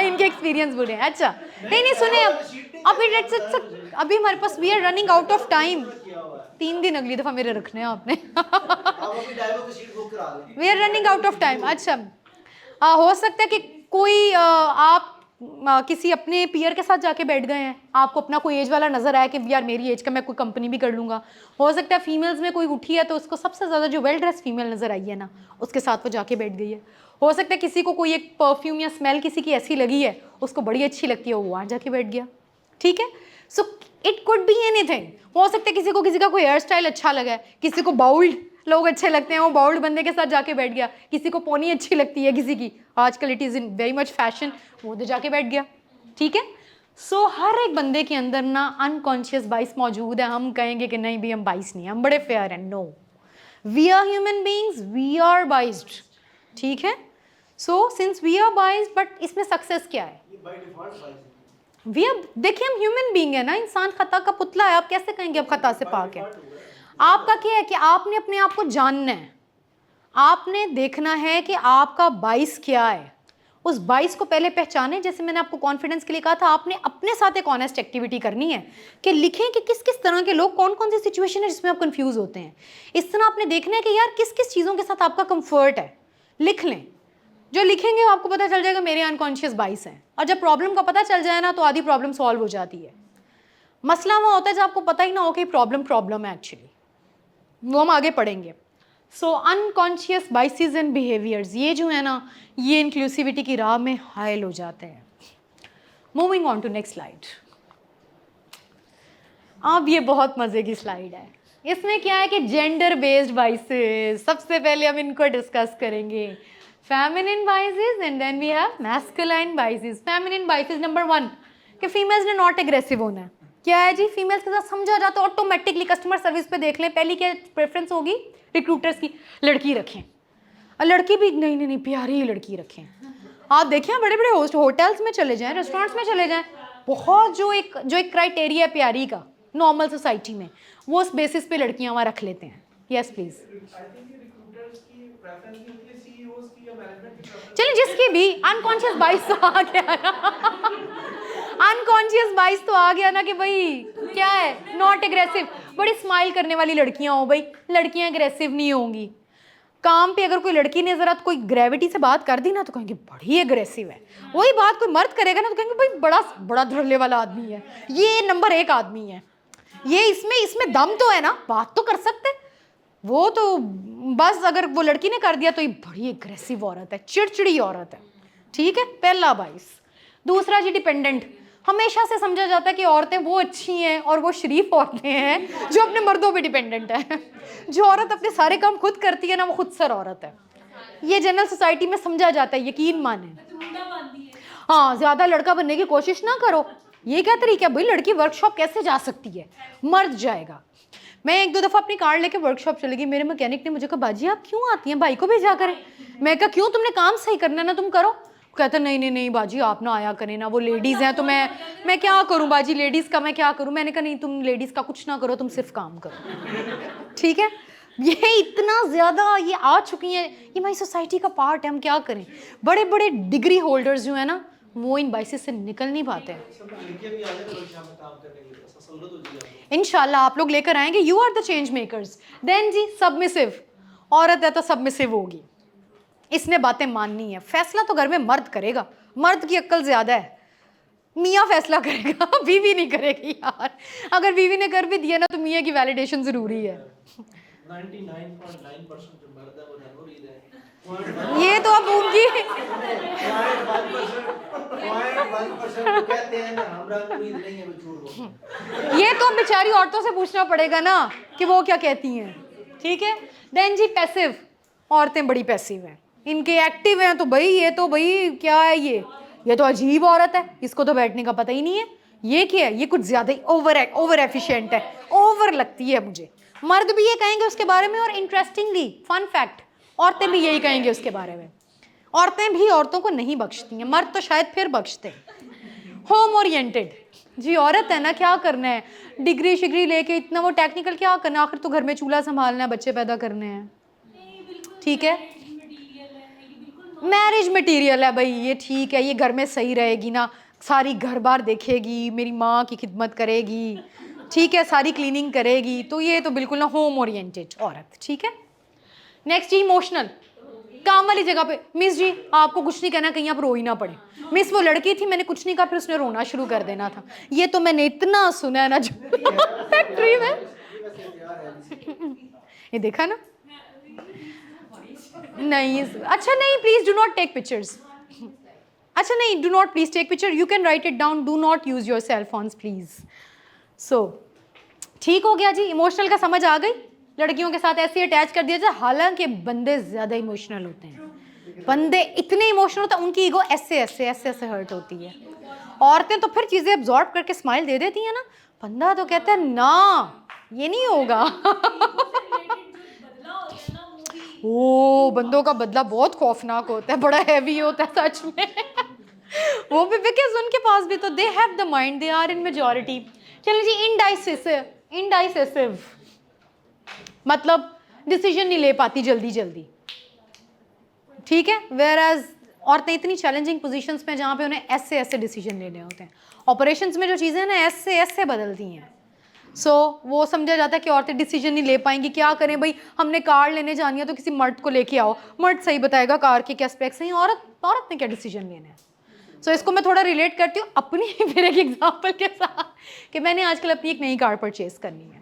इनके एक्सपीरियंस बुरे हैं। अच्छा नहीं सुने, अभी हमारे पास we are running out of time. 3 दिन अगली दफ़ा मेरे रखने हैं आपने। We are running out of time. अच्छा हो सकता है कि कोई आप किसी अपने पीयर के साथ जाके बैठ गए हैं, आपको अपना कोई एज वाला नज़र आया कि यार मेरी एज का मैं कोई कंपनी भी कर लूँगा। हो सकता है फीमेल्स में कोई उठी है तो उसको सबसे ज़्यादा जो वेल ड्रेस फीमेल नज़र आई है ना, उसके साथ वो जाके बैठ गई है। हो सकता है किसी को कोई एक परफ्यूम या स्मेल किसी की ऐसी लगी है, उसको बड़ी अच्छी लगती है, वो वहाँ जाके बैठ गया, ठीक है। So it could be anything. हो सकता है किसी का कोई हेयर स्टाइल अच्छा लगा है, किसी को बाउल्ड लोग अच्छे लगते हैं, वो बाउल्ड बंदे के साथ जाके बैठ गया। किसी को पोनी अच्छी लगती है, किसी की आजकल it is in very much fashion, वो तो जाके बैठ गया, ठीक है। सो हर एक बंदे के अंदर ना अनकॉन्शियस बाइस मौजूद है। हम कहेंगे कि नहीं भी हम बाइस नहीं, हम बड़े फेयर हैं, no, we are human beings, we are biased, ठीक है। So since we are biased, but इसमें सक्सेस क्या है? वी आर, देखिए हम ह्यूमन बींग है ना, इंसान खता का पुतला है। आप कैसे कहेंगे अब खता से पाक है? आपका क्या है कि आपने अपने आप को जानना है, आपने देखना है कि आपका बाइस क्या है। उस बाइस को पहले पहचाने। जैसे मैंने आपको कॉन्फिडेंस के लिए कहा था, आपने अपने साथ एक ऑनेस्ट एक्टिविटी करनी है कि लिखें कि किस किस तरह के लोग, कौन कौन सी सिचुएशन है जिसमें आप कंफ्यूज होते हैं। इस तरह आपने देखना है कि यार किस किस चीज़ों के साथ आपका कंफर्ट है, लिख लें। जो लिखेंगे आपको पता चल जाएगा मेरे अनकॉन्शियस बाइस हैं। और जब प्रॉब्लम का पता चल जाए ना, तो आधी प्रॉब्लम सॉल्व हो जाती है। मसला वो होता है जब आपको पता ही ना हो कि प्रॉब्लम है एक्चुअली, वो हम आगे पढ़ेंगे। So unconscious biases and behaviours, ये जो है ना, ये इंक्लूसिविटी की राह में हायल हो जाते हैं। Moving on to next slide. अब ये बहुत मज़े की स्लाइड है। इसमें क्या है कि जेंडर बेस्ड बाइसेस, सबसे पहले हम इनको डिस्कस करेंगे। Feminine biases and then we have masculine biases. Feminine biases number 1 कि फीमेल्स ने नॉट एग्रेसिव होना है। क्या है जी? फीमेल्स के साथ समझा जाता है ऑटोमेटिकली। कस्टमर सर्विस पे देख लें, पहली क्या प्रेफरेंस होगी रिक्रूटर्स की? लड़की रखें। और लड़की भी नहीं प्यारी ही लड़की रखें। आप देखें बड़े बड़े होटल्स में चले जाएं, रेस्टोरेंट्स में चले जाएं, बहुत जो एक क्राइटेरिया है प्यारी का नॉर्मल सोसाइटी में, वो उस बेसिस पे लड़कियां वहाँ रख लेते हैं। Yes please. चलिए जिसकी भी अनकॉन्शियस बाइस तो आ गया ना, अनकॉन्शियस बाइस तो आ गया ना कि भाई क्या है, नॉट एग्रेसिव। बड़ी स्माइल करने वाली लड़कियां हो भाई, लड़कियां एग्रेसिव नहीं होंगी। काम पे अगर कोई लड़की ने जरा कोई ग्रेविटी से बात कर दी ना, तो कहेंगे बड़ी एग्रेसिव है। वही बात कोई मर्द करेगा ना, तो कहेंगे भाई बड़ा धड़ल्ले वाला आदमी है, ये नंबर 1 आदमी है, ये इसमें दम तो है ना, बात तो कर सकते। वो तो बस अगर वो लड़की ने कर दिया तो ये बड़ी एग्रेसिव औरत है, चिड़चिड़ी औरत है, ठीक है। पहला बाइस। दूसरा जी डिपेंडेंट। हमेशा से समझा जाता है कि औरतें वो अच्छी हैं और वो शरीफ औरतें हैं जो अपने मर्दों पे डिपेंडेंट है। जो औरत अपने सारे काम खुद करती है ना, वो खुद सर औरत है। ये जनरल सोसाइटी में समझा जाता है, यकीन माने। हाँ, ज़्यादा लड़का बनने की कोशिश ना करो। ये क्या तरीका है भाई? लड़की वर्कशॉप कैसे जा सकती है? मर्द जाएगा। मैं 1-2 दफ़ा अपनी कार लेके वर्कशॉप चली गई। मेरे मैकेनिक ने मुझे कहा बाजी आप क्यों आती हैं, भाई को भेजा करें। मैं कहा क्यों, तुमने काम सही करना है ना, तुम करो। कहते नहीं नहीं नहीं बाजी आप ना आया करें ना, वो लेडीज़ हैं तो मैं क्या करूं बाजी, लेडीज़ का मैं क्या करूं। मैंने कहा नहीं तुम लेडीज़ का कुछ ना करो, तुम सिर्फ काम करो, ठीक है। ये इतना ज़्यादा ये आ चुकी हैं, ये हमारी सोसाइटी का पार्ट है, हम क्या करें। बड़े बड़े डिग्री होल्डर्स जो है ना वो इन बाइसेस से निकल नहीं पाते हैं। इंशाल्लाह आप लोग लेकर आएंगे, you are the change makers. Then she submissive, औरत है तो सबमिसिव होगी, इसने बातें माननी है। फैसला तो घर में मर्द करेगा, मर्द की अक्ल ज़्यादा है, मियाँ फैसला करेगा, बीवी नहीं करेगी यार। अगर बीवी ने कर भी दिया ना तो मियाँ की वैलिडेशन ज़रूरी है।
99.9% जो मर्द है वो नूरीद है।
ये तो अब उनकी
1% कहते हैं ना हमरा नूरीद नहीं है, वो झूठ बोल।
ये तो बेचारी औरतों से पूछना पड़ेगा ना कि वो क्या कहती हैं, ठीक है। देन जी पैसिव, औरतें बड़ी पैसिव हैं, इनके एक्टिव हैं तो भाई ये तो भाई क्या है, ये तो अजीब औरत है, इसको तो बैठने का पता ही नहीं है, ये क्या है, ये कुछ ज़्यादा ही ओवर एफिशिएंट है, ओवर लगती है मुझे। मर्द भी ये कहेंगे उसके बारे में, और इंटरेस्टिंगली फन फैक्ट औरतें भी यही कहेंगे उसके बारे में। औरतें भी औरतों को नहीं बख्शती हैं, मर्द तो शायद फिर बख्शते हैं। होम ओरिएंटेड जी, औरत है ना क्या करना है, डिग्री शिग्री लेके इतना वो टेक्निकल क्या करना है, आखिर तो घर में चूल्हा संभालना है, बच्चे पैदा करने हैं, ठीक है। मैरिज मटेरियल है भाई, ये ठीक है, ये घर में सही रहेगी ना, सारी घर बार देखेगी, मेरी माँ की खिदमत करेगी, ठीक है, सारी क्लीनिंग करेगी, तो ये तो बिल्कुल ना होम ओरिएंटेड औरत, ठीक है। नेक्स्ट जी इमोशनल, काम वाली जगह पे मिस जी आपको कुछ नहीं कहना, कहीं आप रो ही ना पड़े। मिस वो लड़की थी, मैंने कुछ नहीं कहा, फिर उसने रोना शुरू कर देना था। ये तो मैंने इतना सुना है ना फैक्ट्री में, ये देखा ना। नहीं अच्छा नहीं, please do not take pictures, अच्छा नहीं, do not please take picture, you can write it down, do not use your cell phones please. So ठीक हो गया जी, इमोशनल का समझ आ गई। लड़कियों के साथ ऐसे अटैच कर दिया जाए, हालांकि बंदे ज़्यादा इमोशनल होते हैं, बंदे इतने इमोशनल होते हैं, उनकी ईगो ऐसे ऐसे ऐसे ऐसे हर्ट होती है। औरतें तो फिर चीज़ें एब्जॉर्ब करके स्माइल दे देती हैं ना, बंदा तो कहता है ना ये नहीं होगा। ओ बंदों का बदला बहुत खौफनाक होता है, बड़ा हैवी होता है सच में। वो भी बिकॉज उनके पास भी तो they have the mind, they are in majority. चलिए जी इनडाइसिसिव मतलब डिसीजन नहीं ले पाती जल्दी जल्दी, ठीक है। वेयर एज औरतें इतनी चैलेंजिंग पोजीशंस में जहाँ पे उन्हें ऐसे ऐसे डिसीजन लेने होते हैं, ऑपरेशंस में जो चीज़ें ना ऐसे ऐसे बदलती हैं। सो वो समझा जाता है कि औरतें डिसीजन नहीं ले पाएंगी, क्या करें भाई, हमने कार लेने जानी है तो किसी मर्द को लेके आओ, मर्द सही बताएगा कार के क्या स्पेक्स हैं, औरत ने क्या डिसीजन लेना है। सो इसको मैं थोड़ा रिलेट करती हूँ अपनी फिर एक एग्जाम्पल के साथ कि मैंने आजकल अपनी एक नई कार परचेज़ करनी है।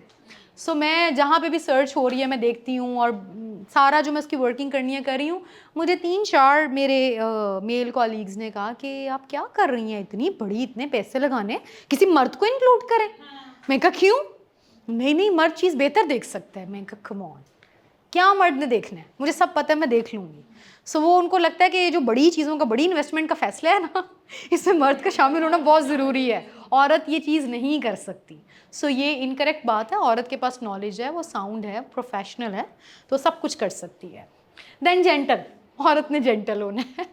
सो मैं जहाँ पे भी सर्च हो रही है मैं देखती हूँ, और सारा जो मैं उसकी वर्किंग करनी है कर रही हूँ। मुझे 3-4 मेरे मेल कॉलीग्स ने कहा कि आप क्या कर रही हैं, इतनी बड़ी इतने पैसे लगाने, किसी मर्द को इंक्लूड करें। मैं कहा क्यों, नहीं मर्द चीज़ बेहतर देख सकता है। मैं कहा कम ऑन, क्या मर्द ने देखना है, मुझे सब पता है, मैं देख लूँगी। सो वो उनको लगता है कि ये जो बड़ी चीज़ों का, बड़ी इन्वेस्टमेंट का फैसला है ना, इसमें मर्द का शामिल होना बहुत ज़रूरी है, औरत ये चीज़ नहीं कर सकती। सो ये इनकरेक्ट बात है, औरत के पास नॉलेज है, वो साउंड है, प्रोफेशनल है, तो सब कुछ कर सकती है। देन जेंटल, औरत ने जेंटल होना है।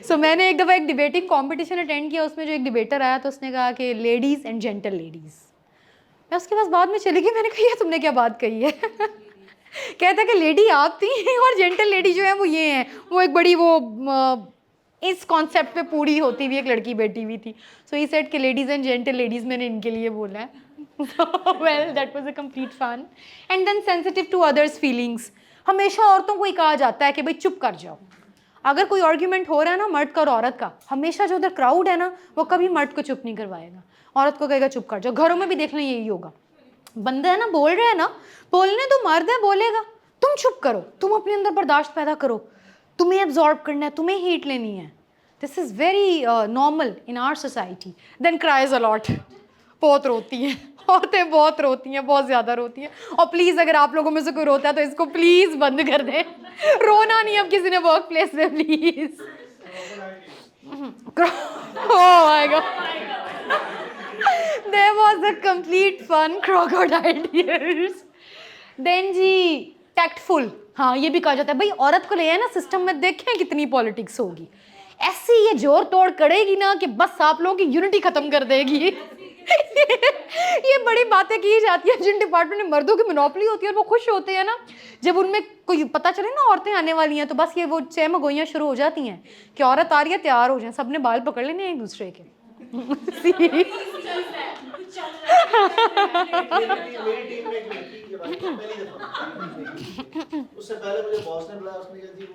सो मैंने एक दफ़ा एक डिबेटिंग कॉम्पिटिशन अटेंड किया, उसमें जो एक डिबेटर आया तो उसने कहा कि लेडीज़ एंड जेंटल लेडीज़। मैं उसके पास बाद में चली गई, मैंने कहा तुमने क्या बात कही है। कहता है कि लेडी आप थी और जेंटल लेडी जो है वो ये हैं, वो एक बड़ी वो इस कॉन्सेप्ट पे पूरी होती हुई एक लड़की बैठी हुई थी। सो ही सेड कि लेडीज़ एंड जेंटल लेडीज़ मैंने इनके लिए बोला है। Well that was a complete fun. And then sensitive to others feelings, हमेशा औरतों को ही कहा जाता है कि भाई चुप कर जाओ। अगर कोई आर्ग्यूमेंट हो रहा है ना मर्द का और औरत का, हमेशा जो उधर क्राउड है ना वो कभी मर्द को चुप नहीं करवाएगा, औरत को कहेगा चुप कर जाओ। घरों में भी देखना यही होगा, बंदा है ना बोल रहे हैं ना, बोलने तो मर्द है बोलेगा, तुम चुप करो, तुम अपने अंदर बर्दाश्त पैदा करो, तुम्हें एब्जॉर्ब करना है, तुम्हें हीट लेनी है। This is very normal in our society. Then cries a lot, बहुत रोती हैं औरतें, बहुत रोती हैं, बहुत ज़्यादा रोती हैं। और प्लीज़ अगर आप लोगों में से कोई रोता है तो इसको प्लीज़ बंद कर दें, रोना नहीं अब किसी ने वर्क प्लेस में, please. Oh my God, there was a complete fun crocodile tears. Then she tactful, हाँ ये भी कहा जाता है भाई औरत को ले आए ना सिस्टम में, देखें कितनी पॉलिटिक्स होगी, ऐसी ये जोर तोड़ करेगी ना कि बस आप लोगों की यूनिटी खत्म कर देगी। ये बड़ी बातें की जाती है जिन डिपार्टमेंट में मर्दों की मोनोपोली होती है और वो खुश होते हैं ना जब उनमें कोई पता चले ना औरतें आने वाली हैं, तो बस ये वो चहमगोइयाँ शुरू हो जाती हैं कि औरत आ रही है, तैयार हो जाए, सबने बाल पकड़ लेने एक दूसरे के।
मेरी टीम में एक लड़की जब आई थी पहली दफा, उससे पहले मुझे बॉस ने बुलाया, उसने कहा जी वो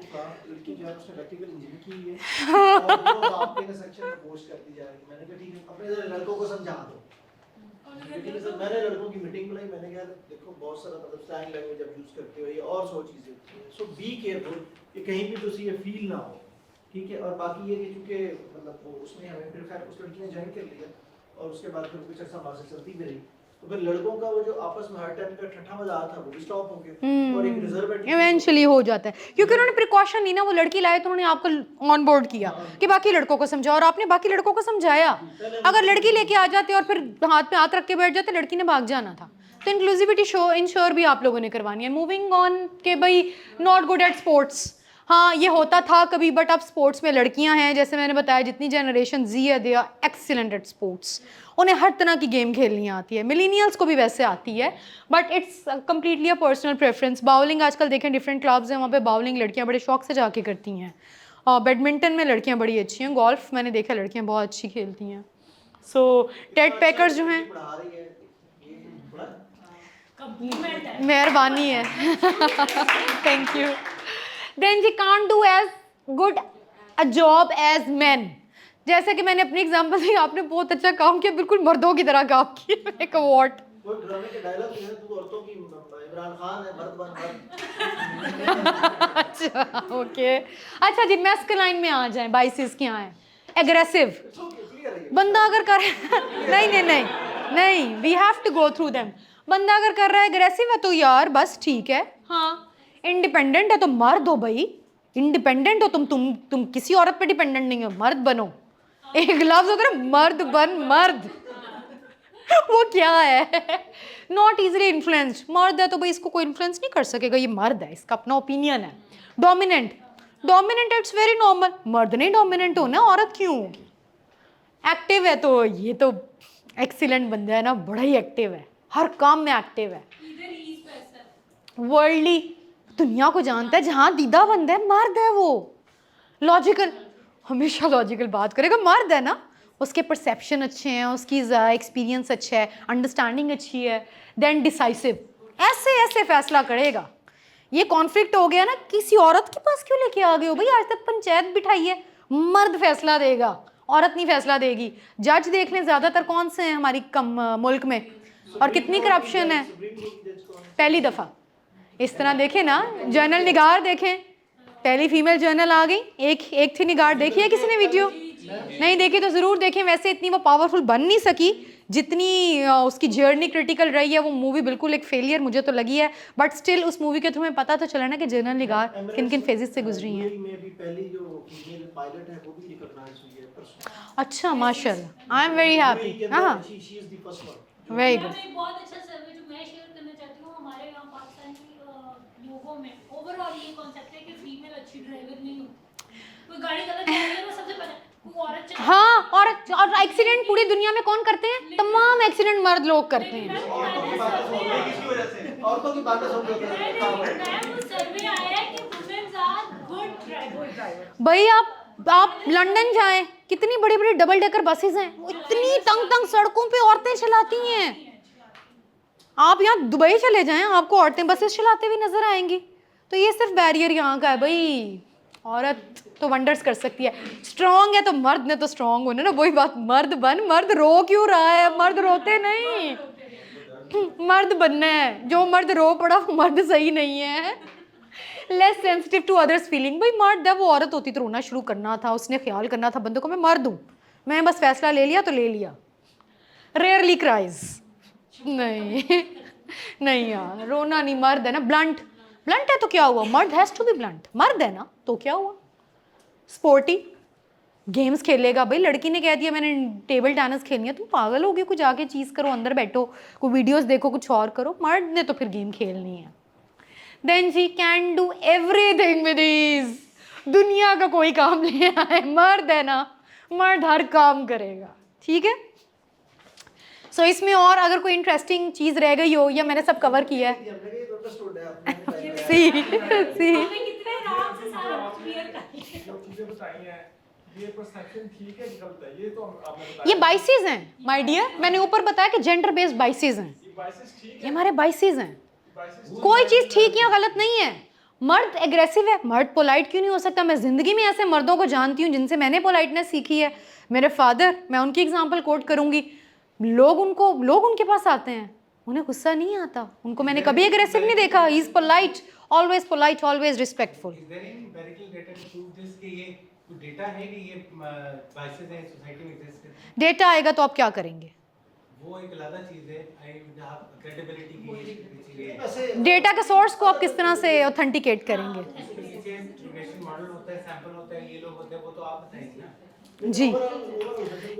लड़की जो है उसने इलेक्ट्रिकल इंजीनियरिंग की है और वो आपके सेक्शन में पोस्ट करती जा रही है। मैंने कहा ठीक है, अपने लड़कों को समझा दो। ठीक है सर, मैंने लड़कों की मीटिंग बुलाई, मैंने कहा देखो बहुत सारा मतलब स्लैंग लैंग्वेज जब यूज करते हो ये और 100 चीजें होती हैं, सो बी केयरफुल कि कहीं भी तुझे ये फील ना हो, ठीक है। और बाकी ये कि चूंकि मतलब वो उसने हमें फिर खैर उस लड़की ने ज्वाइन कर लिया और उसके बाद फिर कुछ अर्सा वहाँ से चलती भी रही, तो फिर लड़कों का वो जो आपस में हर टाइम का ठट्ठा मजाक था वो भी स्टॉप हो गया और एक रिजर्व
इवेंचुअली हो जाता है क्योंकि उन्होंने प्रिकॉशन ली ना, वो लड़की लाए तो उन्होंने आपको ऑन बोर्ड किया कि बाकी लड़कों को समझाओ, और आपने बाकी लड़कों को समझाया। अगर लड़की लेके आ जाती और फिर हाथ पे हाथ रख के बैठ जाते, लड़की ने भाग जाना था। तो इंक्लूसिविटी शो इंश्योर भी आप लोगों ने करवानी है। मूविंग ऑन के भाई नॉट गुड एट स्पोर्ट्स, हाँ ये होता था कभी, बट अब स्पोर्ट्स में लड़कियां हैं, जैसे मैंने बताया जितनी जनरेशन जी है they are excellent at sports, उन्हें हर तरह की गेम खेलनी आती है। मिलीनियल्स को भी वैसे आती है, but it's completely a personal preference. Bowling आजकल देखें डिफरेंट क्लब्स हैं, वहाँ पे बाउलिंग लड़कियाँ बड़े शौक से जाके करती हैं, और बैडमिंटन में लड़कियाँ बड़ी अच्छी हैं, गोल्फ मैंने देखा लड़कियाँ बहुत अच्छी खेलती हैं। सो टेड पैकर्स जो हैं,
पढ़ा रही है, ये बड़ा
मेहरबानी है। Thank you. Then she can't do as good a job as man. जैसे कि मैंने अपनी एग्जांपल दी, आपने बहुत अच्छा काम किया, बिल्कुल मर्दों की तरह काम किया। एक अवार्ड
वो ड्रामे के डायलॉग है, तू औरतों की इमरान खान है, मर्द बन मर्द।
अच्छा ओके, अच्छा जी मैस्कुलाइन में आ जाएं, बाइसेस क्या हैं? एग्रेसिव बंदा अगर कर नहीं we have to go through them. बंदा अगर कर रहा है एग्रेसिव है तो यार बस ठीक है, हाँ। इंडिपेंडेंट है तो मर्द हो भाई, इंडिपेंडेंट हो तुम किसी औरत पे डिपेंडेंट नहीं हो, मर्द बनो। एक लफ्ज होता है मर्द बन मर्द, वो क्या है? नॉट इजीली इन्फ्लुएंस्ड, मर्द है तो भाई इसको कोई इन्फ्लुएंस नहीं कर सकेगा, ये मर्द है, इसका अपना ओपिनियन है। डोमिनेंट इट्स वेरी नॉर्मल, मर्द नहीं डोमिनेंट होना, औरत क्यों होगी? एक्टिव है तो ये तो एक्सीलेंट बंदा है ना, बड़ा ही एक्टिव है, हर काम में एक्टिव है। वर्ल्डली दुनिया को जानता है, जहाँ दीदा बंदा है मर्द है, वो लॉजिकल, हमेशा लॉजिकल बात करेगा, मर्द है ना, उसके परसेप्शन अच्छे हैं, उसकी एक्सपीरियंस अच्छा है, अंडरस्टैंडिंग अच्छी है, देन डिसाइसिव, ऐसे फैसला करेगा। ये कॉन्फ्लिक्ट हो गया ना, किसी औरत के पास क्यों लेके आ गए हो भाई? आज तक पंचायत बिठाई है, मर्द फैसला देगा, औरत नहीं फैसला देगी। जज देख लें ज़्यादातर कौन से हैं हमारी मुल्क में, और कितनी करप्शन है। पहली दफ़ा इस तरह देखें ना, जर्नल निगार देखें, पहली फीमेल जर्नल आ गई, एक थी निगार, देखी है किसी ने वीडियो? नहीं देखी तो ज़रूर देखें। वैसे इतनी वो पावरफुल बन नहीं सकी जितनी उसकी जर्नी क्रिटिकल रही है। वो मूवी बिल्कुल एक फेलियर मुझे तो लगी है, बट स्टिल उस मूवी के थ्रू हमें पता तो चला ना कि जर्नल निगार किन किन फेजेस से गुजरी हैं। अच्छा माशाल्लाह, आई एम वेरी हैप्पी। हाँ वेरी गुड।
बहुत अच्छा सर्वे जो मैं शेयर करना चाहती हूँ, हमारे यहाँ पाकिस्तानी लोगों में ओवरऑल ये कॉन्सेप्ट है कि फीमेल अच्छी ड्राइवर नहीं होती। कोई गाड़ी गलत चला रही है वो सबसे पहले कोई औरत चला,
हाँ, और एक्सीडेंट पूरी दुनिया में कौन करते हैं? तमाम एक्सीडेंट मर्द लोग करते हैं।
औरतों की बातें सुन रहे हैं।
सर्वे आया है कि वुमेन्स आर गुड ड्राइवर।
भाई आप लंदन जाएं, कितनी बड़ी बड़ी डबल डेकर बसेस हैं, वो इतनी तंग सड़कों पे औरतें चलाती हैं। आप यहाँ दुबई चले जाएं, आपको औरतें बसेस चलाते हुए नजर आएंगी। तो ये सिर्फ बैरियर यहाँ का है भाई, औरत तो वंडर्स कर सकती है। स्ट्रॉन्ग है तो मर्द ने तो स्ट्रॉन्ग होना ना, वही बात, मर्द बन। मर्द रो क्यों रहा है? मर्द रोते नहीं, मर्द बनना है। जो मर्द रो पड़ा वो मर्द सही नहीं है। Less sensitive to others feeling. भाई मर्द है, वो औरत होती तो रोना शुरू करना था, उसने ख्याल करना था बंदों को। मैं मर्द हूँ, मैं बस फैसला ले लिया तो ले लिया। रेयरली क्राइज, नहीं यार, रोना नहीं। मर्द है ना, ब्लंट है तो क्या हुआ? मर्द हैज टू बी ब्लंट, मर्द है ना तो क्या हुआ? स्पोर्टी गेम्स खेलेगा। भाई लड़की ने कह दिया मैंने टेबल टेनिस खेलनी है, तुम पागल हो गए? कुछ जाके चीज़ करो, अंदर बैठो, कोई वीडियोस देखो, कुछ और करो। मर्द ने तो फिर गेम खेलनी है। Then she can do everything with ease. दुनिया का कोई काम नहीं आए, मर्द है ना, मर्द हर काम करेगा, ठीक है। सो इसमें और अगर कोई इंटरेस्टिंग चीज़ रह गई हो या मैंने सब कवर किया है, सी सी
हमें कितने आराम से सारा क्लियर कर लिया।
जो चीजें बताई हैं ये परसेप्शन ठीक है कि गलत है, ये तो आपने बताया।
ये बाइसेस हैं माय डियर, मैंने ऊपर बताया कि जेंडर बेस्ड बाइसेस हैं,
ये बाइसेस ठीक
ये
है,
हमारे बाइसेस हैं।
बाइसेस
कोई चीज़ ठीक या गलत नहीं है। मर्द एग्रेसिव है, मर्द पोलाइट क्यों नहीं हो सकता? मैं ज़िंदगी में ऐसे मर्दों को जानती हूँ जिनसे मैंने पोलाइटनेस सीखी है। मेरे फादर, मैं उनकी एग्जांपल कोट करूँगी, लोग उनके पास आते हैं, उन्हें गुस्सा नहीं आता, उनको मैंने कभी एग्रेसिव नहीं देखा। He is polite, always respectful.
Is there any empirical data to prove this कि ये कोई डेटा है कि ये biases हैं सोसाइटी में एग्जिस्ट करते हैं?
डेटा आएगा तो आप क्या करेंगे?
वो एक अलग चीज़ है, आप क्रेडिबिलिटी की
डेटा के सोर्स को आप किस तरह से ऑथेंटिकेट करेंगे?
रिग्रेशन मॉडल होता है, सैंपल होता है, ये लोग होते हैं, वो तो आप बताएंगे ना।
जी,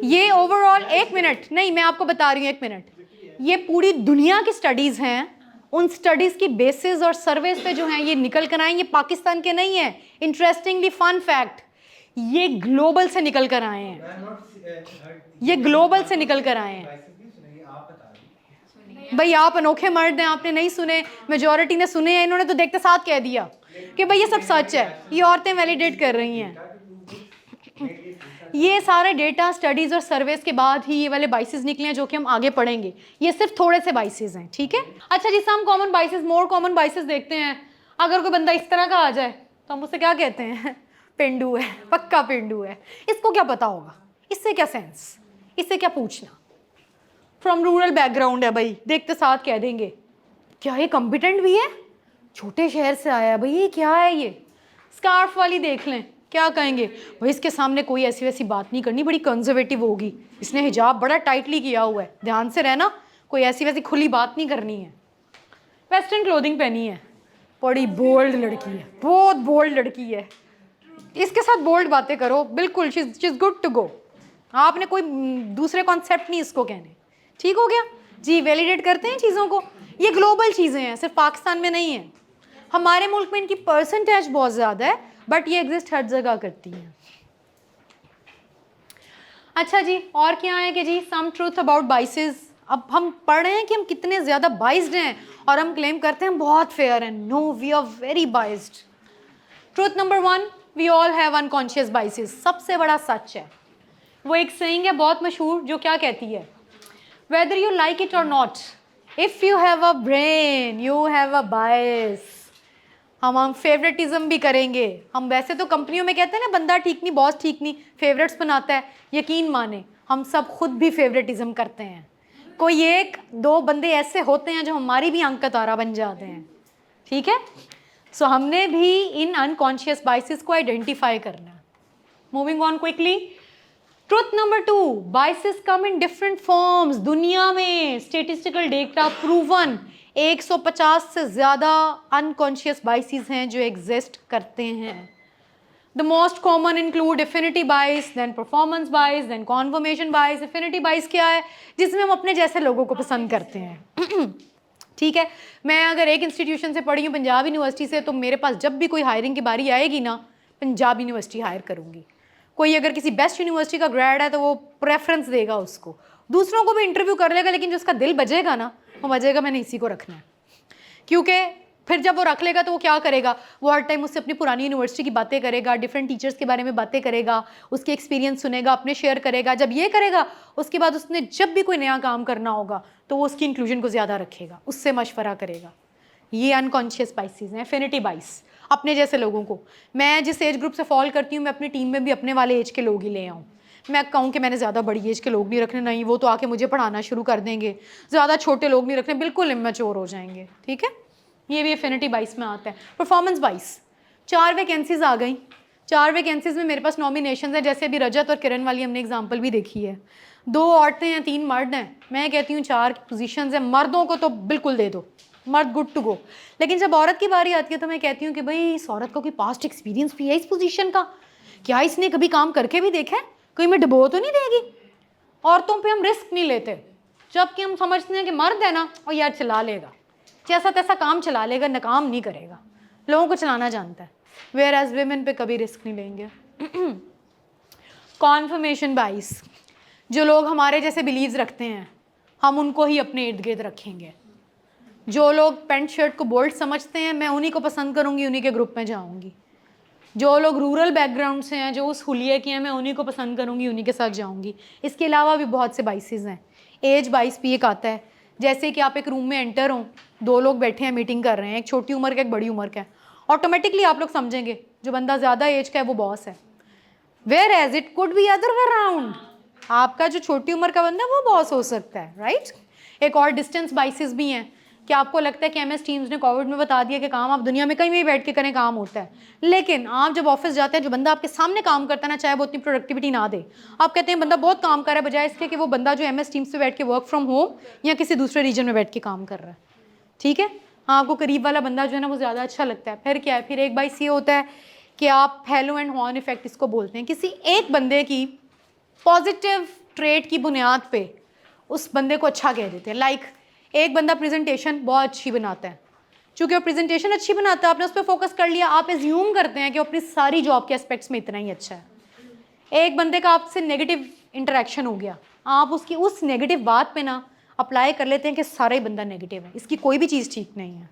ये ओवरऑल, एक मिनट नहीं, मैं आपको बता रही हूँ, एक मिनट, ये पूरी दुनिया की स्टडीज़ हैं, उन स्टडीज़ की बेसिस और सर्वेस पे जो हैं ये निकल कर आए, ये पाकिस्तान के नहीं हैं। इंटरेस्टिंगली फन फैक्ट, ये ग्लोबल से निकल कर आए हैं, ये ग्लोबल से निकल कर आए हैं। भाई आप अनोखे मर्द हैं, आपने नहीं सुने, मेजॉरिटी ने सुने हैं, इन्होंने तो देखते साथ कह दिया कि भाई ये सब सच है, ये औरतें वैलिडेट कर रही हैं। ये सारे डेटा, स्टडीज़ और सर्वेस के बाद ही ये वाले बाइसेस निकले हैं जो कि हम आगे पढ़ेंगे। ये सिर्फ थोड़े से बाइसेस हैं, ठीक है। अच्छा जी, some common biases, more common biases देखते हैं। अगर कोई बंदा इस तरह का आ जाए तो हम उसे क्या कहते हैं? पेंडू है, पक्का पेंडू है। इसको क्या पता होगा, इससे क्या सेंस, इससे क्या पूछना। फ्रॉम रूरल बैकग्राउंड है भाई, देखते साथ कह देंगे क्या ये कॉम्पिटेंट भी है, छोटे शहर से आया है भाई, ये क्या है, ये स्कार्फ वाली देख लें, क्या कहेंगे भाई इसके सामने कोई ऐसी वैसी बात नहीं करनी, बड़ी कंजर्वेटिव होगी, इसने हिजाब बड़ा टाइटली किया हुआ है, ध्यान से रहना, कोई ऐसी वैसी खुली बात नहीं करनी है। वेस्टर्न क्लोथिंग पहनी है, बड़ी बोल्ड लड़की है, बहुत बोल्ड लड़की है, इसके साथ बोल्ड बातें करो, बिल्कुल she is good to go. आपने कोई दूसरे कॉन्सेप्ट नहीं इसको कहने, ठीक हो गया जी। वैलिडेट करते हैं चीज़ों को, ये ग्लोबल चीज़ें हैं, सिर्फ पाकिस्तान में नहीं है। हमारे मुल्क में इनकी परसेंटेज बहुत ज़्यादा है, बट ये एग्जिस्ट हर जगह करती हैं। अच्छा जी, और क्या है कि जी सम ट्रूथ अबाउट बाइसेस। अब हम पढ़ रहे हैं कि हम कितने ज़्यादा बाइस्ड हैं और हम क्लेम करते हैं बहुत फेयर हैं। No, we are very biased. Truth number 1, we all have unconscious biases. सबसे बड़ा सच है, वो एक सेइंग है बहुत मशहूर जो क्या कहती है, whether you like it or not, if you have a brain you have a bias। हम फेवरेटिज्म भी करेंगे। हम वैसे तो कंपनियों में कहते हैं ना, बंदा ठीक नहीं, बॉस ठीक नहीं, फेवरेट्स बनाता है। यकीन माने हम सब खुद भी फेवरेटिज्म करते हैं। कोई एक दो बंदे ऐसे होते हैं जो हमारी भी आंख का तारा बन जाते हैं, ठीक है। सो हमने भी इन अनकॉन्शियस बाइसेस को आइडेंटिफाई करना है। Moving on quickly, truth number 2, biases come in different forms. दुनिया में स्टेटिस्टिकल डेटा प्रूवन 150 से ज़्यादा अनकॉन्शियस बाइसेस हैं जो एग्जिस्ट करते हैं। The most common include affinity बाइस, देन परफॉर्मेंस बाइस, देन कॉन्फर्मेशन बाइस। एफिनिटी बाइस क्या है? जिसमें हम अपने जैसे लोगों को पसंद करते हैं। ठीक है, मैं अगर एक इंस्टीट्यूशन से पढ़ी हूँ, पंजाब यूनिवर्सिटी से, तो मेरे पास जब भी कोई हायरिंग की बारी आएगी ना, पंजाब यूनिवर्सिटी हायर करूँगी। कोई अगर किसी बेस्ट यूनिवर्सिटी का ग्रेड है तो वो प्रेफरेंस देगा उसको, दूसरों को भी इंटरव्यू कर लेगा, लेकिन जो उसका दिल बजेगा ना, वो बजेगा मैंने इसी को रखना है। क्योंकि फिर जब वो रख लेगा तो वो क्या करेगा, वो हर टाइम उससे अपनी पुरानी यूनिवर्सिटी की बातें करेगा, डिफरेंट टीचर्स के बारे में बातें करेगा, उसके एक्सपीरियंस सुनेगा, अपने शेयर करेगा। जब ये करेगा, उसके बाद उसने जब भी कोई नया काम करना होगा तो वो उसकी इंक्लूजन को ज़्यादा रखेगा, उससे मशवरा करेगा। ये अनकॉन्शियस बाइसेस हैं, एफिनिटी बाइस। अपने जैसे लोगों को, मैं जिस एज ग्रुप से फॉल करती हूँ, मैं अपनी टीम में भी अपने वाले एज के लोग ही ले आऊँ। मैं कहूँ कि मैंने ज़्यादा बड़ी एज के लोग नहीं रखने, नहीं वो तो आके मुझे पढ़ाना शुरू कर देंगे। ज़्यादा छोटे लोग नहीं रखने, बिल्कुल इमेच्योर हो जाएंगे। ठीक है, ये भी एफिनिटी बाइस में आता है। परफॉर्मेंस बाइस, 4 वैकेंसीज आ गई। 4 वैकेंसीज में मेरे पास नॉमिनेशन है, जैसे अभी रजत और किरण वाली हमने एग्जाम्पल भी देखी है। 2 औरतें हैं, 3 मर्द हैं। मैं कहती हूँ 4 पोजीशंस हैं, मर्दों को तो बिल्कुल दे दो, मर्द गुड टू गो। लेकिन जब औरत की बारी आती है तो मैं कहती हूँ कि भाई इस औरत को कोई पास्ट एक्सपीरियंस भी है इस पोजीशन का, क्या इसने कभी काम करके भी देखा है, कोई मैं डुबो तो नहीं देगी। औरतों पे हम रिस्क नहीं लेते, जबकि हम समझते हैं कि मर्द है ना और यार चला लेगा। जैसा तैसा काम चला लेगा, नाकाम नहीं करेगा, लोगों को चलाना जानता है। वेयर एज वेमेन पे कभी रिस्क नहीं लेंगे। कॉन्फर्मेशन बाइस, जो लोग हमारे जैसे बिलीव्स रखते हैं हम उनको ही अपने इर्द गिर्द रखेंगे। जो लोग पैंट शर्ट को बोल्ड समझते हैं मैं उन्हीं को पसंद करूँगी, उन्हीं के ग्रुप में जाऊँगी। जो लोग रूरल बैकग्राउंड से हैं, जो उस हुलिये के हैं, मैं उन्हीं को पसंद करूँगी, उन्हीं के साथ जाऊँगी। इसके अलावा भी बहुत से बाइसेस हैं। एज बाइस भी एक आता है, जैसे कि आप एक रूम में एंटर हों, 2 लोग बैठे हैं मीटिंग कर रहे हैं, एक छोटी उम्र का एक बड़ी उम्र का है, ऑटोमेटिकली आप लोग समझेंगे जो बंदा ज़्यादा एज का है वो बॉस है। Whereas it could be other way round, आपका जो छोटी उम्र का बंदा है वो बॉस हो सकता है, राइट। एक और डिस्टेंस बाइसेस भी हैं कि आपको लगता है कि MS टीम्स ने कोविड में बता दिया कि काम आप दुनिया में कहीं भी बैठ के करें, काम होता है। लेकिन आप जब ऑफिस जाते हैं, जो बंदा आपके सामने काम करता है ना, चाहे वो उतनी प्रोडक्टिविटी ना दे, आप कहते हैं बंदा बहुत काम कर रहा है, बजाय इसके कि वो बंदा जो MS टीम्स पे बैठ के वर्क फ्रॉम होम या किसी दूसरे रीजन में बैठ के काम कर रहा है। ठीक है, हाँ, आपको करीब वाला बंदा जो है ना वो ज़्यादा अच्छा लगता है। फिर क्या है, फिर एक बाइस ये होता है कि आप हेलो एंड हॉर्न इफेक्ट इसको बोलते हैं। किसी एक बंदे की पॉजिटिव ट्रेट की बुनियाद पे उस बंदे को अच्छा कह देते हैं। लाइक एक बंदा प्रेजेंटेशन बहुत अच्छी बनाता है, चूँकि वो प्रेजेंटेशन अच्छी बनाता है, आपने उस पर फोकस कर लिया, आप एज्यूम करते हैं कि वो अपनी सारी जॉब के एस्पेक्ट्स में इतना ही अच्छा है। एक बंदे का आपसे नेगेटिव इंटरेक्शन हो गया, आप उसकी उस नेगेटिव बात पे ना अप्लाई कर लेते हैं कि सारा ही बंदा नेगेटिव है, इसकी कोई भी चीज़ ठीक नहीं है।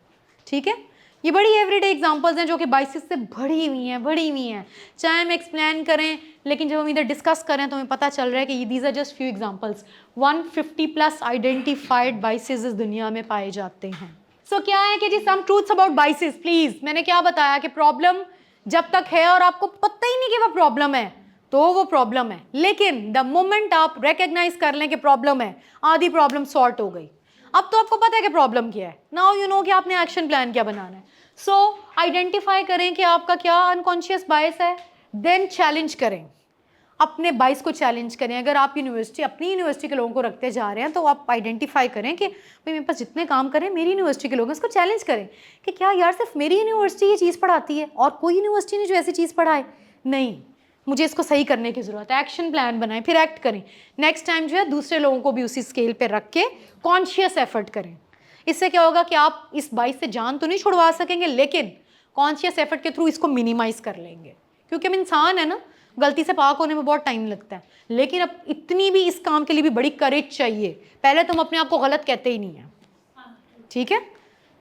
ठीक है, ये बड़ी एवरीडे एग्जांपल्स हैं जो कि बाइसेस से भरी हुई हैं। चाहे हम एक्सप्लेन करें, लेकिन जब हम इधर डिस्कस करें तो हमें पता चल रहा है कि these are just few examples. 150+ identified biases इस दुनिया में पाए जाते हैं। सो क्या है कि जी सम ट्रूथ्स अबाउट बाइसेस प्लीज़। मैंने क्या बताया कि प्रॉब्लम जब तक है और आपको पता ही नहीं कि वो प्रॉब्लम है तो वो प्रॉब्लम है, लेकिन द मोमेंट आप रिकग्नाइज कर लें कि प्रॉब्लम है, आधी प्रॉब्लम सॉर्ट हो गई। अब तो आपको पता है कि प्रॉब्लम क्या है, नाउ यू नो कि आपने एक्शन प्लान क्या बनाना है। सो आइडेंटिफाई करें कि आपका क्या अनकॉन्शियस बायस है, देन चैलेंज करें, अपने बायस को चैलेंज करें। अगर आप अपनी यूनिवर्सिटी के लोगों को रखते जा रहे हैं तो आप आइडेंटिफाई करें कि भाई मेरे पास जितने काम करें मेरी यूनिवर्सिटी के लोग हैं, उसको चैलेंज करें कि क्या यार सिर्फ मेरी यूनिवर्सिटी ये चीज़ पढ़ाती है और कोई यूनिवर्सिटी नहीं जो ऐसी चीज़ पढ़ाए, नहीं, मुझे इसको सही करने की ज़रूरत है। एक्शन प्लान बनाएं, फिर एक्ट करें। नेक्स्ट टाइम जो है दूसरे लोगों को भी उसी स्केल पे रख के कॉन्शियस एफर्ट करें। इससे क्या होगा कि आप इस बाइस से जान तो नहीं छुड़वा सकेंगे, लेकिन कॉन्शियस एफर्ट के थ्रू इसको मिनिमाइज़ कर लेंगे, क्योंकि हम इंसान है ना, गलती से पाक होने में बहुत टाइम लगता है। लेकिन अब इतनी भी इस काम के लिए भी बड़ी करेज चाहिए। पहले तुम अपने आप को गलत कहते ही नहीं है, ठीक है,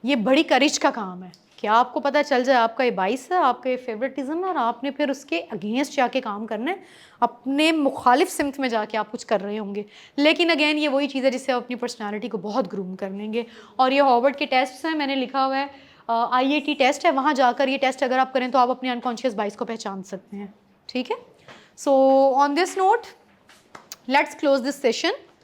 ये बड़ी करेज का काम है। क्या आपको पता चल जाए आपका ये बाइस है, आपका ये फेवरेटिज्म है, और आपने फिर उसके अगेंस्ट जाके काम करना है, अपने मुखालिफ सिमत में जाके आप कुछ कर रहे होंगे। लेकिन अगेन ये वही चीज़ है जिससे आप अपनी पर्सनालिटी को बहुत ग्रूम कर लेंगे। और ये हार्वर्ड के टेस्ट हैं, मैंने लिखा हुआ है IAT टेस्ट है, वहाँ जाकर ये टेस्ट अगर आप करें तो आप अपने अनकॉन्शियस बाइस को पहचान सकते हैं। ठीक है, so on this note let's close this session.